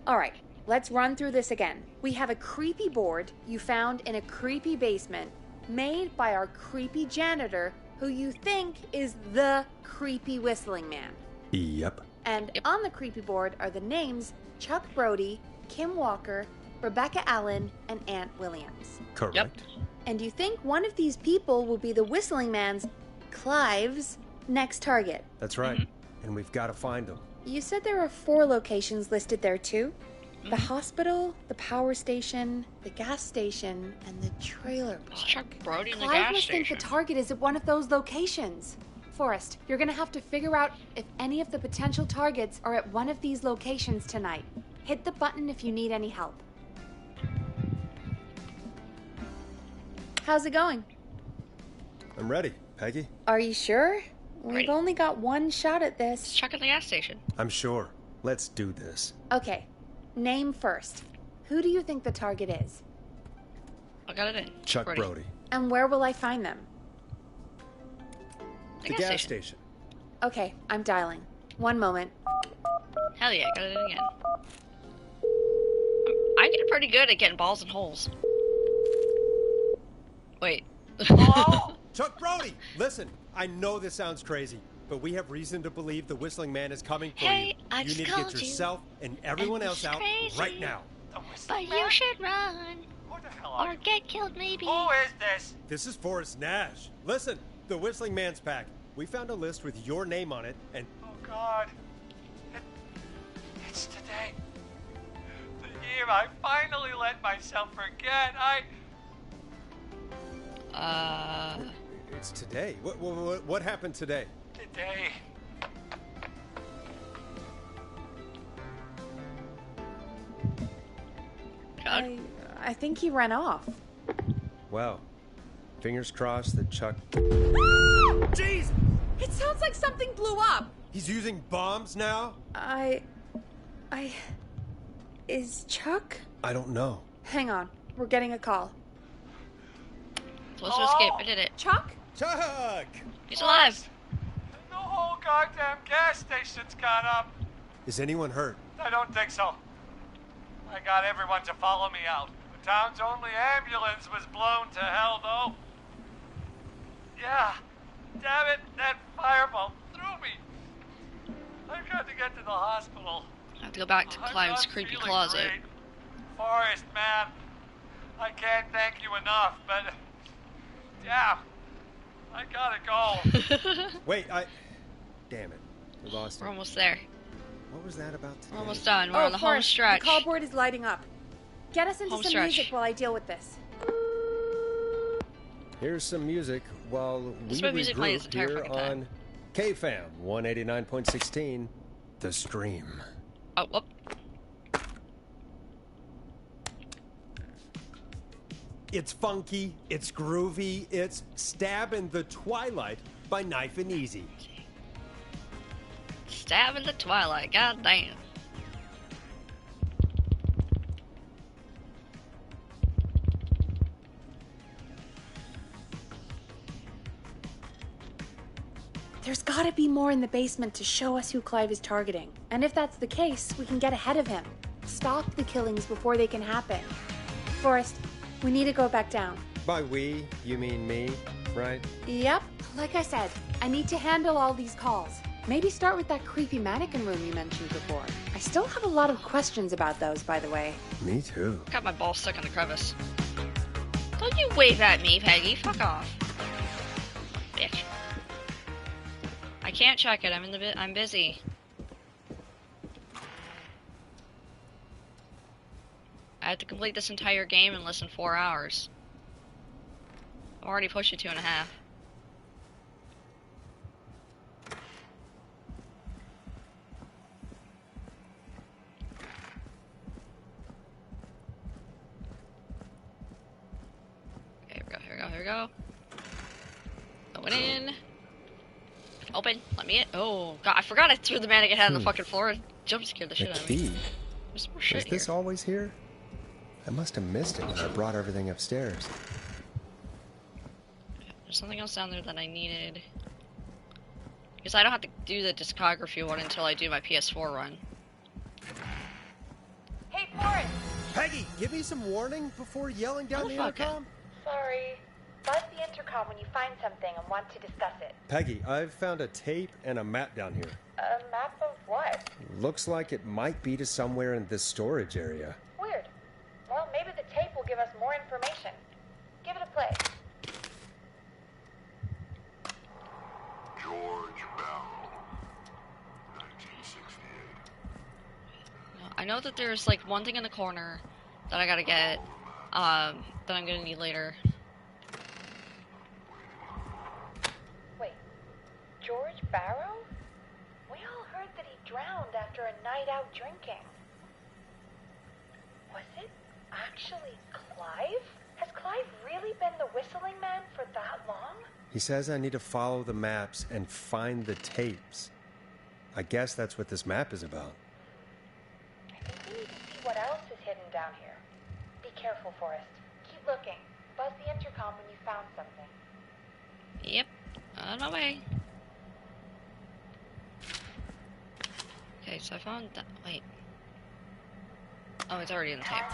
Alright, let's run through this again. We have a creepy board you found in a creepy basement, made by our creepy janitor, who you think is the creepy whistling man. Yep. And on the creepy board are the names Chuck Brody, Kim Walker, Rebecca Allen, and Aunt Williams. Correct. Yep. And you think one of these people will be the whistling man's, Clive's, next target. That's right. And we've got to find him. You said there are 4 locations listed there too? The hospital, the power station, the gas station, and the trailer park. It's Chuck Brody in the Clive gas must station. think the target is at one of those locations. Forrest, you're gonna have to figure out if any of the potential targets are at one of these locations tonight. Hit the button if you need any help. How's it going? I'm ready, Peggy. Are you sure? We've Ready. only got one shot at It's this. Chuck at the gas station. I'm sure. Let's do this. Okay, name first. Who do you think the target is? I got it in. Chuck Brody. And where will I find them? The gas station. Okay, I'm dialing. One moment. Hell yeah, got it in again. I get pretty good at getting balls in holes. Wait. Chuck Brody! Listen, I know this sounds crazy, but we have reason to believe the whistling man is coming for Hey, you. I You just need to called get you, yourself and everyone and else it's out crazy. right now. But you should run. Who the hell are Or you? get killed, maybe. Who is this? This is Forrest Nash. Listen, the whistling man's pack. We found a list with your name on it, and Oh God. It's today. The year I finally let myself forget. it's today. What happened today? Today. I think he ran off. Well, fingers crossed that Chuck... Jeez! It sounds like something blew up. He's using bombs now? Is Chuck? I don't know. Hang on. We're getting a call. Supposed to escape. I did it. Chuck? Chuck! He's alive. The whole goddamn gas station's gone up. Is anyone hurt? I don't think so. I got everyone to follow me out. The town's only ambulance was blown to hell, though. Yeah. Damn it, that fireball threw me. I've got to get to the hospital. I have to go back to Clive's creepy closet. Great. Forrest, man. I can't thank you enough, but... yeah, I gotta go. Wait, Damn it. We lost it. We're almost there. What was that about today? We're almost done. We're on the home stretch. The call board is lighting up. Get us into Home some stretch. music while I deal with this. Here's some music while we music plays the regroup entire here fucking time. on KFAM 189.16, The Scream. Oh, whoop. It's funky, it's groovy, it's Stab in the Twilight by Knife and Easy. Stab in the Twilight, god damn. There's gotta be more in the basement to show us who Clive is targeting. And if that's the case, we can get ahead of him. Stop the killings before they can happen. Forrest, we need to go back down. By we, you mean me, right? Yep. Like I said, I need to handle all these calls. Maybe start with that creepy mannequin room you mentioned before. I still have a lot of questions about those, by the way. Me too. Got my ball stuck in the crevice. Don't you wave at me, Peggy. Fuck off. Bitch. I can't check it. I'm busy. I have to complete this entire game in less than 4 hours. I'm already pushing 2.5. Okay, here we go. Going in. Open. Let me in. Oh, God, I forgot I threw the mannequin head on the fucking floor and jump scared the shit out of me. There's more shit Is this here. always here? I must have missed it when I brought everything upstairs. There's something else down there that I needed. Because I don't have to do the discography one until I do my PS4 run. Hey, Forrest! Peggy, give me some warning before yelling down the intercom. Sorry. Buzz the intercom when you find something and want to discuss it. Peggy, I've found a tape and a map down here. A map of what? Looks like it might be to somewhere in this storage area. Weird. Well, maybe the tape will give us more information. Give it a play. George Barrow, 1968. I know that there's like one thing in the corner that I gotta get, that I'm gonna need later. Wait, George Barrow? We all heard that he drowned after a night out drinking. Was it actually Clive? Has Clive really been the whistling man for that long? He says I need to follow the maps and find the tapes. I guess that's what this map is about. I think we need to see what else is hidden down here. Be careful, Forrest. Keep looking. Buzz the intercom when you found something. Yep, on my way. Okay, so I found that. Wait. Oh, it's already in the tape.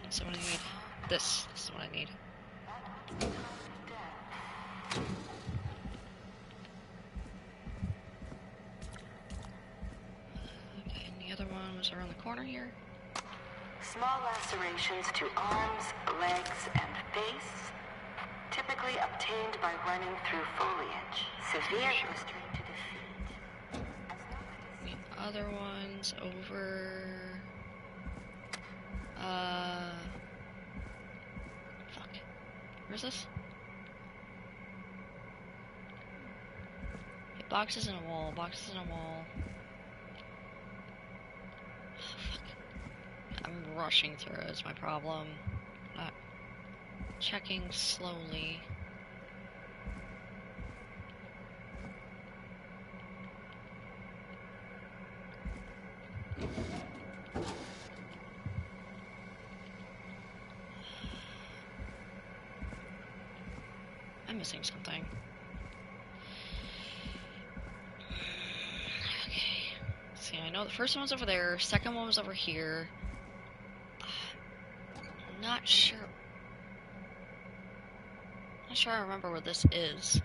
So what do I need? This is what I need. Okay, and the other one was around the corner here. Small lacerations to arms, legs, and face, typically obtained by running through foliage. Severe blistering to defeat. The other one's over. Fuck. Where's this? Okay, boxes in a wall. Boxes in a wall. Fuck. I'm rushing through. Is my problem. Not checking slowly. I'm missing something. Okay. See, I know the first one was over there, second one was over here. Not sure. Not sure I remember where this is.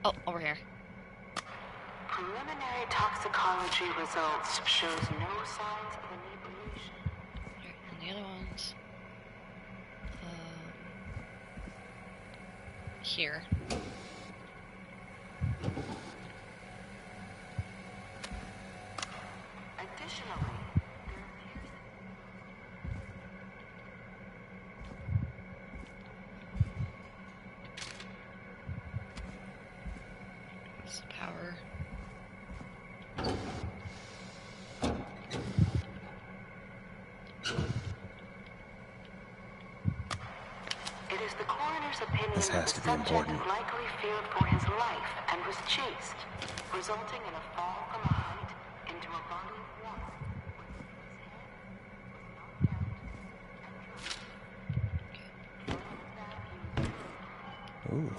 Oh, over here. Preliminary toxicology results shows no signs of inebriation. And the other ones. Here. Additionally, What's the power? it is the coroner's opinion This has that the to be subject important. likely feared for his life and was chased, resulting in a fall from a height into a body of water. Ooh,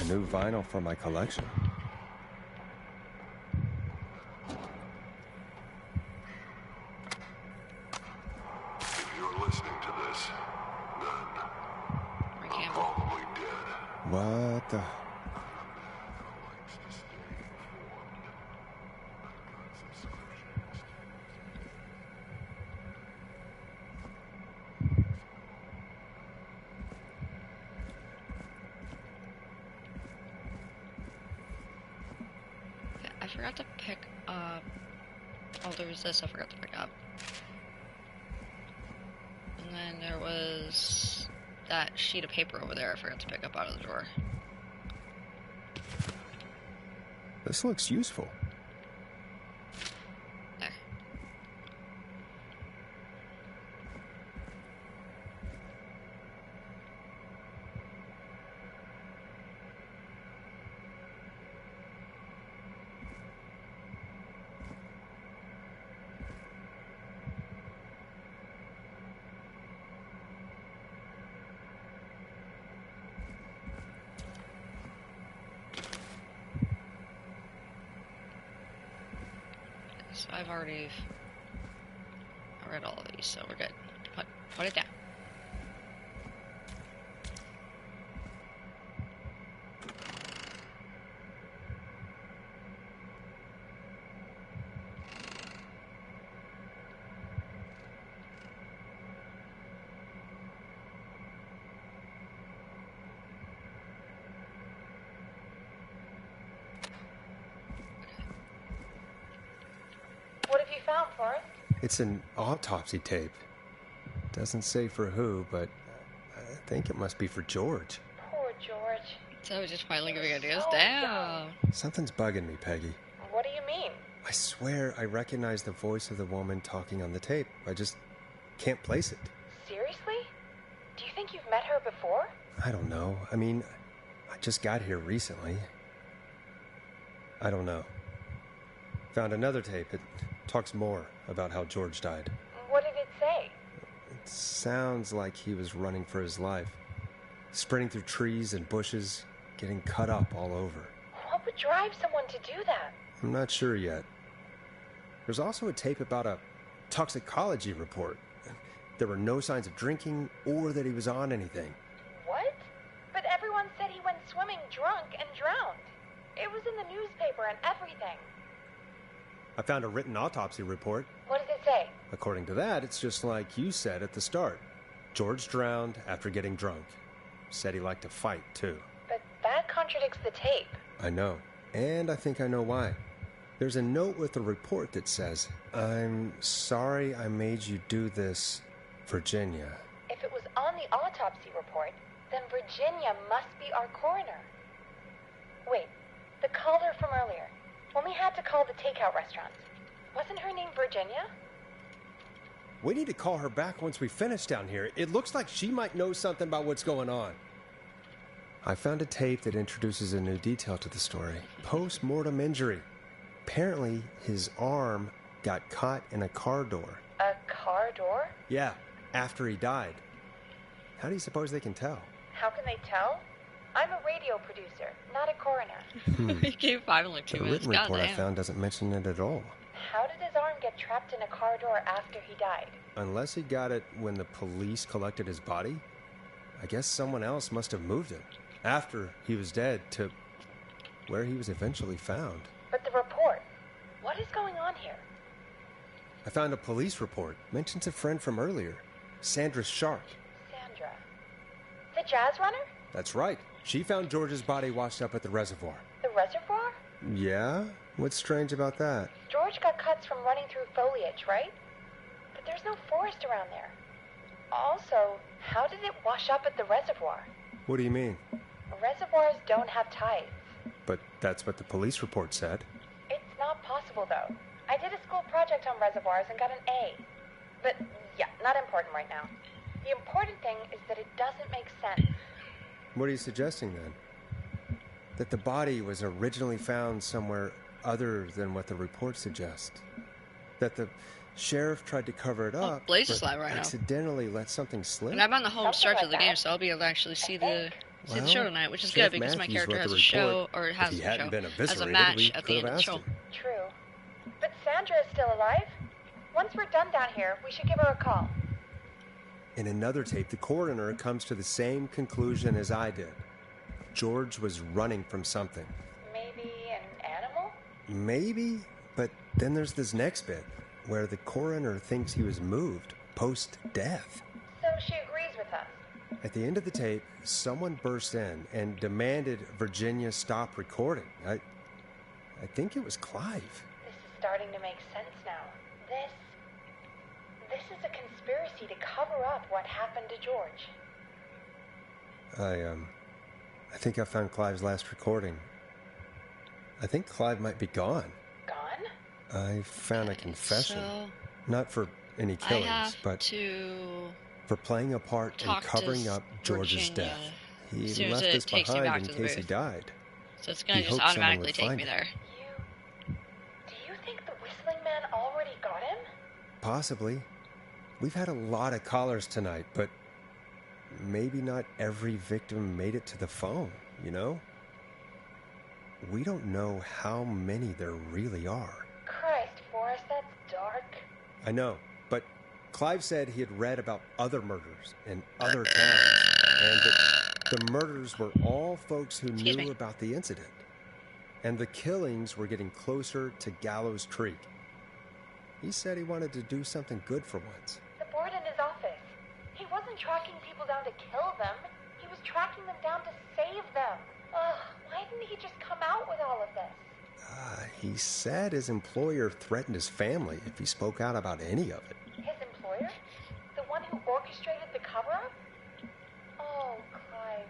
a new vinyl for my collection. If you're listening to this, then I'm probably dead. What the? I forgot to pick up. Oh, there was this I forgot to pick up. And then there was that sheet of paper over there I forgot to pick up out of the drawer. This looks useful. There. So I've already read all of these, so we're good. Put it down. What have you found, Forrest? It's an autopsy tape. Doesn't say for who, but I think it must be for George. Poor George. So we're just finally giving ideas down. Something's bugging me, Peggy. What do you mean? I swear I recognize the voice of the woman talking on the tape. I just can't place it. Seriously? Do you think you've met her before? I don't know. I mean, I just got here recently. I don't know. Found another tape. It talks more about how George died. What did it say? It sounds like he was running for his life. Sprinting through trees and bushes, getting cut up all over. What would drive someone to do that? I'm not sure yet. There's also a tape about a toxicology report. There were no signs of drinking or that he was on anything. What? But everyone said he went swimming drunk and drowned. It was in the newspaper and everything. I found a written autopsy report. What does it say? According to that, it's just like you said at the start. George drowned after getting drunk. Said he liked to fight, too. But that contradicts the tape. I know. And I think I know why. There's a note with the report that says, "I'm sorry I made you do this, Virginia." If it was on the autopsy report, then Virginia must be our coroner. Wait, the caller from earlier, when we had to call the takeout restaurant, wasn't her name Virginia? We need to call her back once we finish down here. It looks like she might know something about what's going on. I found a tape that introduces a new detail to the story. Post-mortem injury. Apparently, his arm got caught in a car door. A car door? Yeah, after he died. How do you suppose they can tell? How can they tell? I'm a radio producer, not a coroner. He gave 5 in like 2 The minutes. written report I Goddamn. found doesn't mention it at all. How did his arm get trapped in a car door after he died? Unless he got it when the police collected his body, I guess someone else must have moved it after he was dead to where he was eventually found. But the report, what is going on here? I found a police report. Mentions a friend from earlier, Sandra Sharp. Sandra. The jazz runner? That's right. She found George's body washed up at the reservoir. The reservoir? Yeah? What's strange about that? George got cuts from running through foliage, right? But there's no forest around there. Also, how did it wash up at the reservoir? What do you mean? Reservoirs don't have tides. But that's what the police report said. It's not possible, though. I did a school project on reservoirs and got an A. But, yeah, not important right now. The important thing is that it doesn't make sense. What are you suggesting, then? That the body was originally found somewhere other than what the report suggests? That the sheriff tried to cover it up, Blaze is but live right now. accidentally let something slip? And I'm on the home Something stretch like of the that. game, so I'll be able to actually see the Well, show tonight, which is Sheriff good because my Matthews character wrote has the a show, report. or If has he a hadn't show, been has a eviscerated, match we at the could end have of the show. asked him. True. But Sandra is still alive? Once we're done down here, we should give her a call. In another tape, the coroner comes to the same conclusion as I did. George was running from something. Maybe an animal? Maybe, but then there's this next bit, where the coroner thinks he was moved post-death. So she agrees with us. At the end of the tape, someone burst in and demanded Virginia stop recording. I think it was Clive. This is starting to make sense now. This is a conspiracy to cover up what happened to George. I think I found Clive's last recording. I think Clive might be gone. Gone? I found a confession. So Not for any I killings, have but to for playing a part in talk to covering up George's Virginia death. He as soon as left it this takes me back behind to in the case he booth. died. So it's gonna He just hoped someone automatically would take find me it. there. Do you think the Whistling Man already got him? Possibly. We've had a lot of callers tonight, but maybe not every victim made it to the phone, you know? We don't know how many there really are. Christ, Forrest, that's dark. I know, but Clive said he had read about other murders in other towns, and that the murders were all folks who knew about the incident. And the killings were getting closer to Gallows Creek. He said he wanted to do something good for once. The board in his office. He wasn't tracking people down to kill them. He was tracking them down to save them. Ugh, why didn't he just come out with all of this? He said his employer threatened his family if he spoke out about any of it. His employer? The one who orchestrated the cover-up? Oh, Clive.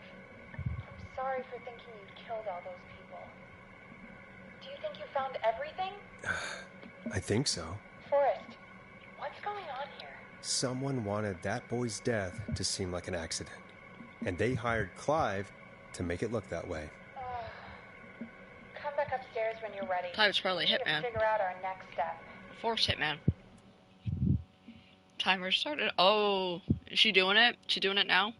I'm sorry for thinking you killed all those people. Do you think you found everything? I think so. Forrest, what's going on here? Someone wanted that boy's death to seem like an accident, and they hired Clive to make it look that way. Come back upstairs when you're ready. Clive's probably We need to Hitman. figure out our next step. Force Hitman. Timer started. Oh, is she doing it? She doing it now?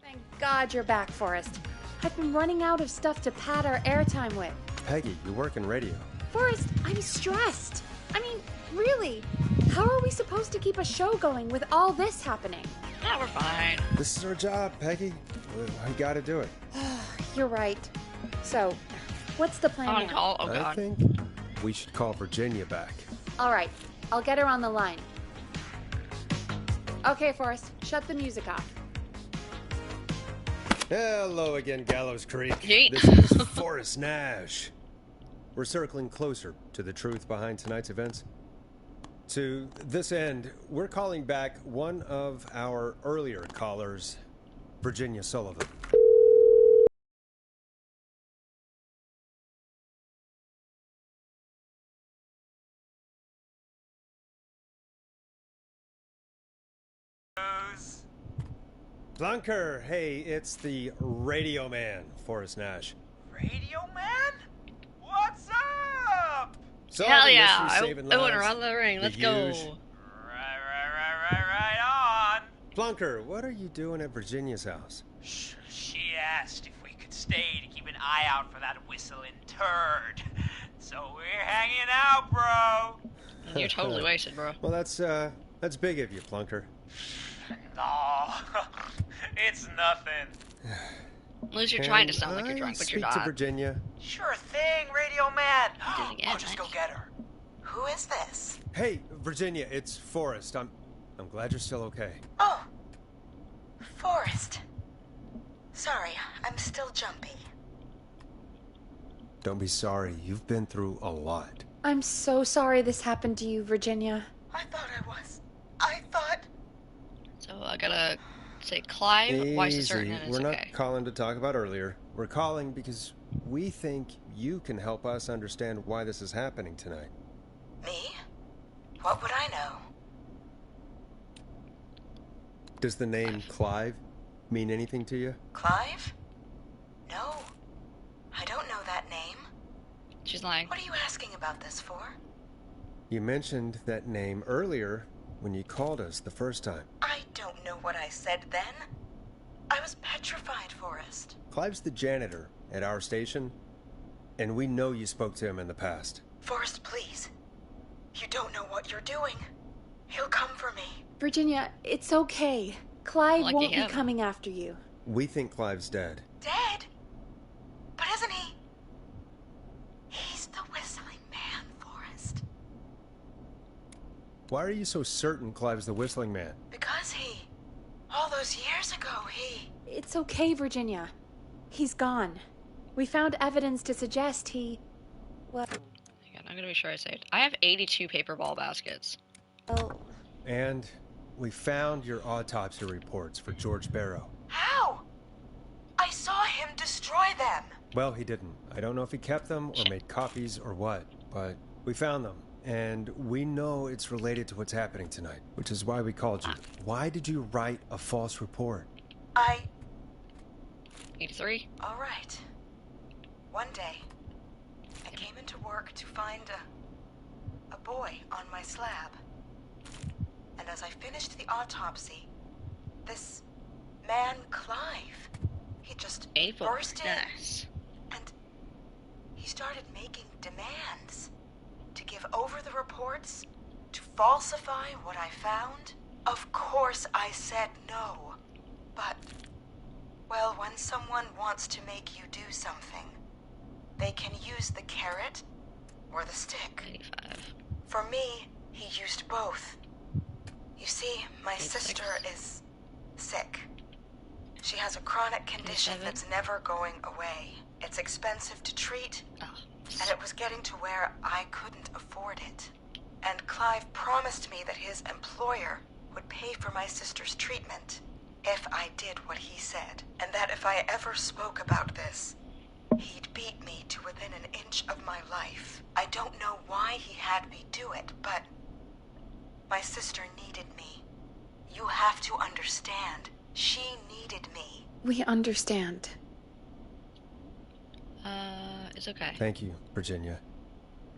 Thank God you're back, Forrest. I've been running out of stuff to pad our airtime with. Peggy, you work in radio. Forrest, I'm stressed. I mean, really, how are we supposed to keep a show going with all this happening? Yeah, we're fine. This is our job, Peggy. We gotta do it. You're right. So, what's the plan On now? call. Oh, I God. think we should call Virginia back. All right, I'll get her on the line. Okay, Forrest, shut the music off. Hello again, Gallows Creek. Yeet. This is Forrest Nash. We're circling closer to the truth behind tonight's events. To this end, we're calling back one of our earlier callers, Virginia Sullivan. Blunker, hey, it's the Radio Man, Forrest Nash. Radio Man? What's up? Sorry Hell to miss yeah. you I saving went lives. around the ring. Let's The go. huge. Right on. Blunker, what are you doing at Virginia's house? Shit, asked if we could stay to keep an eye out for that whistling turd. So we're hanging out, bro. You're totally wasted, bro. Well, that's big of you, Plunker. No, it's nothing. At least you're trying to sound like you're drunk, but you're not. Speak to Virginia. Sure thing, Radio Man. Again, I'll just go get her. Who is this? Hey, Virginia, it's Forrest. I'm glad you're still okay. Oh, Forrest. Sorry, I'm still jumpy. Don't be sorry. You've been through a lot. I'm so sorry this happened to you, Virginia. I thought I was. I thought... So I gotta say Clive, why is it certain and it's We're not okay? calling to talk about earlier. We're calling because we think you can help us understand why this is happening tonight. Me? What would I know? Does the name Clive mean anything to you? Clive? No. I don't know that name. She's lying. What are you asking about this for? You mentioned that name earlier when you called us the first time. I don't know what I said then. I was petrified, Forrest. Clive's the janitor at our station, and we know you spoke to him in the past. Forrest, please. You don't know what you're doing. He'll come for me. Virginia, it's okay. Clive Lucky won't him. be coming after you. We think Clive's dead. Dead? But isn't he? He's the whistling man, Forrest. Why are you so certain Clive's the whistling man? Because all those years ago, It's okay, Virginia. He's gone. We found evidence to suggest well... Hang on, I'm gonna be sure I say it. I have 82 paper ball baskets. Oh. And we found your autopsy reports for George Barrow. How? I saw him destroy them. Well, he didn't. I don't know if he kept them or made copies or what, but we found them. And we know it's related to what's happening tonight, which is why we called you. Why did you write a false report? 83? All right. One day, I came into work to find a boy on my slab. And as I finished the autopsy, this man, Clive, he just burst in. Nice. And he started making demands to give over the reports, to falsify what I found. Of course I said no. But, well, when someone wants to make you do something, they can use the carrot or the stick. 85. For me, he used both. You see, my sister is sick. She has a chronic condition that's never going away. It's expensive to treat, and it was getting to where I couldn't afford it. And Clive promised me that his employer would pay for my sister's treatment if I did what he said, and that if I ever spoke about this, he'd beat me to within an inch of my life. I don't know why he had me do it, but my sister needed me. You have to understand. She needed me. We understand. It's okay. Thank you, Virginia.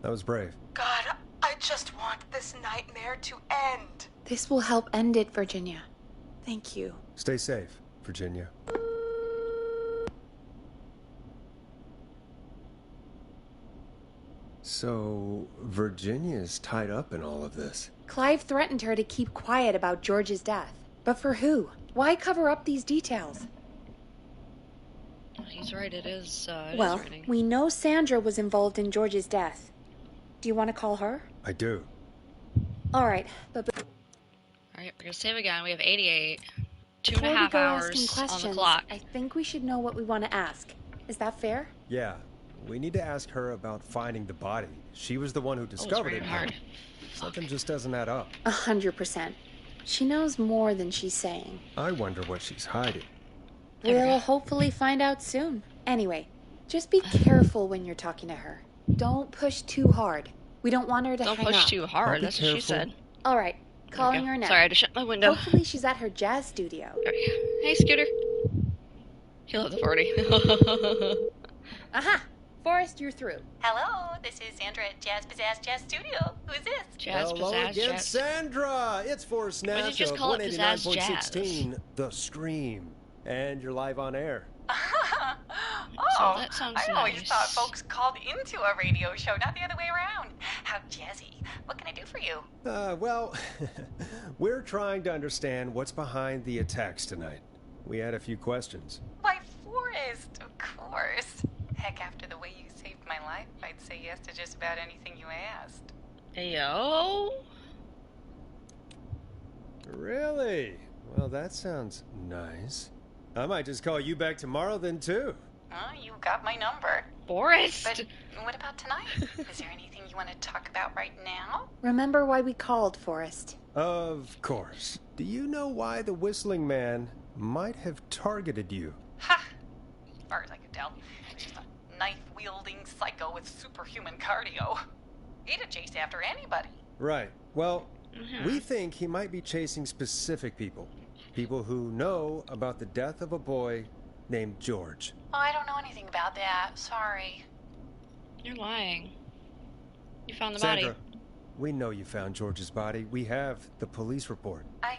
That was brave. God, I just want this nightmare to end. This will help end it, Virginia. Thank you. Stay safe, Virginia. So, Virginia's tied up in all of this. Clive threatened her to keep quiet about George's death. But for who? Why cover up these details? He's right, it is raining. We know Sandra was involved in George's death. Do you want to call her? I do. Alright, but... Alright, we're gonna save again. We have 88. Before 2.5 we go hours asking questions, on the clock. I think we should know what we want to ask. Is that fair? Yeah, we need to ask her about finding the body. She was the one who discovered it. Hard. Something just doesn't add up. 100%. She knows more than she's saying. I wonder what she's hiding. We'll hopefully find out soon. Anyway, just be careful when you're talking to her. Don't push too hard. We don't want her to hang up. Don't push too hard, that's what she said. Alright, calling her now. Sorry, I had to shut my window. Hopefully she's at her jazz studio. Hey, Scooter. He'll have the party. Aha! Forrest, you're through. Hello, this is Sandra at Jazz Pizzazz Jazz Studio. Who is this? Jazz Hello Pizzazz again, Jazz. Sandra! It's Forrest Why Nash did you just of call it Pizzazz 189.16, The Scream. And you're live on air. Oh, so that sounds I always nice. thought folks called into a radio show, not the other way around. How jazzy. What can I do for you? Well, we're trying to understand what's behind the attacks tonight. We had a few questions. Why, Forrest, of course. Heck, after the way you saved my life, I'd say yes to just about anything you asked. Yo. Really? Well, that sounds nice. I might just call you back tomorrow then, too. You got my number. Forrest! But what about tonight? Is there anything you want to talk about right now? Remember why we called, Forrest? Of course. Do you know why the Whistling Man might have targeted you? Ha! As far as I could tell, he's just a knife-wielding psycho with superhuman cardio. He'd chase after anybody. Right. Well, we think he might be chasing specific people. People who know about the death of a boy named George. Oh, I don't know anything about that. Sorry. You're lying. You found the Sandra, body. we know you found George's body. We have the police report. I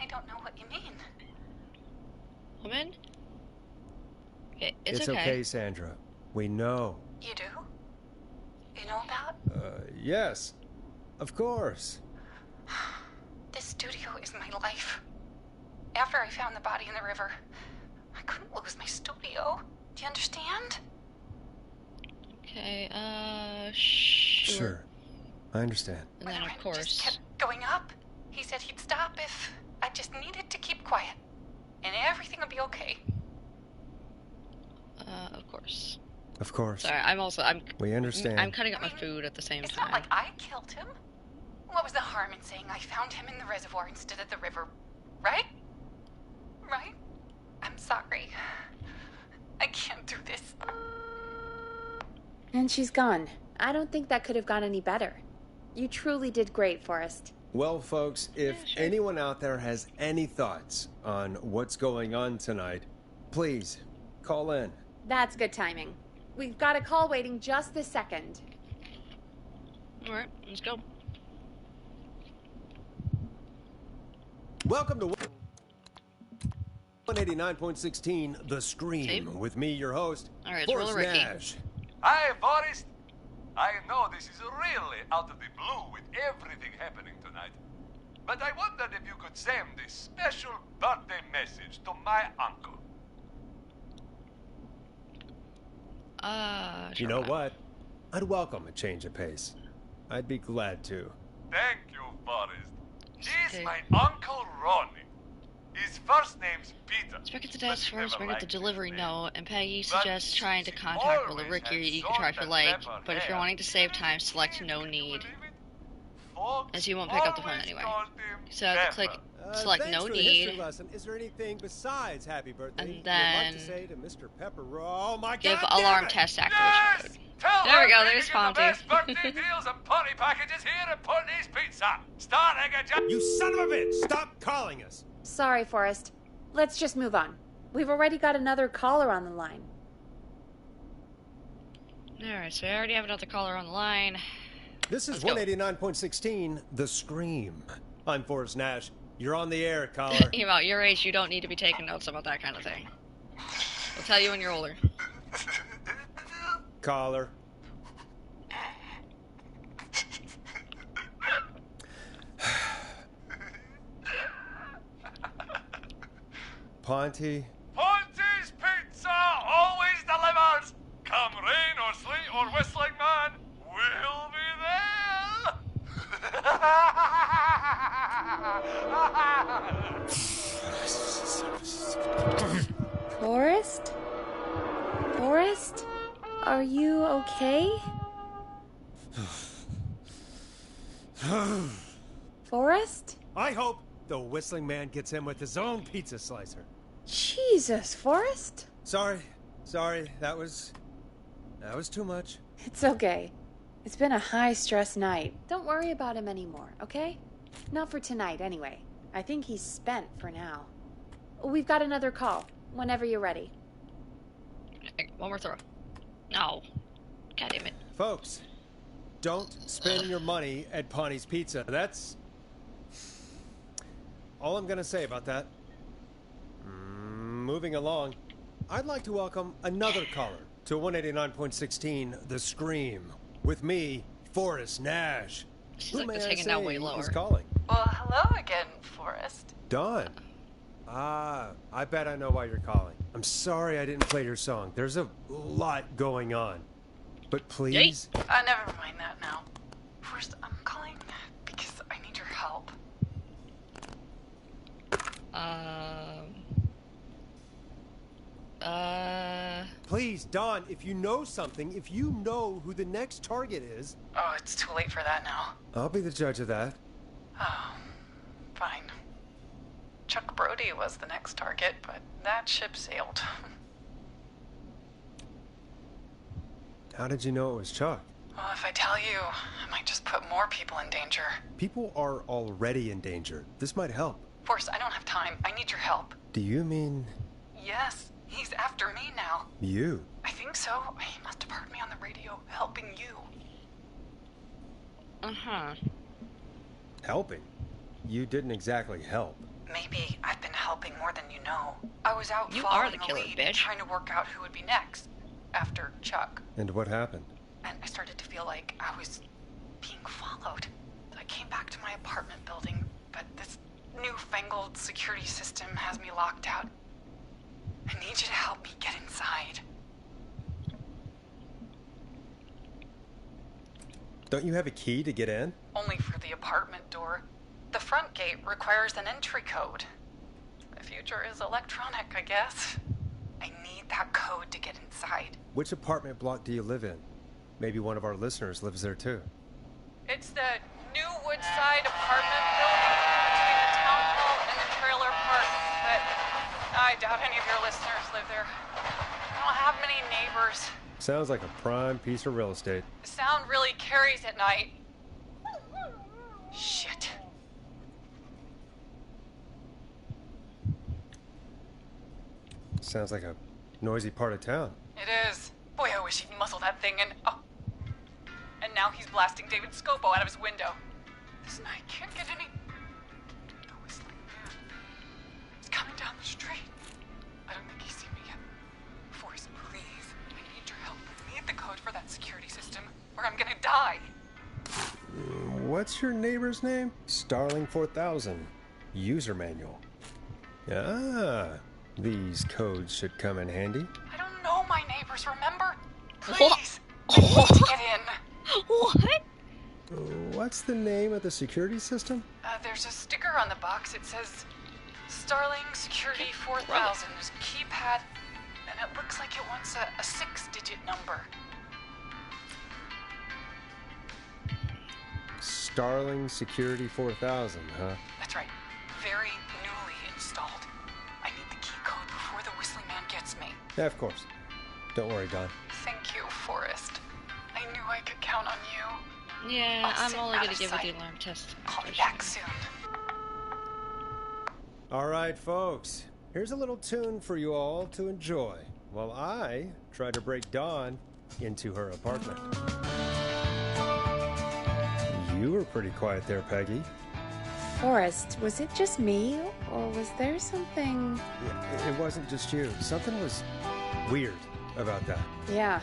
don't know what you mean. Woman? It's okay, Sandra. We know. You do? You know about? Yes. Of course. This studio is my life. After I found the body in the river, I couldn't lose my studio. Do you understand? Okay, sure. I understand. And then, of course... just kept going up. He said he'd stop if I just needed to keep quiet. And everything would be okay. Of course. Of course. Sorry, We understand. I'm cutting up my food at the same It's time. not like I killed him. What was the harm in saying I found him in the reservoir instead of the river? Right? Right? I'm sorry. I can't do this. And she's gone. I don't think that could have gone any better. You truly did great, Forrest. Well, folks, if anyone out there has any thoughts on what's going on tonight, please call in. That's good timing. We've got a call waiting just this second. Alright, let's go. Welcome to 189.16 The Scream, with me, your host, Alright, Forrest roll Ricky. Nash. Hi, Forrest. I know this is really out of the blue with everything happening tonight. But I wondered if you could send this special birthday message to my uncle. You know what? I'd welcome a change of pace. I'd be glad to. Thank you, Forrest. He's my Uncle Ronnie. His first name's Peter. Let's at the desk first, bring up the delivery note, and Peggy suggests trying to contact Willa Ricky. You can try for like, but if you're wanting to save time, select no need. As he won't pick up the phone anyway. So click select no need. Is there anything besides happy birthday and you'd then like to say to Mr. Pepper? Oh my give God, alarm damn it! test activation code. Tell There we her go, there's get the Fonty. best birthday deals and party packages here at Putney's Pizza. Starting a job. You son of a bitch! Stop calling us! Sorry, Forrest. Let's just move on. We've already got another caller on the line. Alright, so I already have another caller on the line. This is 189.16 The Scream. I'm Forrest Nash. You're on the air, caller. About your age, you don't need to be taking notes about that kind of thing. I'll tell you when you're older. Caller. Ponty. Ponty's Pizza always delivers. Come rain or sleet or whistling man, we'll be there. Forrest? Forrest? Are you okay? Forrest? I hope the Whistling Man gets him with his own pizza slicer. Jesus, Forrest? Sorry. That was too much. It's okay. It's been a high-stress night. Don't worry about him anymore, okay? Not for tonight, anyway. I think he's spent for now. We've got another call, whenever you're ready. One more throw. No. God damn it. Folks, don't spend your money at Ponty's Pizza. That's all I'm gonna say about that. Moving along. I'd like to welcome another caller to 189.16, The Scream. With me, Forrest Nash. She's like hanging down way lower. Is calling? Well, hello again, Forrest. Dawn. I bet I know why you're calling. I'm sorry I didn't play your song. There's a lot going on. But please... Never mind that now. First, I'm calling because I need your help. Please, Dawn, if you know something, if you know who the next target is... Oh, it's too late for that now. I'll be the judge of that. Oh, fine. Chuck Brody was the next target, but that ship sailed. How did you know it was Chuck? Well, if I tell you, I might just put more people in danger. People are already in danger. This might help. Forrest, I don't have time. I need your help. Do you mean... Yes, he's after me now. You? I think so. He must have heard me on the radio helping you. Uh-huh. Helping? You didn't exactly help. Maybe I've been helping more than you know. I was out you following are the killer, lead, bitch. trying to work out who would be next after Chuck. And what happened? And I started to feel like I was being followed. I came back to my apartment building, but this newfangled security system has me locked out. I need you to help me get inside. Don't you have a key to get in? Only for the apartment door. The front gate requires an entry code. The future is electronic, I guess. I need that code to get inside. Which apartment block do you live in? Maybe one of our listeners lives there too. It's the New Woodside apartment building between the town hall and the trailer park, but I doubt any of your listeners live there. I don't have many neighbors. Sounds like a prime piece of real estate. The sound really carries at night. Shit. Sounds like a noisy part of town. It is. Boy, I wish he'd muzzle that thing and... Oh. And now he's blasting David Scopo out of his window. This night can't get any... The whistling man. He's coming down the street. I don't think he's seen me yet. Forrest, please. I need your help. I need the code for that security system, or I'm gonna die. What's your neighbor's name? Starling 4000. User manual. Ah, these codes should come in handy. I don't know my neighbors, remember? Please. I need to get in. What? What's the name of the security system? There's a sticker on the box. It says Starling Security 4000. There's a keypad, and it looks like it wants a 6-digit number. Starling Security 4000, huh? That's right. Very newly installed. I need the key code before the whistling man gets me. Yeah, of course. Don't worry, Don. Thank you, Forrest. I knew I could count on you. Yeah, I'm only gonna give you the alarm test. Call me back soon. All right, folks. Here's a little tune for you all to enjoy while I try to break Dawn into her apartment. You were pretty quiet there, Peggy. Forrest, was it just me, or was there something... It wasn't just you. Something was weird about that. Yeah.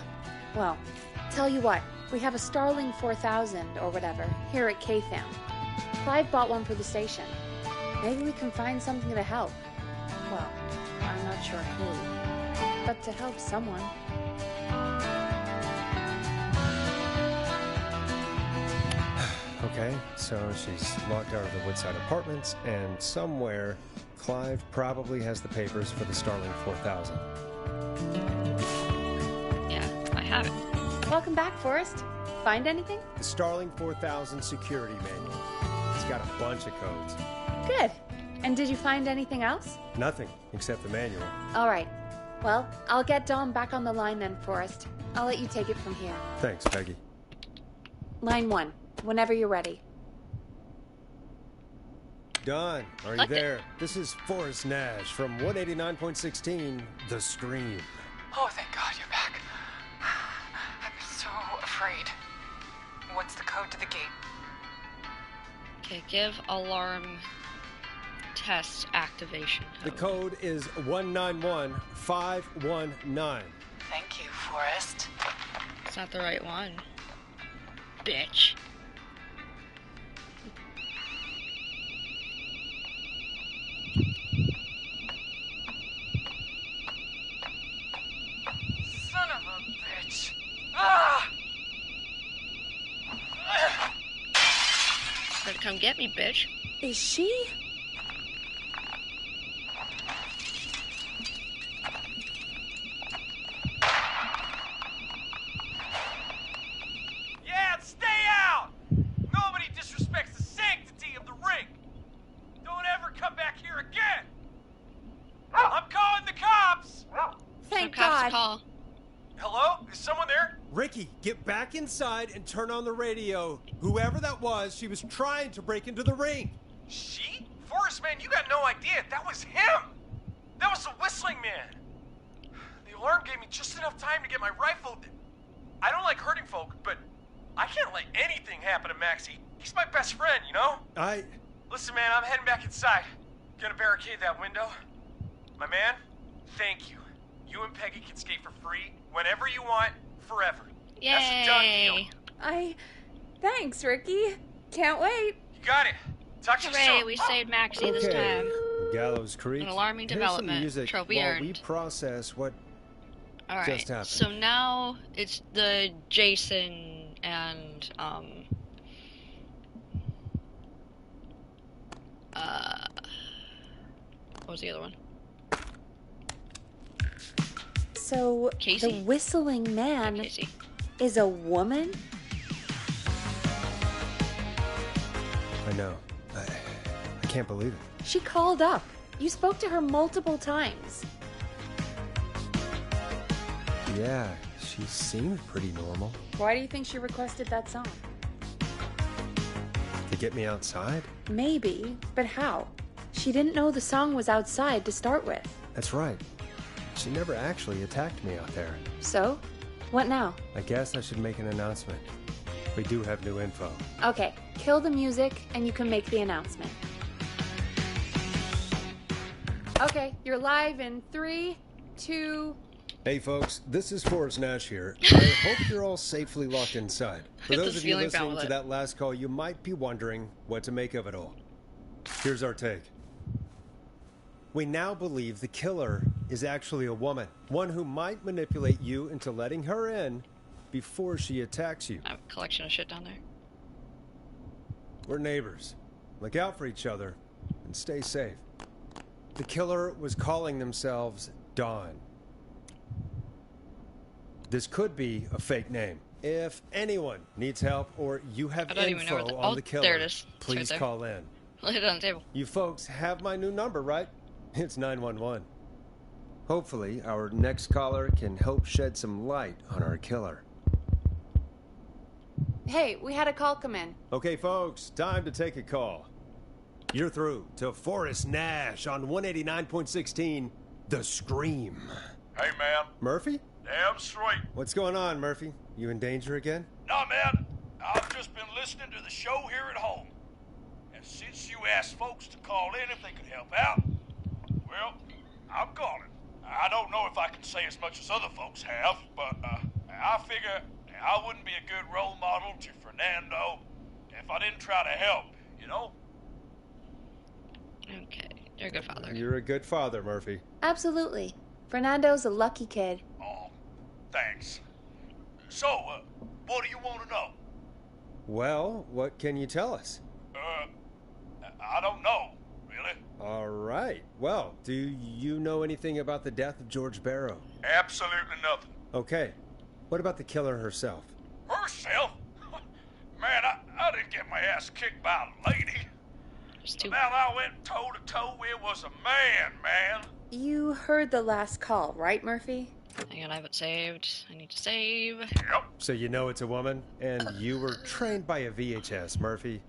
Well, tell you what. We have a Starling 4000, or whatever, here at KFAM. Clive bought one for the station. Maybe we can find something to help. Well, I'm not sure who. But to help someone. Okay, so she's locked out of the Woodside Apartments, and somewhere, Clive probably has the papers for the Starling 4000. Yeah, I have it. Welcome back, Forrest. Find anything? The Starling 4000 security manual. It's got a bunch of codes. Good. And did you find anything else? Nothing, except the manual. All right. Well, I'll get Dom back on the line then, Forrest. I'll let you take it from here. Thanks, Peggy. Line 1. Whenever you're ready. Don, are you there? This is Forrest Nash from 189.16, The Scream. Oh, thank God you're back. I'm so afraid. What's the code to the gate? Okay, give alarm test activation code. The code is 191519. Thank you, Forrest. It's not the right one. Bitch. Son of a bitch. Ah! Better come get me, bitch. Is she? Yeah, stay out! Nobody disrespects the sanctity of the ring. Don't ever come back here again. I'm calling the cops. Thank cops God. Call. Hello? Is someone there? Ricky, get back inside and turn on the radio. Whoever that was, she was trying to break into the ring. She? Forrest, man, you got no idea. That was him. That was the Whistling Man. The alarm gave me just enough time to get my rifle. I don't like hurting folk, but I can't let anything happen to Maxie. He's my best friend, you know? Listen, man, I'm heading back inside. Gonna barricade that window. My man, thank you. You and Peggy can skate for free whenever you want, forever. Yay. That's a done deal. Thanks, Ricky. Can't wait. You got it. Talk to you Hooray, soon. we saved Maxie this time. Gallows Creek. An alarming Here's development. some music Trophy while earned. we process what Alright, just happened. so now it's the Jason and, what was the other one? So, Casey? the Whistling Man is a woman? I know. I can't believe it. She called up. You spoke to her multiple times. Yeah, she seemed pretty normal. Why do you think she requested that song? To get me outside? Maybe, but how? She didn't know the song was outside to start with. That's right. She never actually attacked me out there. So, what now? I guess I should make an announcement. We do have new info. Okay, kill the music and you can make the announcement. Okay, you're live in 3, 2... Hey folks, this is Forrest Nash here. I hope you're all safely locked inside. For those of you listening to that last call, you might be wondering what to make of it all. Here's our take. We now believe the killer is actually a woman. One who might manipulate you into letting her in before she attacks you. I have a collection of shit down there. We're neighbors. Look out for each other and stay safe. The killer was calling themselves Dawn. This could be a fake name. If anyone needs help or you have info on the killer, there it is. Please right call in. Lay it on the table. You folks have my new number, right? It's 911. Hopefully, our next caller can help shed some light on our killer. Hey, we had a call come in. Okay, folks, time to take a call. You're through to Forrest Nash on 189.16, The Scream. Hey, man. Murphy? Damn straight. What's going on, Murphy? You in danger again? Nah, man. I've just been listening to the show here at home. And since you asked folks to call in if they could help out, well, I'm calling. I don't know if I can say as much as other folks have, but I figure I wouldn't be a good role model to Fernando if I didn't try to help, you know? Okay, you're a good father. You're a good father, Murphy. Absolutely. Fernando's a lucky kid. Oh, thanks. So, what do you want to know? Well, what can you tell us? I don't know, really. All right. Well, do you know anything about the death of George Barrow? Absolutely nothing. Okay. What about the killer herself? Herself? Man, I didn't get my ass kicked by a lady. The man I went toe-to-toe with was a man. You heard the last call, right, Murphy? Hang on, I have it saved. I need to save. Yep. So you know it's a woman, and you were trained by a VHS, Murphy.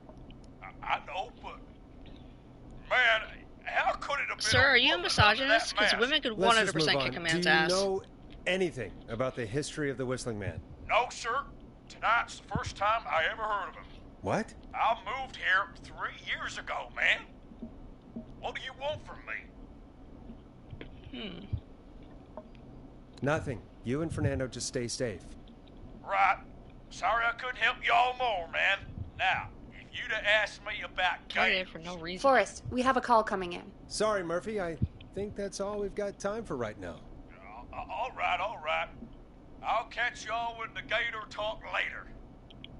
I know, but... Man, how could it have been... Sir, are you a misogynist? Because women could 100% kick a man's ass. Do you know anything about the history of the Whistling Man? No, sir. Tonight's the first time I ever heard of him. What? I moved here 3 years ago, man. What do you want from me? Nothing. You and Fernando just stay safe. Right. Sorry I couldn't help y'all more, man. Now, if you'd have asked me about Gator for no reason. Forrest, we have a call coming in. Sorry, Murphy. I think that's all we've got time for right now. All right. I'll catch y'all with the Gator talk later.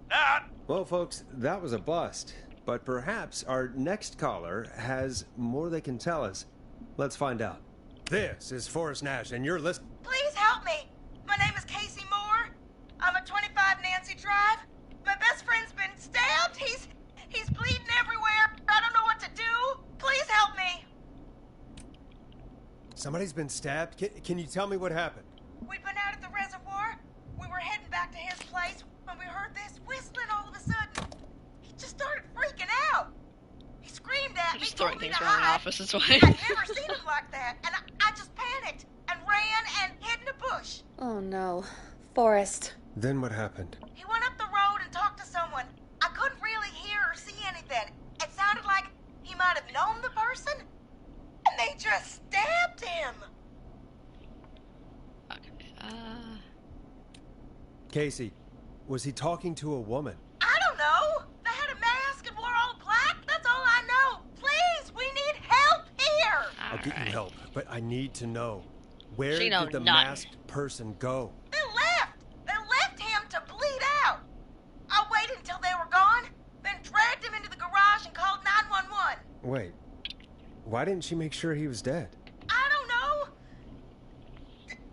Night. Well, folks, that was a bust. But perhaps our next caller has more they can tell us. Let's find out. This is Forrest Nash, and you're listening. Please help me. My name is Casey Moore. I'm at 25 Nancy Drive. My best friend's been stabbed. He's bleeding everywhere. I don't know what to do. Please help me. Somebody's been stabbed? Can you tell me what happened? We'd been out at the reservoir. We were heading back to his place when we heard this whistling all of a sudden. He just started freaking out. He screamed at me, just told throwing me things to around the hide. office is why. I'd never seen him like that, and I just panicked and ran and hid in a bush. Oh no. Forrest. Then what happened? He went up the road and talked to someone. I couldn't really hear or see anything. It sounded like he might have known the person, and they just stabbed him. Casey, was he talking to a woman? I don't know. They had a mask and wore all black. That's all I know. Please, we need help here. I'll get you help, but I need to know. Where She did know the nothing. masked person go? They left. They left him to bleed out. I waited until they were gone, then dragged him into the garage and called 911. Wait, why didn't she make sure he was dead? I don't know.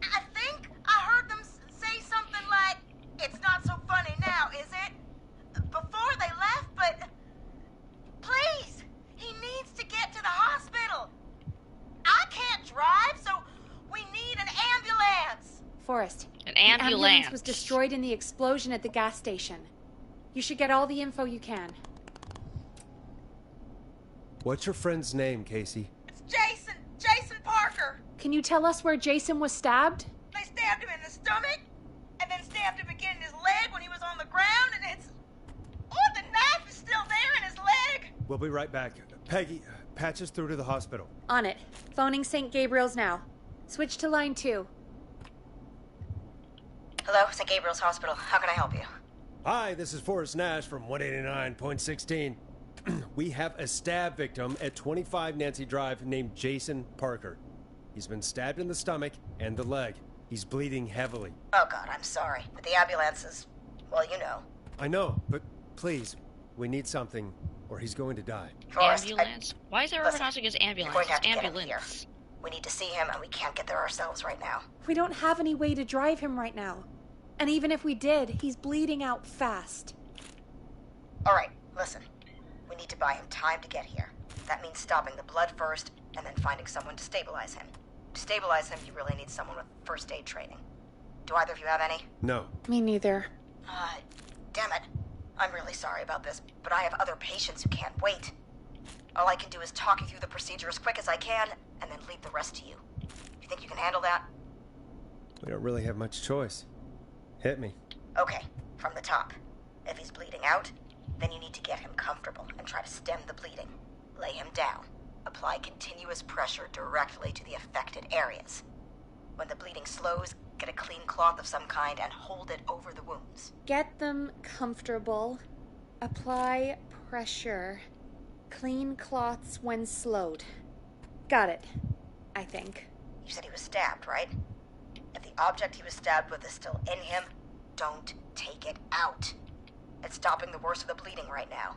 I think I heard them say something like, "It's not so funny now, is it?" before they left, but please, he needs to get to the hospital. I can't drive, so we need an ambulance. Forrest. An The ambulance. ambulance was destroyed in the explosion at the gas station. You should get all the info you can. What's your friend's name, Casey? It's Jason Parker. Can you tell us where Jason was stabbed? They stabbed him in the stomach, and then stabbed him again in his leg when he was on the ground, and it's... Oh, the knife is still there in his leg. We'll be right back. Peggy, patch us through to the hospital. On it. Phoning St. Gabriel's now. Switch to line 2. Hello, St. Gabriel's Hospital. How can I help you? Hi, this is Forrest Nash from 189.16. We have a stab victim at 25 Nancy Drive named Jason Parker. He's been stabbed in the stomach and the leg. He's bleeding heavily. Oh, God, I'm sorry. But the ambulance is... well, you know. I know, but please, we need something, or he's going to die. Forrest, ambulance? Why is everyone pronouncing it as ambulance? You're going to have It's to get him ambulance. here. We need to see him, and we can't get there ourselves right now. We don't have any way to drive him right now. And even if we did, he's bleeding out fast. All right, listen. We need to buy him time to get here. That means stopping the blood first, and then finding someone to stabilize him. To stabilize him, you really need someone with first aid training. Do either of you have any? No. Me neither. Damn it. I'm really sorry about this, but I have other patients who can't wait. All I can do is talk you through the procedure as quick as I can, and then leave the rest to you. You think you can handle that? We don't really have much choice. Hit me. Okay, from the top. If he's bleeding out, then you need to get him comfortable and try to stem the bleeding. Lay him down. Apply continuous pressure directly to the affected areas. When the bleeding slows, get a clean cloth of some kind and hold it over the wounds. Get them comfortable. Apply pressure. Clean cloths when slowed. Got it. I think. You said he was stabbed, right? If the object he was stabbed with is still in him, don't take it out. It's stopping the worst of the bleeding right now.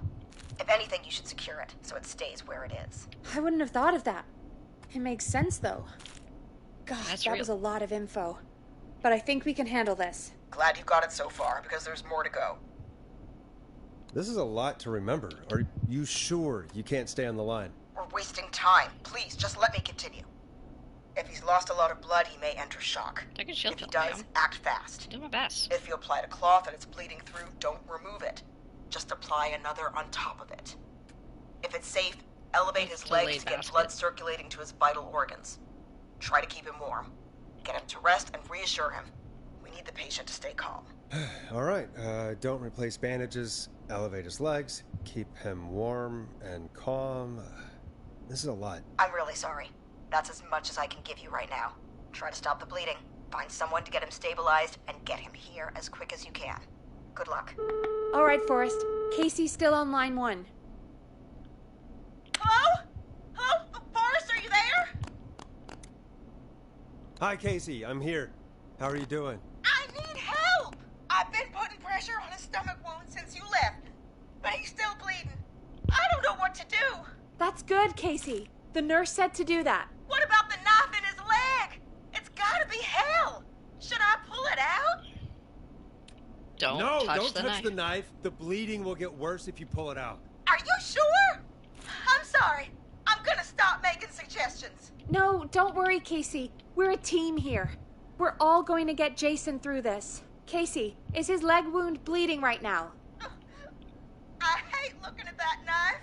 If anything, you should secure it so it stays where it is. I wouldn't have thought of that. It makes sense, though. God, that was a lot of info. But I think we can handle this. Glad you got it so far, because there's more to go. This is a lot to remember. Are you sure you can't stay on the line? We're wasting time. Please, just let me continue. If he's lost a lot of blood, he may enter shock. If he does, act fast. Do my best. If you applied a cloth and it's bleeding through, don't remove it. Just apply another on top of it. If it's safe, elevate his legs to get blood circulating to his vital organs. Try to keep him warm. Get him to rest and reassure him. We need the patient to stay calm. All right, don't replace bandages, elevate his legs, keep him warm and calm. This is a lot. I'm really sorry. That's as much as I can give you right now. Try to stop the bleeding, find someone to get him stabilized, and get him here as quick as you can. Good luck. All right, Forrest. Casey's still on line 1. Hello? Hello? Forrest, are you there? Hi, Casey. I'm here. How are you doing? I need help! I've been putting pressure on his stomach wound since you left, but he's still bleeding. I don't know what to do. That's good, Casey. The nurse said to do that. What about the knife in his leg? It's gotta be hell. Should I pull it out? Don't touch the knife. The bleeding will get worse if you pull it out. Are you sure? I'm sorry. I'm gonna stop making suggestions. No, don't worry, Casey. We're a team here. We're all going to get Jason through this. Casey, is his leg wound bleeding right now? I hate looking at that knife.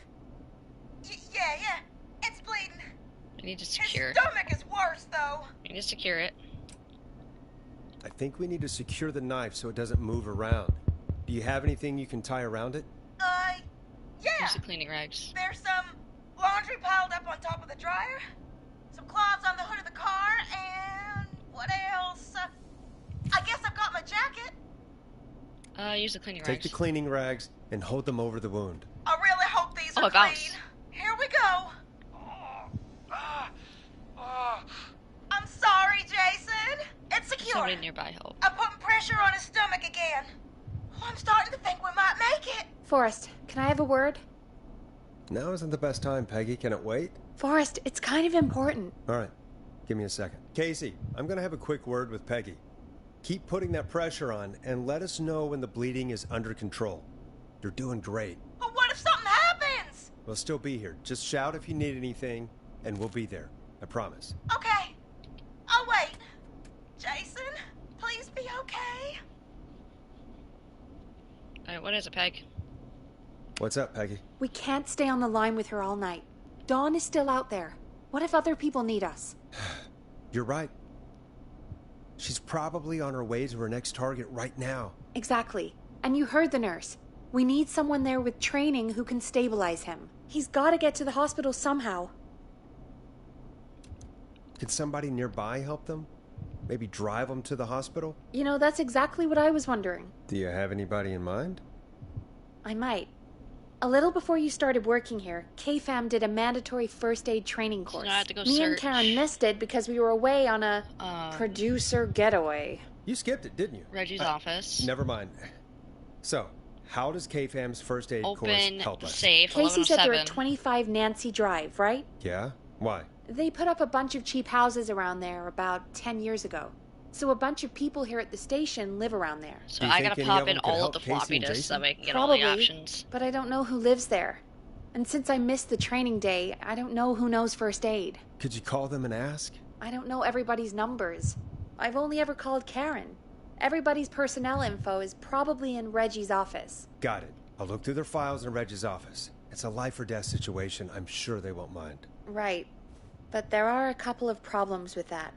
Yeah, it's bleeding. I need to secure His stomach is worse, though. I need to secure it. I think we need to secure the knife so it doesn't move around. Do you have anything you can tie around it? Yeah. Use the cleaning rags. There's some laundry piled up on top of the dryer, some cloths on the hood of the car, and what else? I guess I've got my jacket. Use the cleaning rags. Take the cleaning rags and hold them over the wound. I really hope these are clean. Here we go. I'm sorry, Jason. It's secure. Somebody nearby help. I'm putting pressure on his stomach again. Oh, I'm starting to think we might make it. Forrest, can I have a word? Now isn't the best time, Peggy. Can it wait? Forrest, it's kind of important. All right. Give me a second. Casey, I'm going to have a quick word with Peggy. Keep putting that pressure on and let us know when the bleeding is under control. You're doing great. But what if something happens? We'll still be here. Just shout if you need anything, and we'll be there. I promise. Okay. I'll wait. Jason, please be okay. Alright, what is it, Peg? What's up, Peggy? We can't stay on the line with her all night. Dawn is still out there. What if other people need us? You're right. She's probably on her way to her next target right now. Exactly. And you heard the nurse. We need someone there with training who can stabilize him. He's got to get to the hospital somehow. Could somebody nearby help them? Maybe drive them to the hospital? You know, that's exactly what I was wondering. Do you have anybody in mind? I might. A little before you started working here, KFAM did a mandatory first aid training course. So now I have to go Me search. and Karen missed it because we were away on a producer getaway. You skipped it, didn't you? Reggie's office. Never mind. So, how does KFAM's first aid course help us? Safe. Casey said they're at 25 Nancy Drive, right? Yeah? Why? They put up a bunch of cheap houses around there about 10 years ago. So a bunch of people here at the station live around there. So I gotta pop in all of the floppy disks so I can get all the options. But I don't know who lives there. And since I missed the training day, I don't know who knows first aid. Could you call them and ask? I don't know everybody's numbers. I've only ever called Karen. Everybody's personnel info is probably in Reggie's office. Got it. I'll look through their files in Reggie's office. It's a life or death situation. I'm sure they won't mind. Right. But there are a couple of problems with that.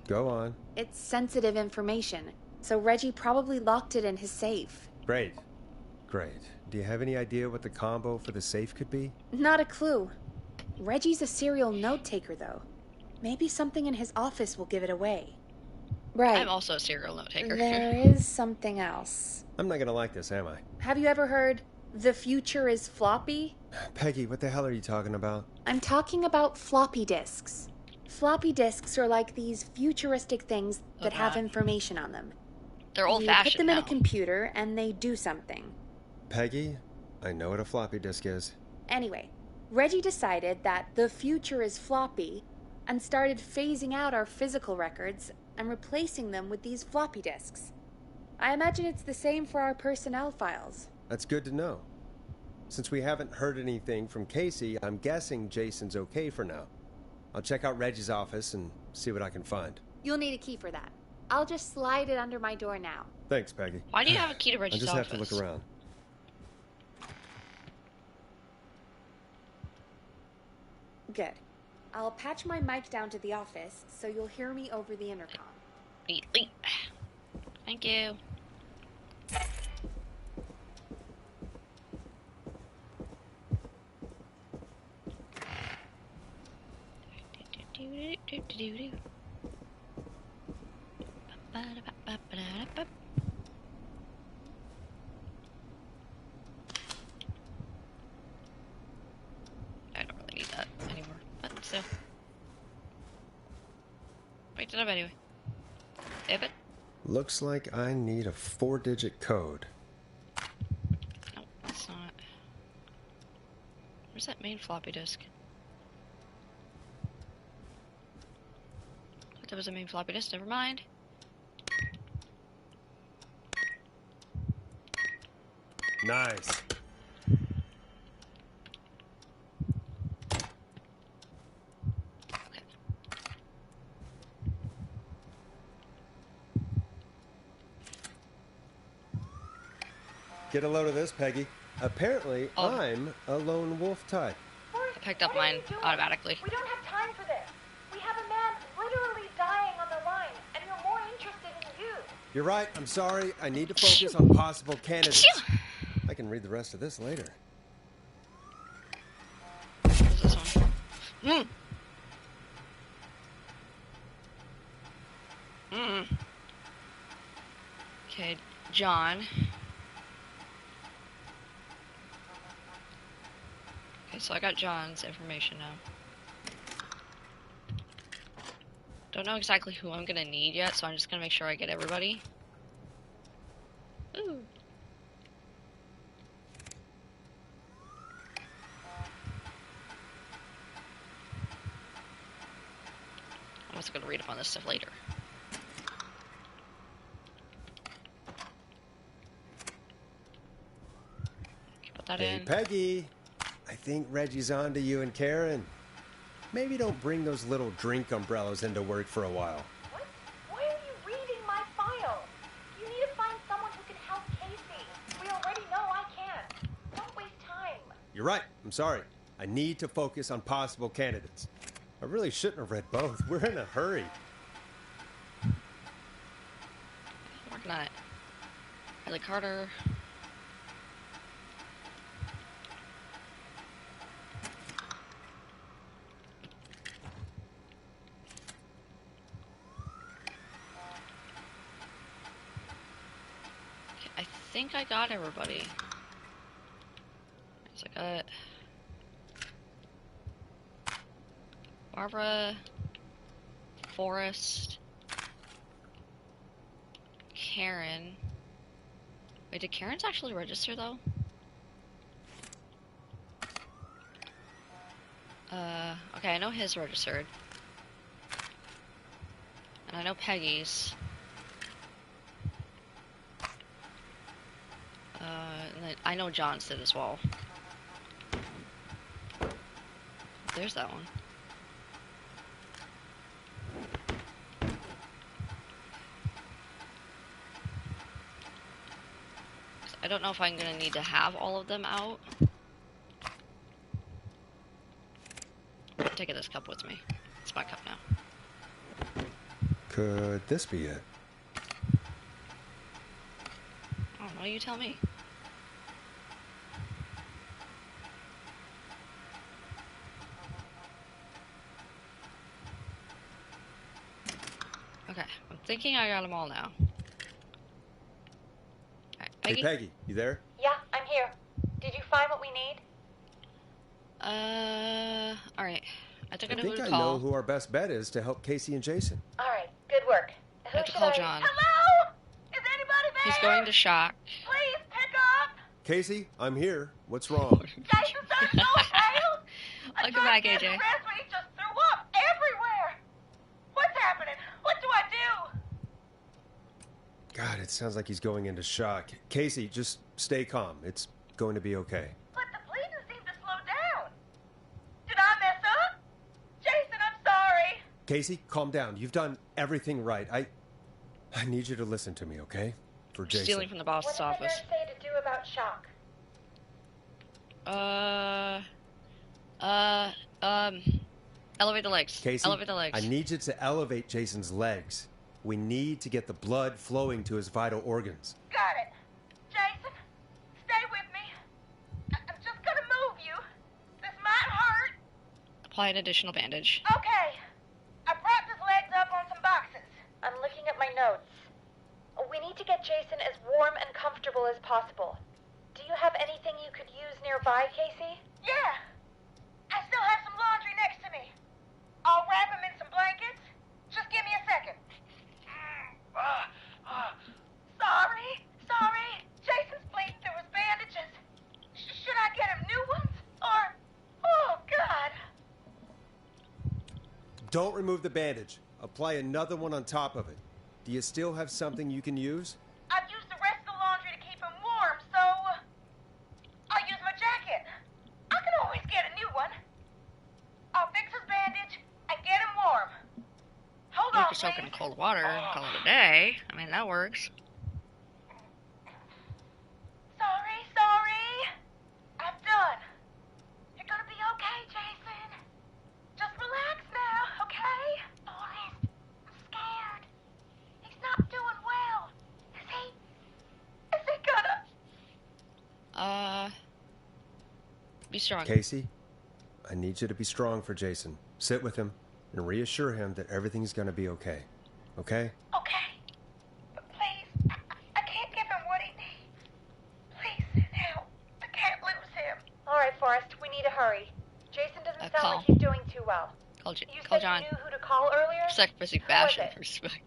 Go on. It's sensitive information, so Reggie probably locked it in his safe. Great. Great. Do you have any idea what the combo for the safe could be? Not a clue. Reggie's a serial note-taker, though. Maybe something in his office will give it away. Right. I'm also a serial note-taker. There is something else. I'm not gonna like this, am I? Have you ever heard, the future is floppy? Peggy, what the hell are you talking about? I'm talking about floppy disks. Floppy disks are like these futuristic things that have information on them. They're old-fashioned. You put them in a computer and they do something. Peggy, I know what a floppy disk is. Anyway, Reggie decided that the future is floppy and started phasing out our physical records and replacing them with these floppy disks. I imagine it's the same for our personnel files. That's good to know. Since we haven't heard anything from Casey, I'm guessing Jason's okay for now. I'll check out Reggie's office and see what I can find. You'll need a key for that. I'll just slide it under my door now. Thanks, Peggy. Why do you have a key to Reggie's office? I just have to look around. Good. I'll patch my mic down to the office so you'll hear me over the intercom. Neatly. Thank you. Do-do-do. Ba-ba-da-ba-ba-ba-da-ba. I don't really need that anymore, but still. Picked it up anyway. Yep it. Looks like I need a 4-digit code. No, it's not. Where's that main floppy disk? Thought there was a main floppy disk, never mind. Nice. Get a load of this, Peggy. Apparently, I'm a lone wolf type. I picked up mine automatically. We don't have time for this. We have a man literally dying on the line, and we're more interested in you. You're right. I'm sorry. I need to focus on possible candidates. I can read the rest of this later. What's this one? Okay, John. Okay, so I got John's information now. Don't know exactly who I'm gonna need yet, so I'm just gonna make sure I get everybody. Ooh. I'm also gonna read up on this stuff later. Put that in. Hey, Peggy. I think Reggie's on to you and Karen. Maybe don't bring those little drink umbrellas into work for a while. What? Why are you reading my file? You need to find someone who can help Casey. We already know I can't. Don't waste time. You're right. I'm sorry. I need to focus on possible candidates. I really shouldn't have read both. We're in a hurry. Working on it. Ellie Carter. I think I got everybody. So I got Barbara, Forrest, Karen. Wait, did Karen's actually register though? Okay, I know his registered. And I know Peggy's. And then I know John's did as well. There's that one. I don't know if I'm gonna need to have all of them out. I'm taking this cup with me. It's my cup now. Could this be it? I don't know, you tell me. Okay, I'm thinking I got them all now. Alright, Peggy? Hey, Peggy, you there? Yeah, I'm here. Did you find what we need? Alright. I took I a think I call. know who our best bet is to help Casey and Jason. All right, good work. I have to call John. Hello? Is anybody there? He's going to shock. Please pick up. Casey, I'm here. What's wrong? Jason's so failed. Welcome back, AJ. The resume just threw up everywhere. What's happening? What do I do? God, it sounds like he's going into shock. Casey, just stay calm. It's going to be okay. But the bleeding seemed to slow down. Did I mess up? Jason, I'm sorry. Casey, calm down. You've done everything right. I need you to listen to me, okay? For Jason. Stealing from the boss's What office. did the nurse say to do about shock? Elevate the legs. Casey, Elevate the legs. I need you to elevate Jason's legs. We need to get the blood flowing to his vital organs. Got it. Jason, stay with me. I'm just gonna move you. This might hurt. Apply an additional bandage. Okay. I brought impossible. Do you have anything you could use nearby, Casey? Yeah. I still have some laundry next to me. I'll wrap him in some blankets. Just give me a second. Sorry. Jason's bleeding through his bandages. Should I get him new ones? Or... Oh, God. Don't remove the bandage. Apply another one on top of it. Do you still have something you can use? I've used the rest of the laundry to keep him warm, so... I'll use my jacket. I can always get a new one. I'll fix his bandage and get him warm. Hold on, just soak it in cold water and call it a day. I mean, that works. Sorry. I'm done. You're gonna be okay, Jason. Just relax now, okay? Forrest, I'm scared. He's not doing well. Is he gonna... Be strong. Casey, I need you to be strong for Jason. Sit with him and reassure him that everything's gonna be okay. Okay? Okay. But please, I can't give him what he needs. Please, now. I can't lose him. All right, Forrest, we need to hurry. Jason doesn't sound call. like he's doing too well. Call You call said John. you knew who to call earlier? Sacrificing Who was fashion it? for respect.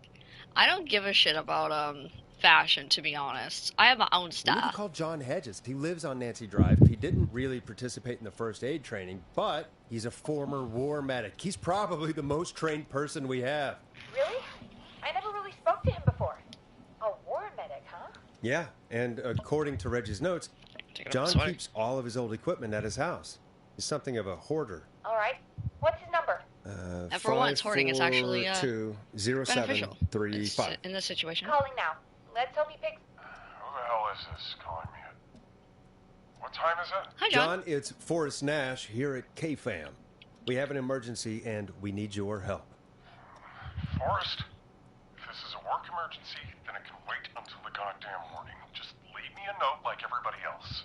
I don't give a shit about fashion, to be honest. I have my own We style. can call John Hedges. He lives on Nancy Drive. He didn't really participate in the first aid training, but he's a former war medic. He's probably the most trained person we have. Really? I never really spoke to him before. A war medic, huh? Yeah, and according to Reggie's notes, John keeps all of his old equipment at his house. He's something of a hoarder. All right. What's his number? And for once, hoarding is actually 542-0735. in this situation. Calling now. Let's hope he picks... Who the hell is this calling me at... What time is it? Hi, John. It's Forrest Nash here at KFAM. We have an emergency and we need your help. Forrest, if this is a work emergency, then it can wait until the goddamn morning. Just leave me a note like everybody else.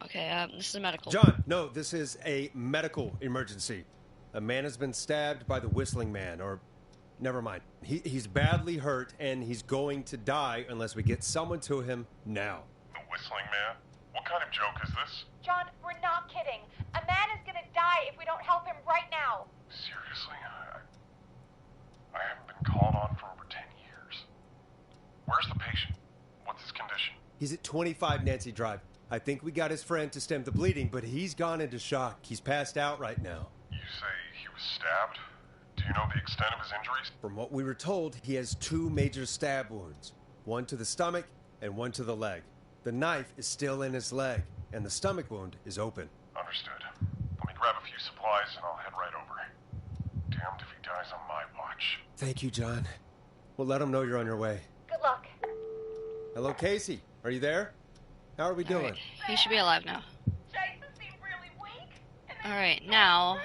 Okay, this is a medical. John, no, this is a medical emergency. A man has been stabbed by the Whistling Man, or... Never mind. He's badly hurt, and he's going to die unless we get someone to him now. The Whistling Man? What kind of joke is this? John, we're not kidding. A man is gonna die if we don't help him right now. Seriously? I haven't been called on for over 10 years. Where's the patient? What's his condition? He's at 25 Nancy Drive. I think we got his friend to stem the bleeding, but he's gone into shock. He's passed out right now. You say he was stabbed? Do you know the extent of his injuries? From what we were told, he has 2 major stab wounds. One to the stomach and one to the leg. The knife is still in his leg, and the stomach wound is open. Understood. Let me grab a few supplies and I'll head right over. Damned if he dies on my watch. Thank you, John. We'll let him know you're on your way. Good luck. Hello, Casey. Are you there? How are we doing? Right. He should be alive now. Jason seemed really weak. Alright, now...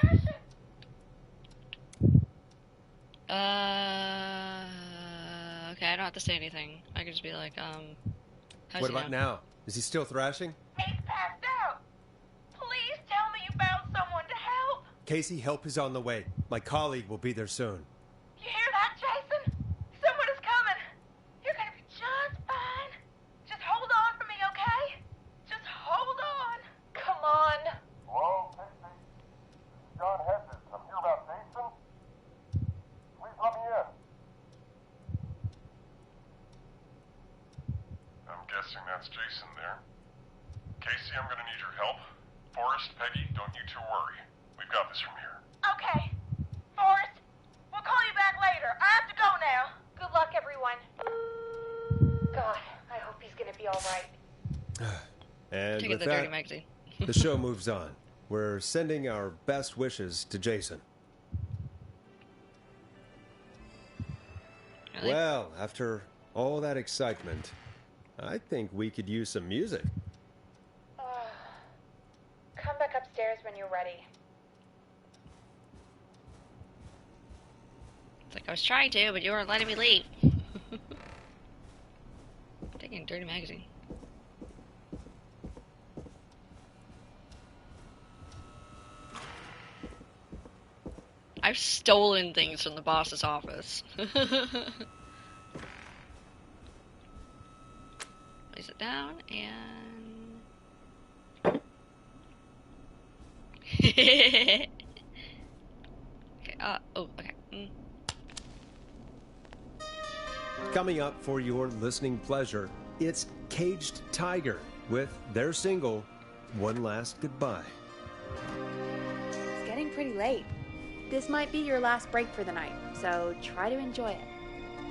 Okay, I don't have to say anything. I can just be like, how's What he about now? Is he still thrashing? He's passed out. Please tell me you found someone to help. Casey, help is on the way. My colleague will be there soon. You hear that, Jason? Someone is coming. You're gonna be just fine. Just hold on for me, okay? Just hold on. Come on. Hello, Casey? John Hedges. I'm here about Jason. Please let me in. I'm guessing that's Jason there. Casey, I'm gonna need your help. Forrest, Peggy, don't you two worry. We've got this from here. Okay. Forrest, we'll call you back later. I have to go now. Good luck, everyone. God, I hope he's gonna be all right. And Check with out the Dirty that, magazine. the show moves on. We're sending our best wishes to Jason. Really? Well, after all that excitement, I think we could use some music. Come back upstairs when you're ready. It's like I was trying to, but you weren't letting me leave. Taking a Dirty magazine. I've stolen things from the boss's office. it down and... okay, okay. Coming up for your listening pleasure, it's Caged Tiger with their single, One Last Goodbye. It's getting pretty late. This might be your last break for the night, so try to enjoy it.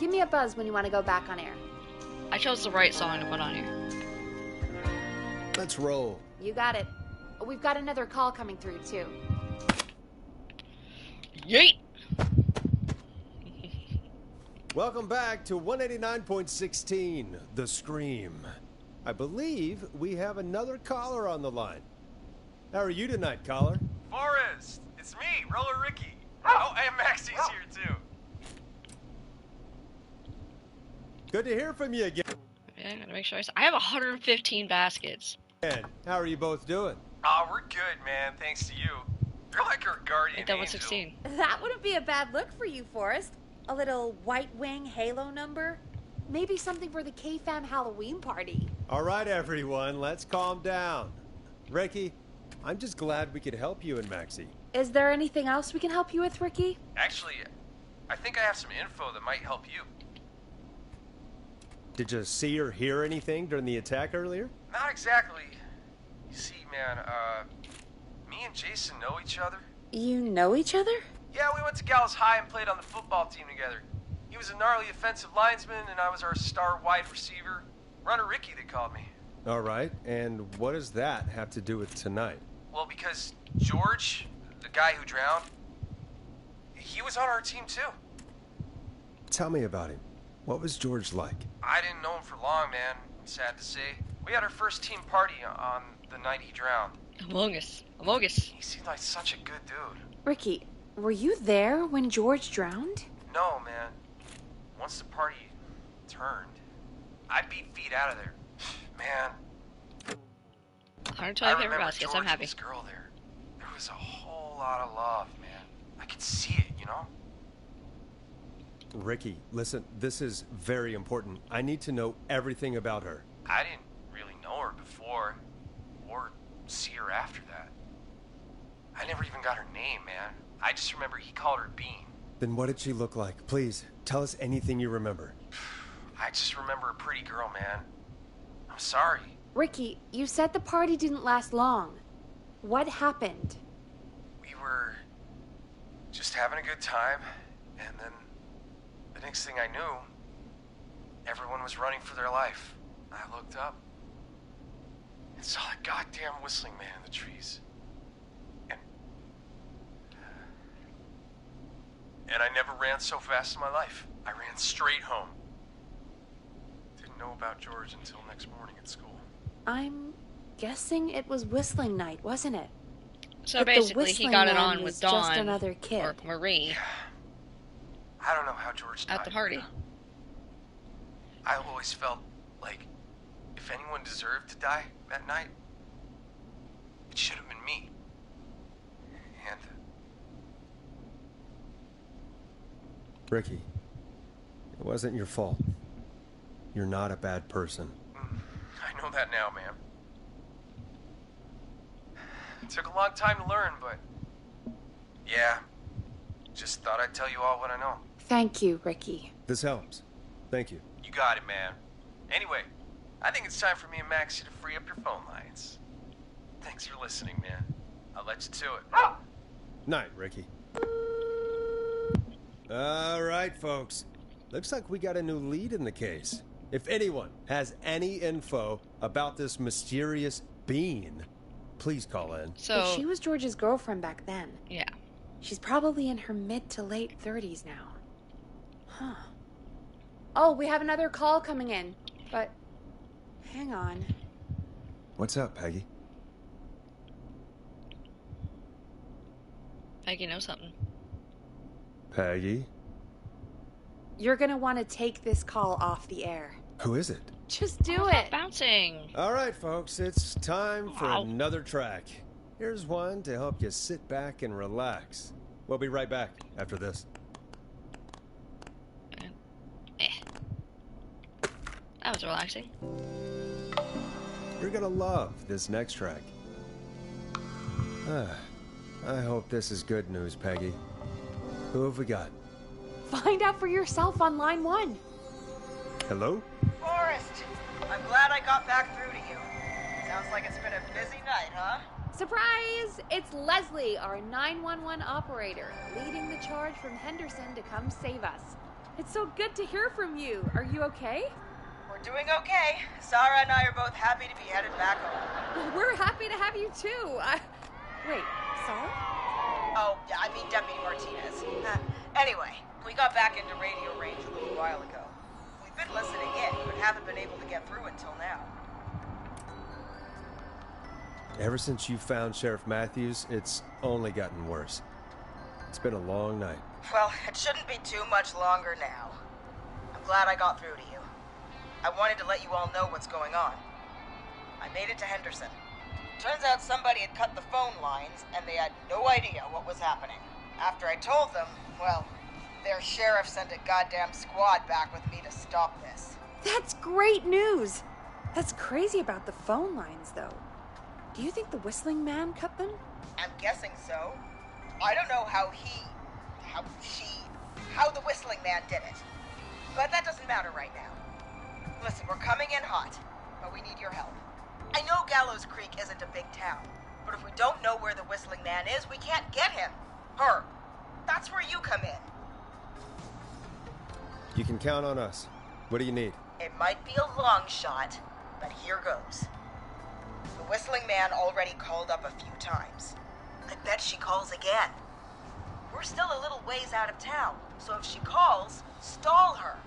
Give me a buzz when you want to go back on air. I chose the right song to put on here. Let's roll. You got it. We've got another call coming through, too. Yeet! Welcome back to 189.16, The Scream. I believe we have another caller on the line. How are you tonight, caller? Forrest, it's me, Roller Ricky. Oh, and Maxie's here too. Good to hear from you again. Yeah, I gotta make sure I have 115 baskets. And how are you both doing? Oh, we're good, man. Thanks to you. You're like our guardian Like that angel. 116. That wouldn't be a bad look for you, Forrest. A little White Wing Halo number? Maybe something for the K-Fam Halloween party. All right, everyone, let's calm down. Ricky, I'm just glad we could help you and Maxie. Is there anything else we can help you with, Ricky? Actually, I think I have some info that might help you. Did you see or hear anything during the attack earlier? Not exactly. You see, man, me and Jason know each other. You know each other? Yeah, we went to Gallows High and played on the football team together. He was a gnarly offensive linesman, and I was our star wide receiver. Runner Ricky, they called me. All right, and what does that have to do with tonight? Well, because George, the guy who drowned, he was on our team too. Tell me about him. What was George like? I didn't know him for long, man. Sad to say. We had our first team party on the night he drowned. Among Us. He seemed like such a good dude. Ricky, were you there when George drowned? No, man. Once the party turned, I beat feet out of there. Man. 120 favorite baskets, George I'm happy. And this girl there. There was a whole lot of love, man. I could see it, you know? Ricky, listen, this is very important. I need to know everything about her. I didn't really know her before, or see her after that. I never even got her name, man. I just remember he called her Bean. Then what did she look like? Please, tell us anything you remember. I just remember a pretty girl, man. I'm sorry. Ricky, you said the party didn't last long. What happened? We were just having a good time, and then the next thing I knew, everyone was running for their life. I looked up and saw that goddamn whistling man in the trees. And I never ran so fast in my life. I ran straight home. Didn't know about George until next morning at school. I'm guessing it was whistling night, wasn't it? So but basically, he got it on with Dawn just another kid. or Marie. Yeah. I don't know how George died. At the party. I always felt like if anyone deserved to die that night, it should have been me. And Ricky, it wasn't your fault. You're not a bad person. I know that now, man. It took a long time to learn, but yeah, just thought I'd tell you all what I know. Thank you, Ricky. This helps. Thank you. You got it, man. Anyway, I think it's time for me and Maxie to free up your phone lines. Thanks for listening, man. I'll let you to it. Night, Ricky. All right, folks. Looks like we got a new lead in the case. If anyone has any info about this mysterious being, please call in. So if she was George's girlfriend back then. Yeah. She's probably in her mid to late 30s now. Huh. Oh, we have another call coming in. But hang on. What's up, Peggy? Peggy knows something. Peggy? You're gonna want to take this call off the air. Who is it? Just do it. Bouncing. All right, folks, it's time for another track. Here's one to help you sit back and relax. We'll be right back after this. That was relaxing. You're gonna love this next track. I hope this is good news, Peggy. Who have we got? Find out for yourself on line 1. Hello? Forrest, I'm glad I got back through to you. Sounds like it's been a busy night, huh? Surprise! It's Leslie, our 911 operator, leading the charge from Henderson to come save us. It's so good to hear from you. Are you okay? We're doing okay. Sarah and I are both happy to be headed back home. We're happy to have you too. Wait, Sarah? Oh, yeah, I mean Deputy Martinez. Anyway, we got back into radio range a little while ago. We've been listening in, but haven't been able to get through until now. Ever since you found Sheriff Matthews, it's only gotten worse. It's been a long night. Well, it shouldn't be too much longer now. I'm glad I got through to you. I wanted to let you all know what's going on. I made it to Henderson. Turns out somebody had cut the phone lines, and they had no idea what was happening. After I told them, well, their sheriff sent a goddamn squad back with me to stop this. That's great news! That's crazy about the phone lines, though. Do you think the Whistling Man cut them? I'm guessing so. I don't know how the Whistling Man did it. But that doesn't matter right now. Listen, we're coming in hot, but we need your help. I know Gallows Creek isn't a big town, but if we don't know where the Whistling Man is, we can't get him. Her. That's where you come in. You can count on us. What do you need? It might be a long shot, but here goes. The Whistling Man already called up a few times. I bet she calls again. We're still a little ways out of town, so if she calls, stall her.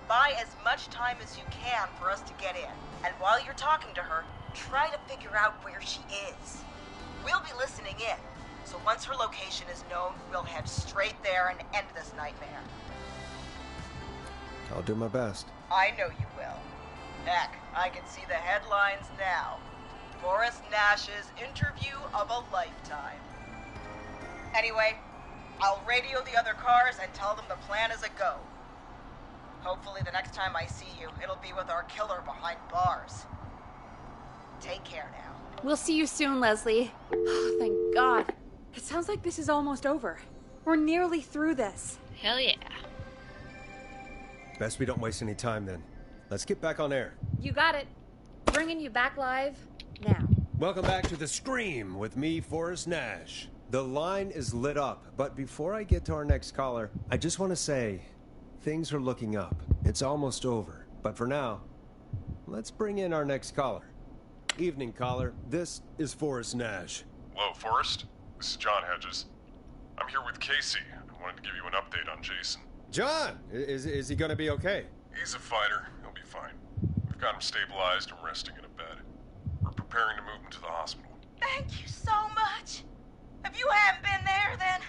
Buy as much time as you can for us to get in. And while you're talking to her, try to figure out where she is. We'll be listening in, so once her location is known, we'll head straight there and end this nightmare. I'll do my best. I know you will. Heck, I can see the headlines now. Forrest Nash's interview of a lifetime. Anyway, I'll radio the other cars and tell them the plan is a go. Hopefully the next time I see you, it'll be with our killer behind bars. Take care now. We'll see you soon, Leslie. Oh, thank God. It sounds like this is almost over. We're nearly through this. Hell yeah. Best we don't waste any time then. Let's get back on air. You got it. Bringing you back live now. Welcome back to The Scream with me, Forrest Nash. The line is lit up, but before I get to our next caller, I just want to say, things are looking up. It's almost over. But for now, let's bring in our next caller. Evening, caller. This is Forrest Nash. Hello, Forrest. This is John Hedges. I'm here with Casey. I wanted to give you an update on Jason. John! Is he gonna be okay? He's a fighter. He'll be fine. We've got him stabilized and resting in a bed. We're preparing to move him to the hospital. Thank you so much. If you hadn't been there, then...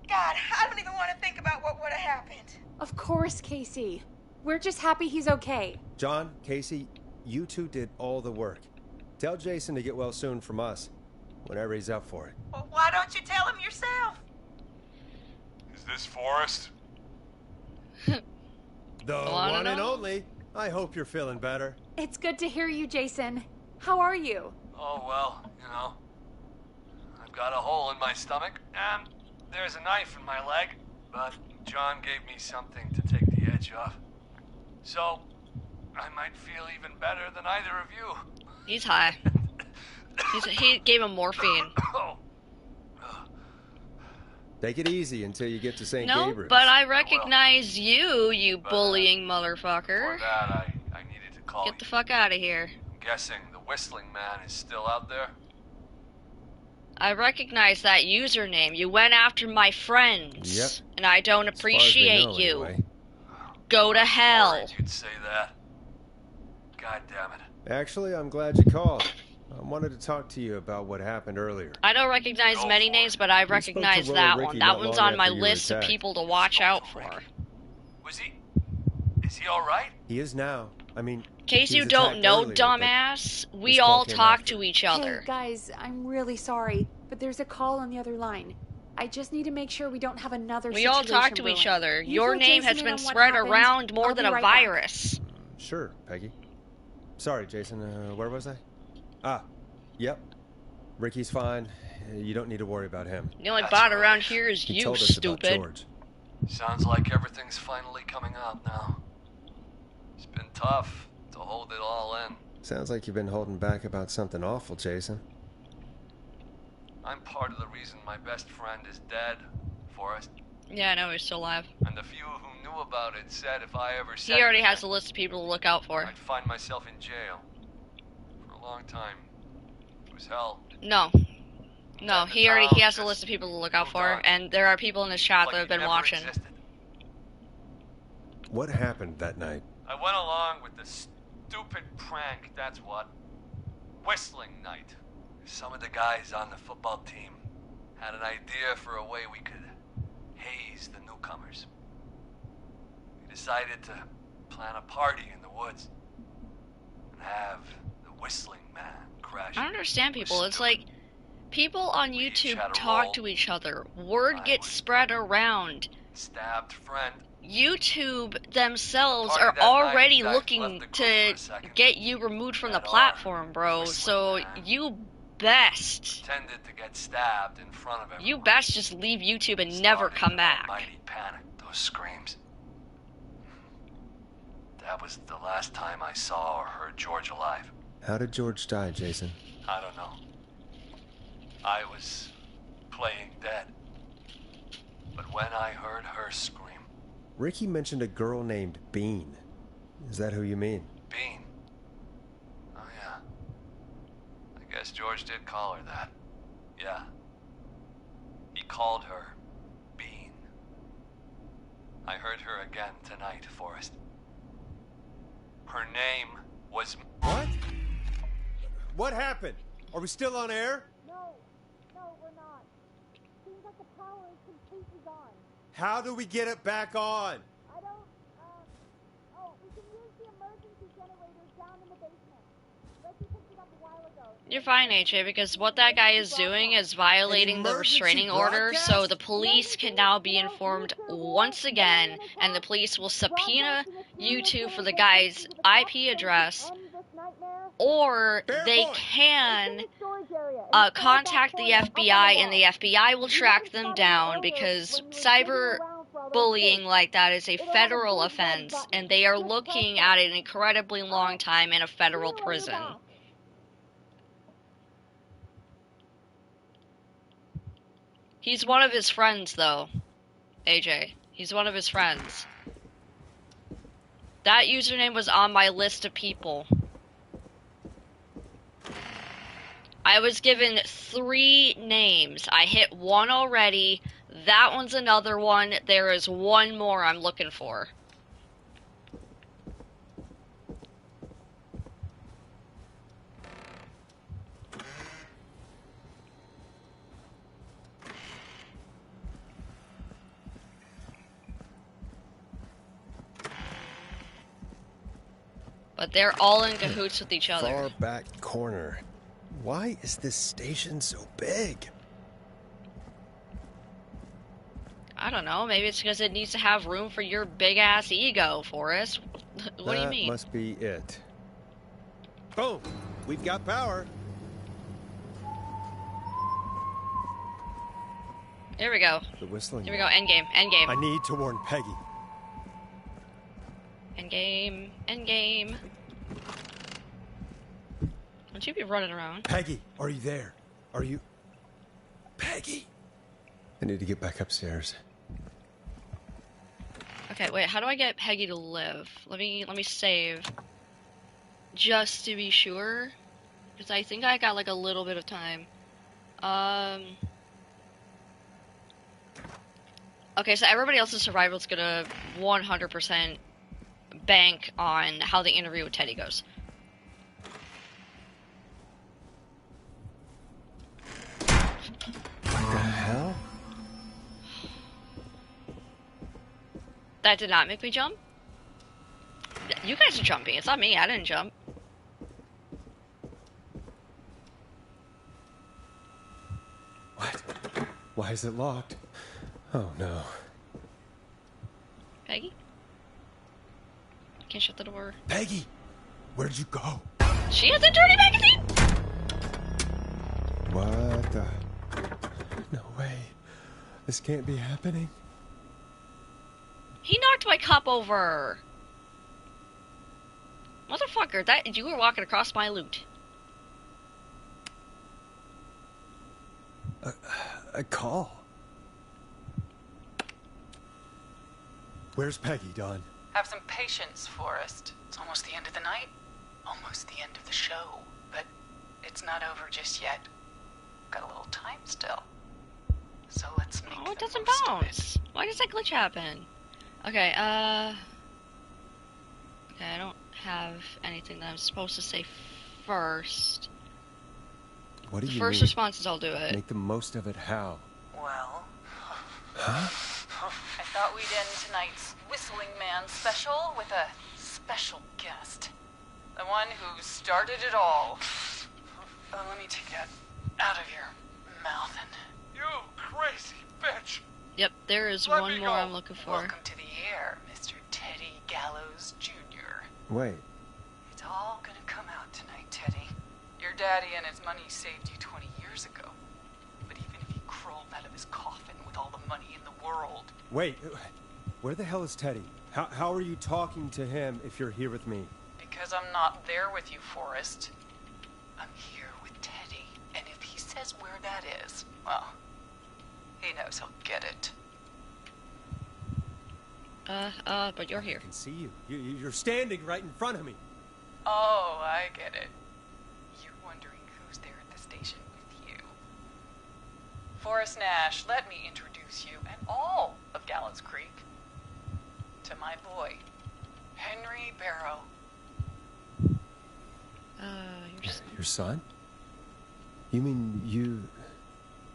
God, I don't even want to think about what would have happened. Of course, Casey. We're just happy he's okay. John, Casey, you two did all the work. Tell Jason to get well soon from us, whenever he's up for it. Well, why don't you tell him yourself? Is this Forrest? The one and only. I hope you're feeling better. It's good to hear you, Jason. How are you? Oh, well, you know. I've got a hole in my stomach, and there's a knife in my leg, but John gave me something to take the edge off. So, I might feel even better than either of you. He's high. He gave him morphine. Take it easy until you get to St. Gabriel's. No, but I recognize you bullying motherfucker. For that, I needed to call Get the fuck out of here. I'm guessing the Whistling Man is still out there? I recognize that username. You went after my friends. Yep. And I don't appreciate you. Anyway. Go to hell. Worried you'd say that. God damn it. Actually, I'm glad you called. I wanted to talk to you about what happened earlier. I don't recognize many names, but I recognize that one. That one's on my list of people to watch out for. Was he... Is he alright? He is now. I mean... In case you don't know, dumbass, we all talk to each other. Hey, guys, I'm really sorry, but there's a call on the other line. I just need to make sure we don't have another situation. We all talk to each other. Your name has been spread around more than a virus. Sure, Peggy. Sorry, Jason. Where was I? Yep. Ricky's fine. You don't need to worry about him. The only bot around here is He you, told us stupid. about George. Sounds like everything's finally coming out now. It's been tough to hold it all in. Sounds like you've been holding back about something awful, Jason. I'm part of the reason my best friend is dead, Forrest. Yeah, I know, he's still alive. And the few who knew about it said if I ever said He already anything, has a list of people to look out for. I'd find myself in jail. For a long time. It was hell. No, he has a list of people to look out for, and there are people in his chat that have been watching. Existed. What happened that night? I went along with the stupid prank, that's what. Whistling night. Some of the guys on the football team had an idea for a way we could haze the newcomers. We decided to plan a party in the woods and have the whistling man crash. I don't understand people. It's like people on YouTube talk to each other. Word gets spread around. Stabbed friend. YouTube themselves are already looking to get you removed from the platform, bro. So you best Pretended to get stabbed in front of everyone. You best just leave YouTube and never come back. Mighty panic. Those screams. That was the last time I saw or heard George alive. How did George die, Jason? I don't know. I was playing dead. But when I heard her scream... Ricky mentioned a girl named Bean. Is that who you mean? Bean? Oh, yeah. I guess George did call her that. Yeah. He called her Bean. I heard her again tonight, Forrest. Her name was... What? What happened? Are we still on air? No, we're not. Seems like the power is completely gone. How do we get it back on? I don't, we can use the emergency generators down in the basement. Reggie picked it up a while ago. You're fine, AJ, because what that guy is doing is violating the restraining order, so the police can now be informed once again, and the police will subpoena YouTube for the guy's IP address, or they can contact the FBI, and the FBI will track them down, because cyberbullying like that is a federal offense, and they are looking at an incredibly long time in a federal prison. He's one of his friends, though, AJ. He's one of his friends. That username was on my list of people. I was given 3 names. I hit 1 already. That one's another one. There is 1 more I'm looking for. But they're all in cahoots with each other. Far back corner. Why is this station so big? I don't know. Maybe it's because it needs to have room for your big-ass ego, Forrest. What do you mean? That must be it. Boom! We've got power. Here we go. The whistling. Here we go. Endgame. Endgame. I need to warn Peggy. Endgame. Endgame. Don't you be running around. Peggy, are you there? Are you... Peggy! I need to get back upstairs. Okay, wait, how do I get Peggy to live? Let me save. Just to be sure. Because I think I got like a little bit of time. Okay, so everybody else's survival is gonna 100% bank on how the interview with Teddy goes. What the hell? That did not make me jump? You guys are jumping. It's not me. I didn't jump. What? Why is it locked? Oh, no. Peggy? Can't shut the door. Peggy! Where'd you go? She has a dirty magazine! What the? No way. This can't be happening. He knocked my cup over. Motherfucker, that you were walking across my loot. A call. Where's Peggy, Don? Have some patience, Forrest. It's almost the end of the night. Almost the end of the show. But it's not over just yet. Got a little time still. So let's make it the doesn't most bounce. Why does that glitch happen? Okay, okay, I don't have anything that I'm supposed to say first. What do you First mean? responses, I'll do it. Make the most of it how? Well... Huh? I thought we'd end tonight's Whistling Man special with a special guest. The one who started it all. Let me take that out of your mouth and... You crazy bitch! Yep, there is Let one me more go. I'm looking for. Welcome to the air, Mr. Teddy Gallows Jr. Wait. It's all gonna come out tonight, Teddy. Your daddy and his money saved you 20 years ago. But even if he crawled out of his coffin with all the money in the world... Wait, where the hell is Teddy? How are you talking to him if you're here with me? Because I'm not there with you, Forrest. I'm here with Teddy. And if he says where that is, well, he knows he'll get it. But you're here. I can see you. You're standing right in front of me. Oh, I get it. You're wondering who's there at the station with you. Forrest Nash, let me introduce you and all of Gallows Creek to my boy, Henry Barrow. Your son? You mean you...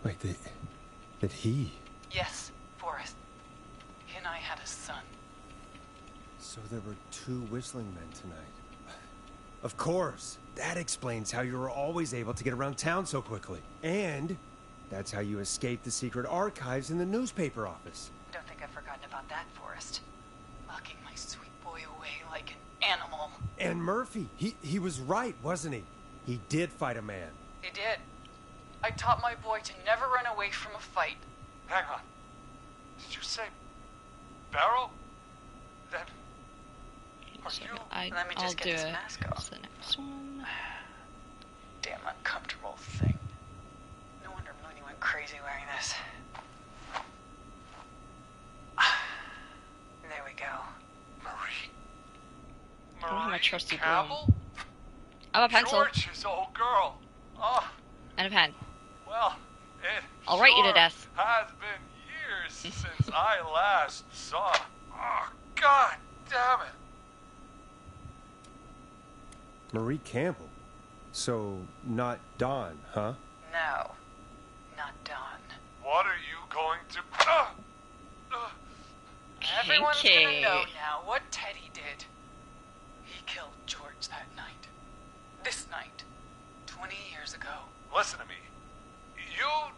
Wait, that he... Yes, Forrest. He and I had a son. So there were 2 whistling men tonight. Of course. That explains how you were always able to get around town so quickly. And that's how you escaped the secret archives in the newspaper office. I don't think I've forgotten about that, Forrest. Locking my sweet boy away like an animal. And Murphy, he was right, wasn't he? He did fight a man. He did. I taught my boy to never run away from a fight. Hang on. Did you say Barrow? Then are you? Let me just get this mask off. What's the next one? Damn uncomfortable thing. No wonder Mooney went crazy wearing this. There we go. Marie. I don't have my trusty Campbell? broom. I have a pencil. George's old girl. Oh, And a pen. well, it I'll write you to death. has been years since I last saw. Oh, God damn it. Marie Campbell. So, not Don, huh? No, not Don. What are you going to... Everyone's gonna know now what Teddy did. He killed George that night. This night. 20 years ago. Listen to me. You...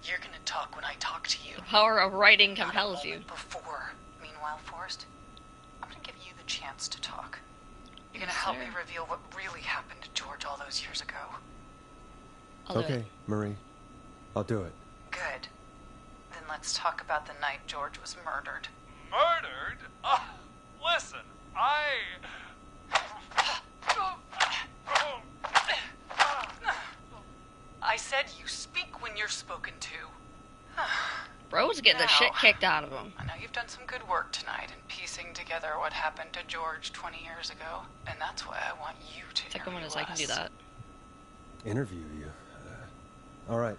You're gonna talk when I talk to you. The power of writing compels you. Before. Meanwhile, Forrest, I'm gonna give you the chance to talk. You're gonna help me reveal what really happened to George all those years ago. Okay, Marie. I'll do it. Good. Then let's talk about the night George was murdered. Murdered? Listen, I said you speak when you're spoken to. Bro's getting the shit kicked out of him. I know you've done some good work tonight in piecing together what happened to George 20 years ago, and that's why I want you to Second one is I can do that. Interview you? All right.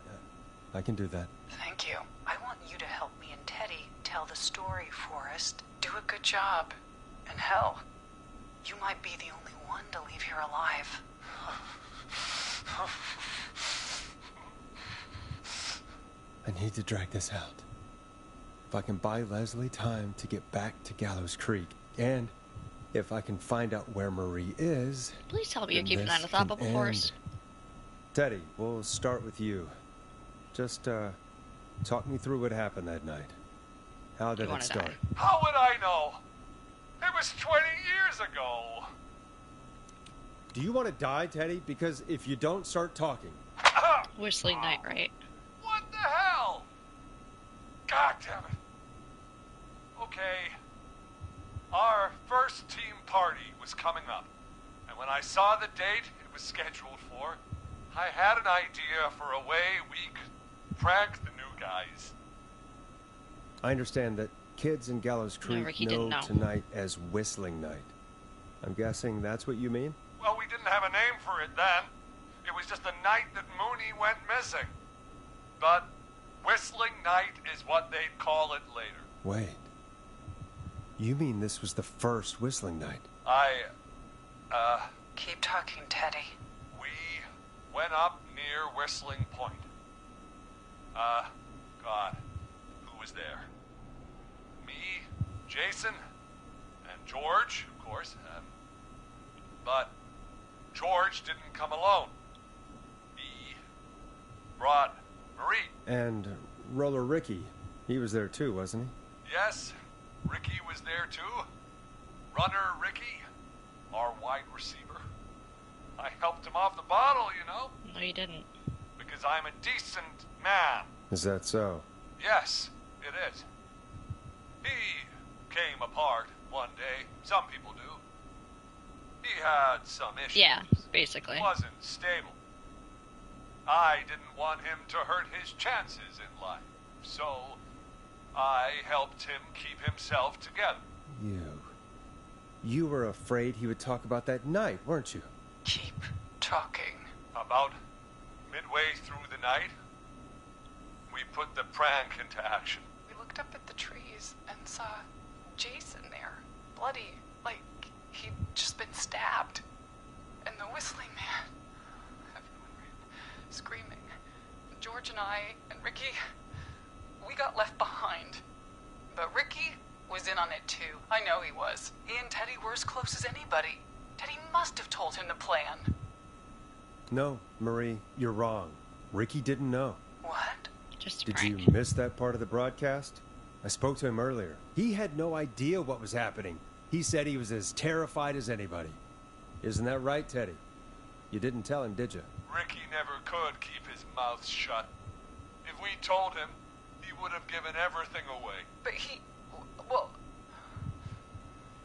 I can do that. Thank you. I want you to help me and Teddy tell the story, Forrest. Do a good job. And hell, you might be the only one to leave here alive. I need to drag this out. If I can buy Leslie time to get back to Gallows Creek, and if I can find out where Marie is... Please tell me you're keeping that in a thought bubble for us. Teddy, we'll start with you. Just, talk me through what happened that night. How did it start? How would I know? It was 20 years ago. Do you want to die, Teddy? Because if you don't start talking... Whistling Night, right? What the hell? God damn it. Okay. Our first team party was coming up. And when I saw the date it was scheduled for, I had an idea for a way we could prank the new guys. I understand that kids in Gallows Creek know tonight as Whistling Night. I'm guessing that's what you mean? Well, we didn't have a name for it then. It was just the night that Mooney went missing. But Whistling Night is what they'd call it later. Wait. You mean this was the first Whistling Night? Keep talking, Teddy. We went up near Whistling Point. God, who was there? Me, Jason, and George, of course. But George didn't come alone. He brought Marie. And Roller Ricky. He was there too, wasn't he? Yes, Ricky was there too. Runner Ricky, our wide receiver. I helped him off the bottle, you know. No, you didn't. Because I'm a decent man. Is that so? Yes, it is. He came apart one day. Some people do. He had some issues. Yeah, basically. Wasn't stable. I didn't want him to hurt his chances in life. So, I helped him keep himself together. You were afraid he would talk about that night, weren't you? Keep talking. About midway through the night, we put the prank into action. We looked up at the trees and saw Jason there, bloody, like he'd just been stabbed. And the Whistling Man. Everyone ran, screaming. George and I and Ricky, we got left behind. But Ricky was in on it too. I know he was. He and Teddy were as close as anybody. Teddy must have told him the plan. No, Marie, you're wrong. Ricky didn't know. What? Just Did prank. you miss that part of the broadcast? I spoke to him earlier. He had no idea what was happening. He said he was as terrified as anybody. Isn't that right, Teddy? You didn't tell him, did you? Ricky never could keep his mouth shut. If we told him, he would have given everything away. But well,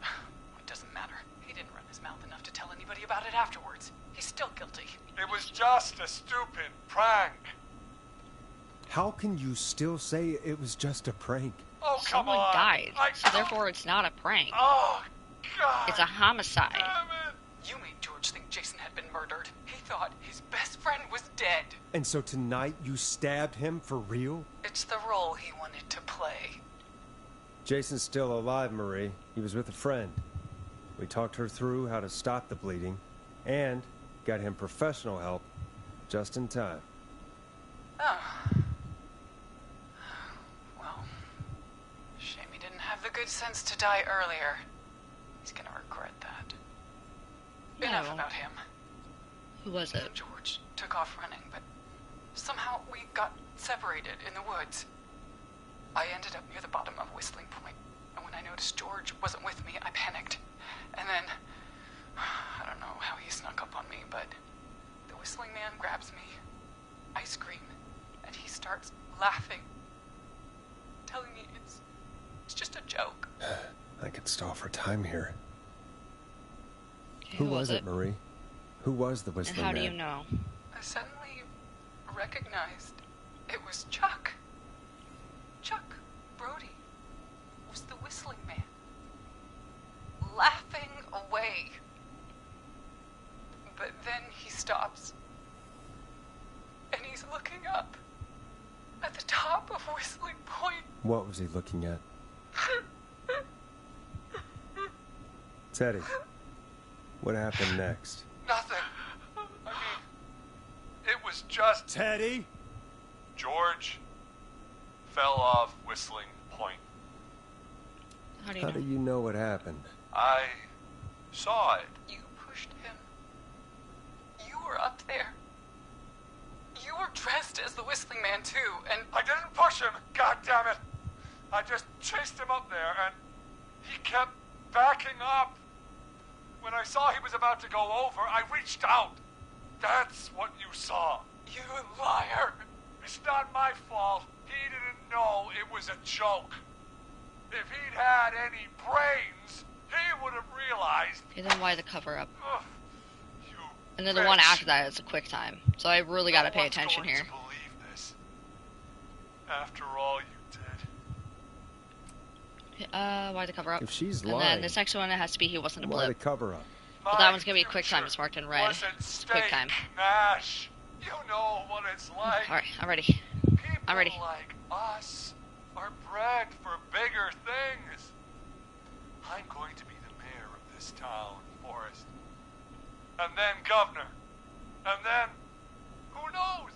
it doesn't matter. He didn't run his mouth enough to tell anybody about it afterwards. He's still guilty. It was just a stupid prank. How can you still say it was just a prank? Oh, come on. Someone died, so therefore it's not a prank. Oh, God. It's a homicide. Damn it. You made George think Jason had been murdered. He thought his best friend was dead. And so tonight you stabbed him for real? It's the role he wanted to play. Jason's still alive, Marie. He was with a friend. We talked her through how to stop the bleeding and got him professional help just in time. Oh. Well, shame he didn't have the good sense to die earlier. He's gonna regret that. No. Enough about him. Who was it? George took off running, but somehow we got separated in the woods. I ended up near the bottom of Whistling Point, and when I noticed George wasn't with me, I panicked. And then, I don't know how he snuck up on me, but the Whistling Man grabs me. I scream, and he starts laughing, telling me it's just a joke. I could stall for time here. Okay, Who was it, Marie? Who was the Whistling Man? And how do you know? I suddenly recognized it was Chuck. Chuck Brody was the Whistling Man, laughing away. But then he stops, and he's looking up at the top of Whistling Point. What was he looking at? Teddy, what happened next? Nothing. I mean, it was just... Teddy? George fell off Whistling Point. How do you know what happened? I saw it. You pushed him. You were up there. You were dressed as the Whistling Man too, and... I didn't push him, God damn it! I just chased him up there, and he kept backing up. When I saw he was about to go over, I reached out. That's what you saw. You liar! It's not my fault. He didn't know it was a joke. If he'd had any brains, he would have realized. Okay, then why the cover up? You and then the one after that is a quick time. So I really gotta pay attention here. To believe this. After all you did. Why the cover up? If she's and lying, then this next one, it has to be he wasn't a blip. Why the cover up? But that one's gonna be a quick time. It's marked in red. It's quick time. Nash, you know what it's like. Alright, I'm ready. People I'm ready. like us are bred for bigger things. I'm going to be the mayor of this town, Forrest. And then governor. And then, who knows?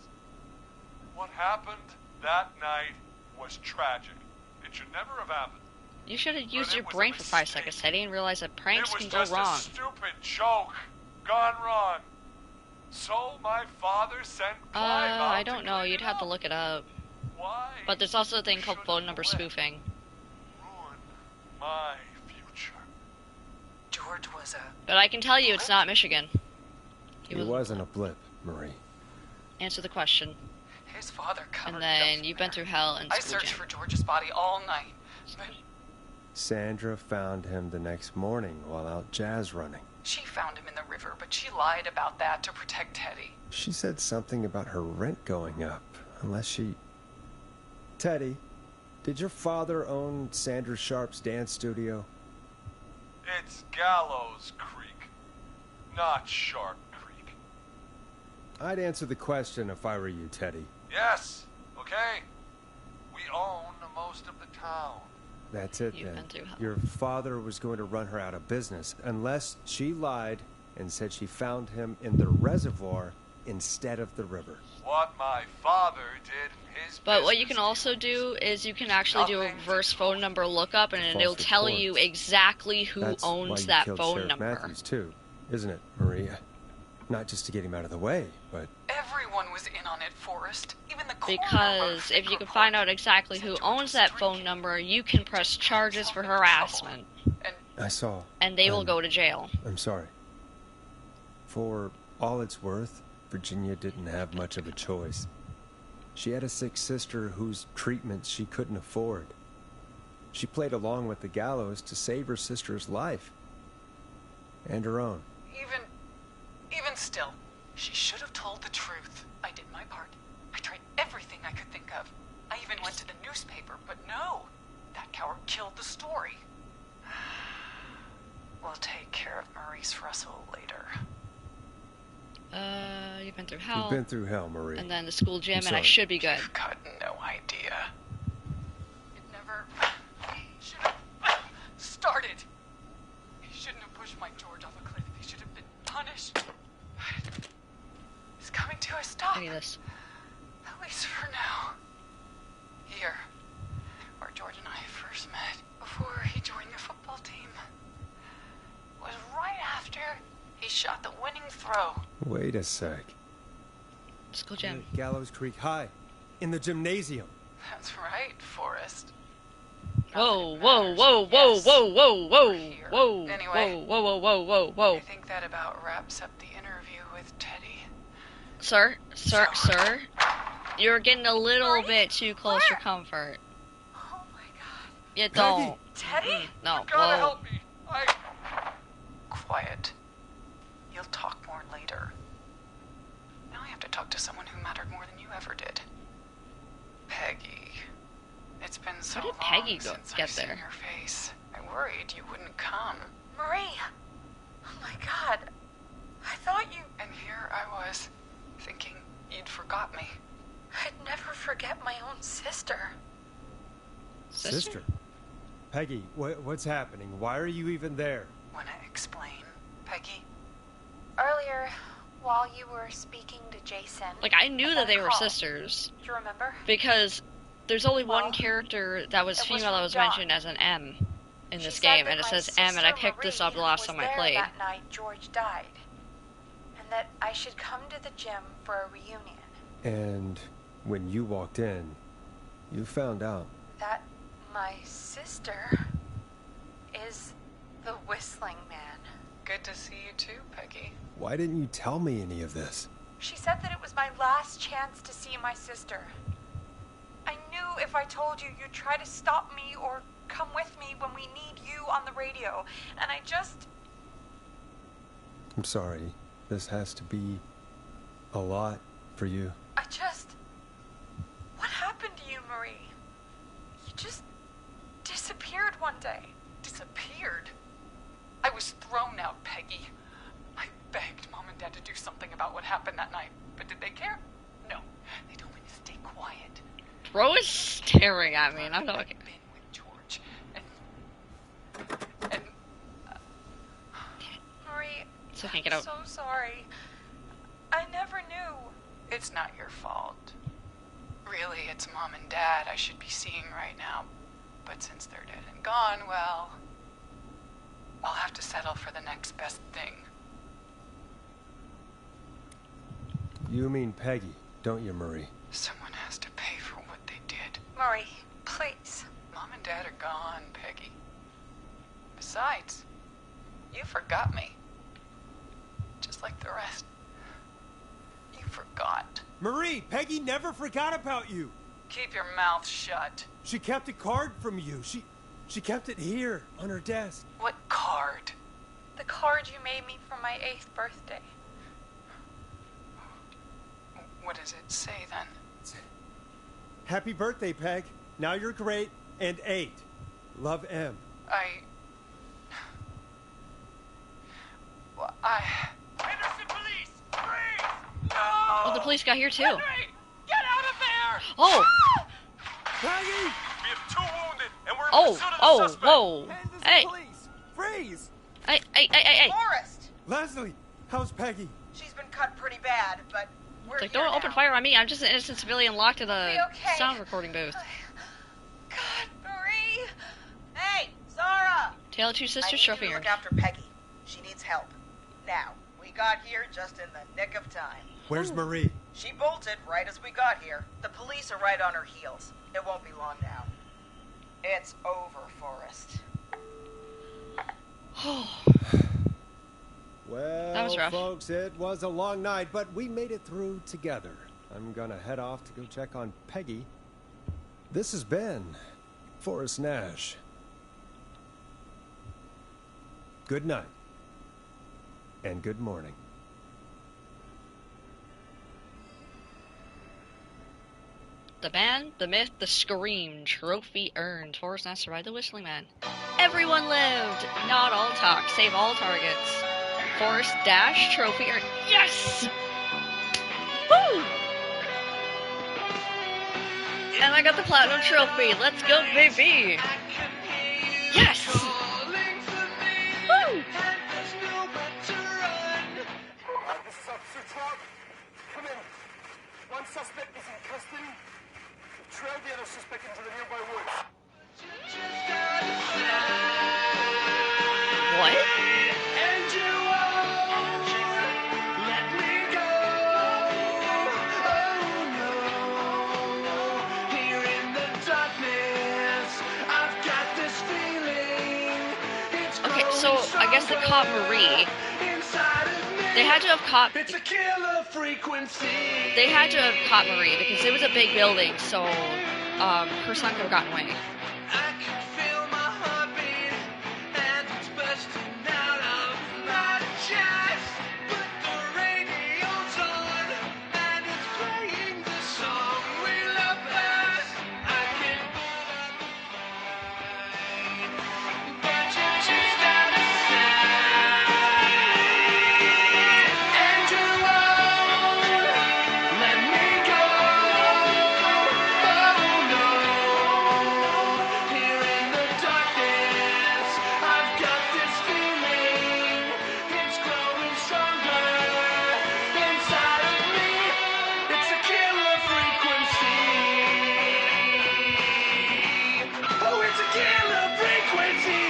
What happened that night was tragic. It should never have happened. You should have used your brain for 5 seconds, Teddy, and realized that pranks can go wrong. It was just a stupid joke gone wrong. So my father sent Clive out I don't know. You'd have to look it up. Why? But there's also a thing called phone number spoofing. Ruin my future. George was a... But I can tell you it's not Michigan. He wasn't a blip, Marie. Answer the question. His father covered and then you've been through hell and I searched for George's body all night. But Sandra found him the next morning while out jazz running. She found him in the river, but she lied about that to protect Teddy. She said something about her rent going up, unless she... Teddy, did your father own Sandra Sharp's dance studio? It's Gallows Creek, not Sharp Creek. I'd answer the question if I were you, Teddy. Yes, okay. We own most of the town. That's it, then. Your father was going to run her out of business, unless she lied and said she found him in the reservoir instead of the river. What my father did in his But what you can also do is you can actually do a reverse phone number lookup, and it'll tell you exactly who owns that phone number. Matthews too, isn't it, Maria? Not just to get him out of the way, but... Everyone was in on it, Forrest. Even the because if you can find out exactly who owns that phone number, you can press charges for harassment. I saw. And they will go to jail. I'm sorry. For all it's worth, Virginia didn't have much of a choice. She had a sick sister whose treatment she couldn't afford. She played along with the gallows to save her sister's life. And her own. Even still, she should have told the truth. I did my part. I tried everything I could think of. I even went to the newspaper, but no. That coward killed the story. We'll take care of Maurice Russell later. You've been through hell. You've been through hell, Marie. And then the school gym, and I should be good. You've got no idea. It never should have started. He shouldn't have pushed my George off a cliff. He should have been punished. It's coming to a stop. Look at this. At least for now. Here, where George and I first met, before he joined the football team, was right after he shot the winning throw. Wait a sec. School gym. Gallows Creek High. In the gymnasium. That's right, Forrest. Whoa, whoa, whoa, whoa, whoa, whoa, whoa, whoa, Anyway, whoa, whoa, whoa, whoa, whoa. I think that about wraps up the interview with Teddy. Sir, you're getting a little bit too close for comfort. Oh my god. You don't. Teddy? No, You gotta help me. Quiet. You'll talk more later. Now I have to talk to someone who mattered more than you ever did. Peggy. It's been so long since I've seen your face. I worried you wouldn't come. Marie! Oh my god. I thought you... And here I was, thinking you'd forgot me. I'd never forget my own sister. Sister? Peggy, what's happening? Why are you even there? Wanna explain, Peggy? Earlier, while you were speaking to Jason... Like, I knew that they were sisters. Do you remember? Because there's only one character that was female that was mentioned as an M in this game, and it says M, and I picked this up the last time I played. That night George died, and that I should come to the gym for a reunion. And when you walked in, you found out that my sister is the Whistling Man. Good to see you too, Peggy. Why didn't you tell me any of this? She said that it was my last chance to see my sister. I knew if I told you, you'd try to stop me or come with me when we need you on the radio. And I just... I'm sorry. This has to be a lot for you. I just... What happened to you, Marie? You just disappeared one day. Disappeared? I was thrown out, Peggy. I begged Mom and Dad to do something about what happened that night, but did they care? No. They told me to stay quiet. Bro is staring at me, and I'm not... I've been with George, and Marie, it's okay, get out. I'm so sorry. I never knew. It's not your fault. Really, it's Mom and Dad I should be seeing right now. But since they're dead and gone, well, I'll have to settle for the next best thing. You mean Peggy, don't you, Marie? Someone has to pay for what they did. Marie, please. Mom and Dad are gone, Peggy. Besides, you forgot me. Just like the rest. You forgot. Marie, Peggy never forgot about you. Keep your mouth shut. She kept a card from you. She kept it here on her desk. What card? The card you made me for my 8th birthday. What does it say then? Happy birthday, Peg. Now you're great and 8. Love, M. Henderson police! Freeze! No! Oh, the police got here too. Henry! Get out of there! Oh! Peggy! We have 2 wounded, and we're in pursuit of the suspect. Whoa! Hey! Police! Freeze! Hey! Forrest! Leslie, how's Peggy? She's been cut pretty bad, but we're It's like, here don't open now. fire on me. I'm just an innocent civilian locked in a okay? sound recording booth. God, Marie! Hey, Zara! Tale of Two I Sisters need trophy you to earned. look after Peggy. She needs help. Now, we got here just in the nick of time. Where's Marie? She bolted right as we got here. The police are right on her heels. It won't be long now. It's over, Forrest. Well, That was rough. folks, it was a long night, but we made it through together. I'm gonna head off to go check on Peggy. This has been Forrest Nash. Good night. And good morning. The man, the myth, the scream, trophy earned. Forrest Nash survived the Whistling Man. Everyone lived! Not all talk, save all targets. Forrest Dash, trophy earned. Yes! Woo! And I got the platinum trophy. Let's go, baby! Yes! Woo! This is Officer Trump. Come in. One suspect is in custody. Trail the other suspect into the nearby woods. What? And you won't let me go. Oh no. Here in the darkness, I've got this feeling. It's Okay, so I guess they caught Marie. They had to have caught. It's a killer frequency. They had to have caught Marie because it was a big building, so her son could have gotten away. I can feel my heartbeat and it's bursting out of my chest. But the radio's on and it's playing the song we love best. I can but you just out of sight. And you won't let me go. Oh no. Here in the darkness, I've got this feeling. It's growing stronger inside of me. It's a killer frequency. Oh, it's a killer frequency.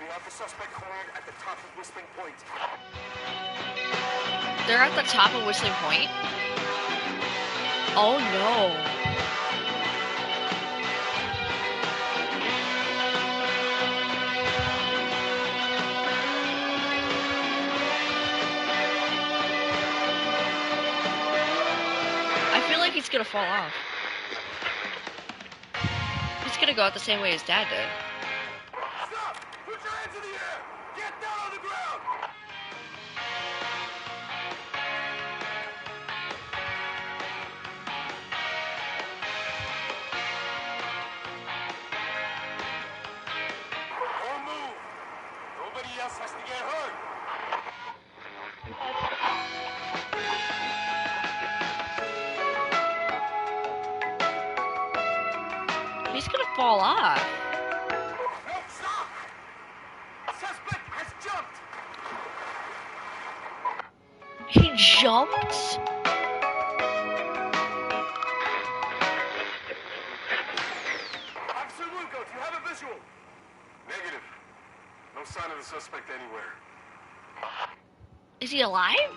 We have the suspect cornered at the top of Whistling Point. They're at the top of Whistling Point. Oh no. I feel like he's gonna fall off. He's gonna go out the same way his dad did. Stop! Put your hands in the air! Get down on the ground! Don't move! Nobody else has to get hurt! He's gonna fall off. No, stop! Suspect has jumped! He jumped? Officer Lugo, do you have a visual? Negative. No sign of the suspect anywhere. Is he alive?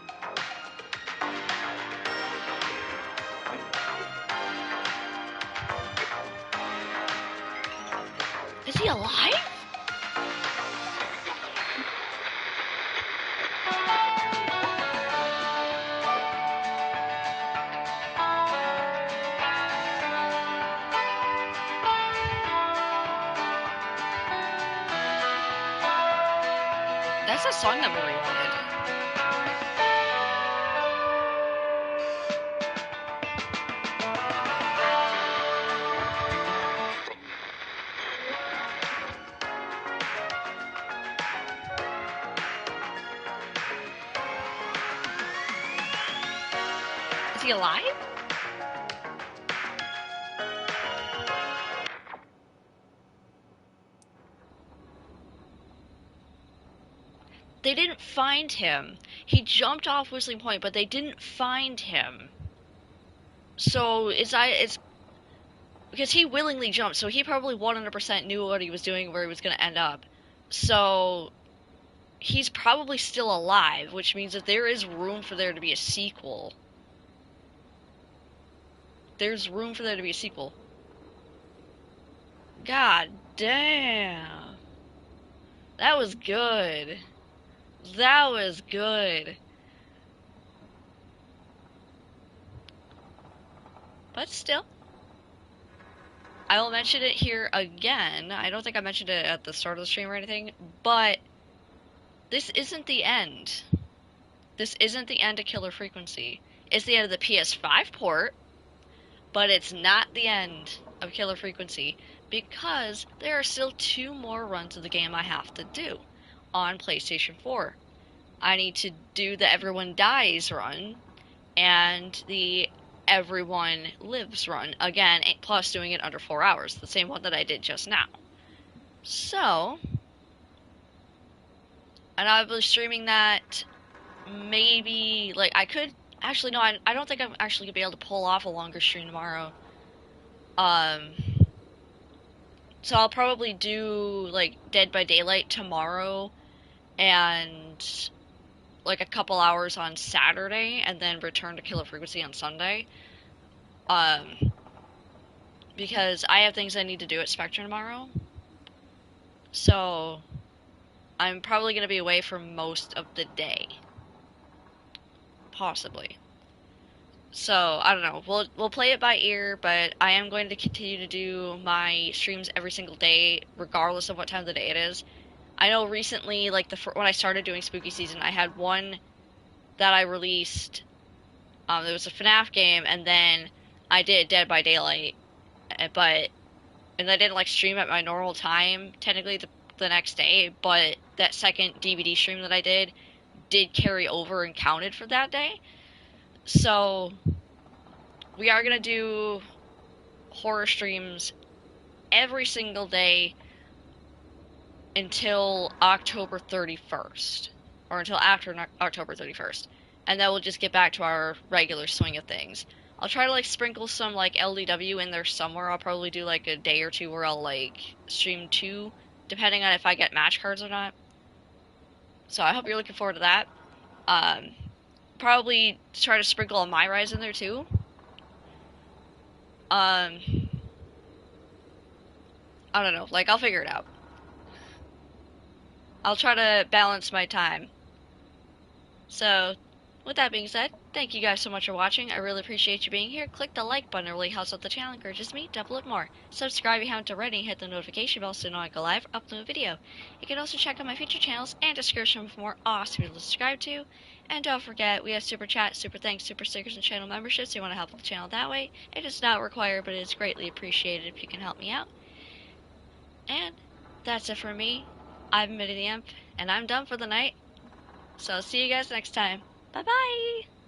Is he alive? That's a song that Marie wanted. Is he alive? They didn't find him. He jumped off Whistling Point, but they didn't find him. So it's because he willingly jumped, so he probably 100% knew what he was doing, where he was going to end up. So he's probably still alive, which means that there is room for there to be a sequel. There's room for there to be a sequel. God damn. That was good. That was good. But still, I will mention it here again. I don't think I mentioned it at the start of the stream or anything, but this isn't the end. This isn't the end of Killer Frequency. It's the end of the PS5 port, but it's not the end of Killer Frequency, because there are still 2 more runs of the game I have to do on PlayStation 4. I need to do the Everyone Dies run and the Everyone Lives run, again, plus doing it under 4 hours, the same one that I did just now. So, and I'll be streaming that maybe, like, I could, actually, no, I don't think I'm actually going to be able to pull off a longer stream tomorrow. So I'll probably do, like, Dead by Daylight tomorrow, and, like, a couple hours on Saturday, and then return to Killer Frequency on Sunday. Because I have things I need to do at Spectrum tomorrow. So, I'm probably going to be away for most of the day. Possibly. So, I don't know. We'll play it by ear, but I am going to continue to do my streams every single day, regardless of what time of the day it is. I know recently, like, when I started doing Spooky Season, I had one that I released. It was a FNAF game, and then I did Dead by Daylight, and I didn't, like, stream at my normal time, technically, the next day, but that second DVD stream that I did carry over and counted for that day. So, we are going to do horror streams every single day until October 31st, or until after October 31st, and then we'll just get back to our regular swing of things. I'll try to, like, sprinkle some, like, LDW in there somewhere. I'll probably do, like, a day or two where I'll, like, stream 2, depending on if I get match cards or not. So I hope you're looking forward to that. Probably try to sprinkle a My Rise in there, too. I don't know. Like, I'll figure it out. I'll try to balance my time. So, with that being said, thank you guys so much for watching. I really appreciate you being here. Click the like button. It really helps out the channel, encourages me to upload more. Subscribe if you haven't already, and hit the notification bell so you know I go live or upload a video. You can also check out my future channels and description for more awesome videos to subscribe to. And don't forget, we have super chat, super thanks, super stickers, and channel memberships. So you want to help the channel that way. It is not required, but it is greatly appreciated if you can help me out. And that's it for me. I'm Midytheimp, and I'm done for the night. So I'll see you guys next time. Bye bye!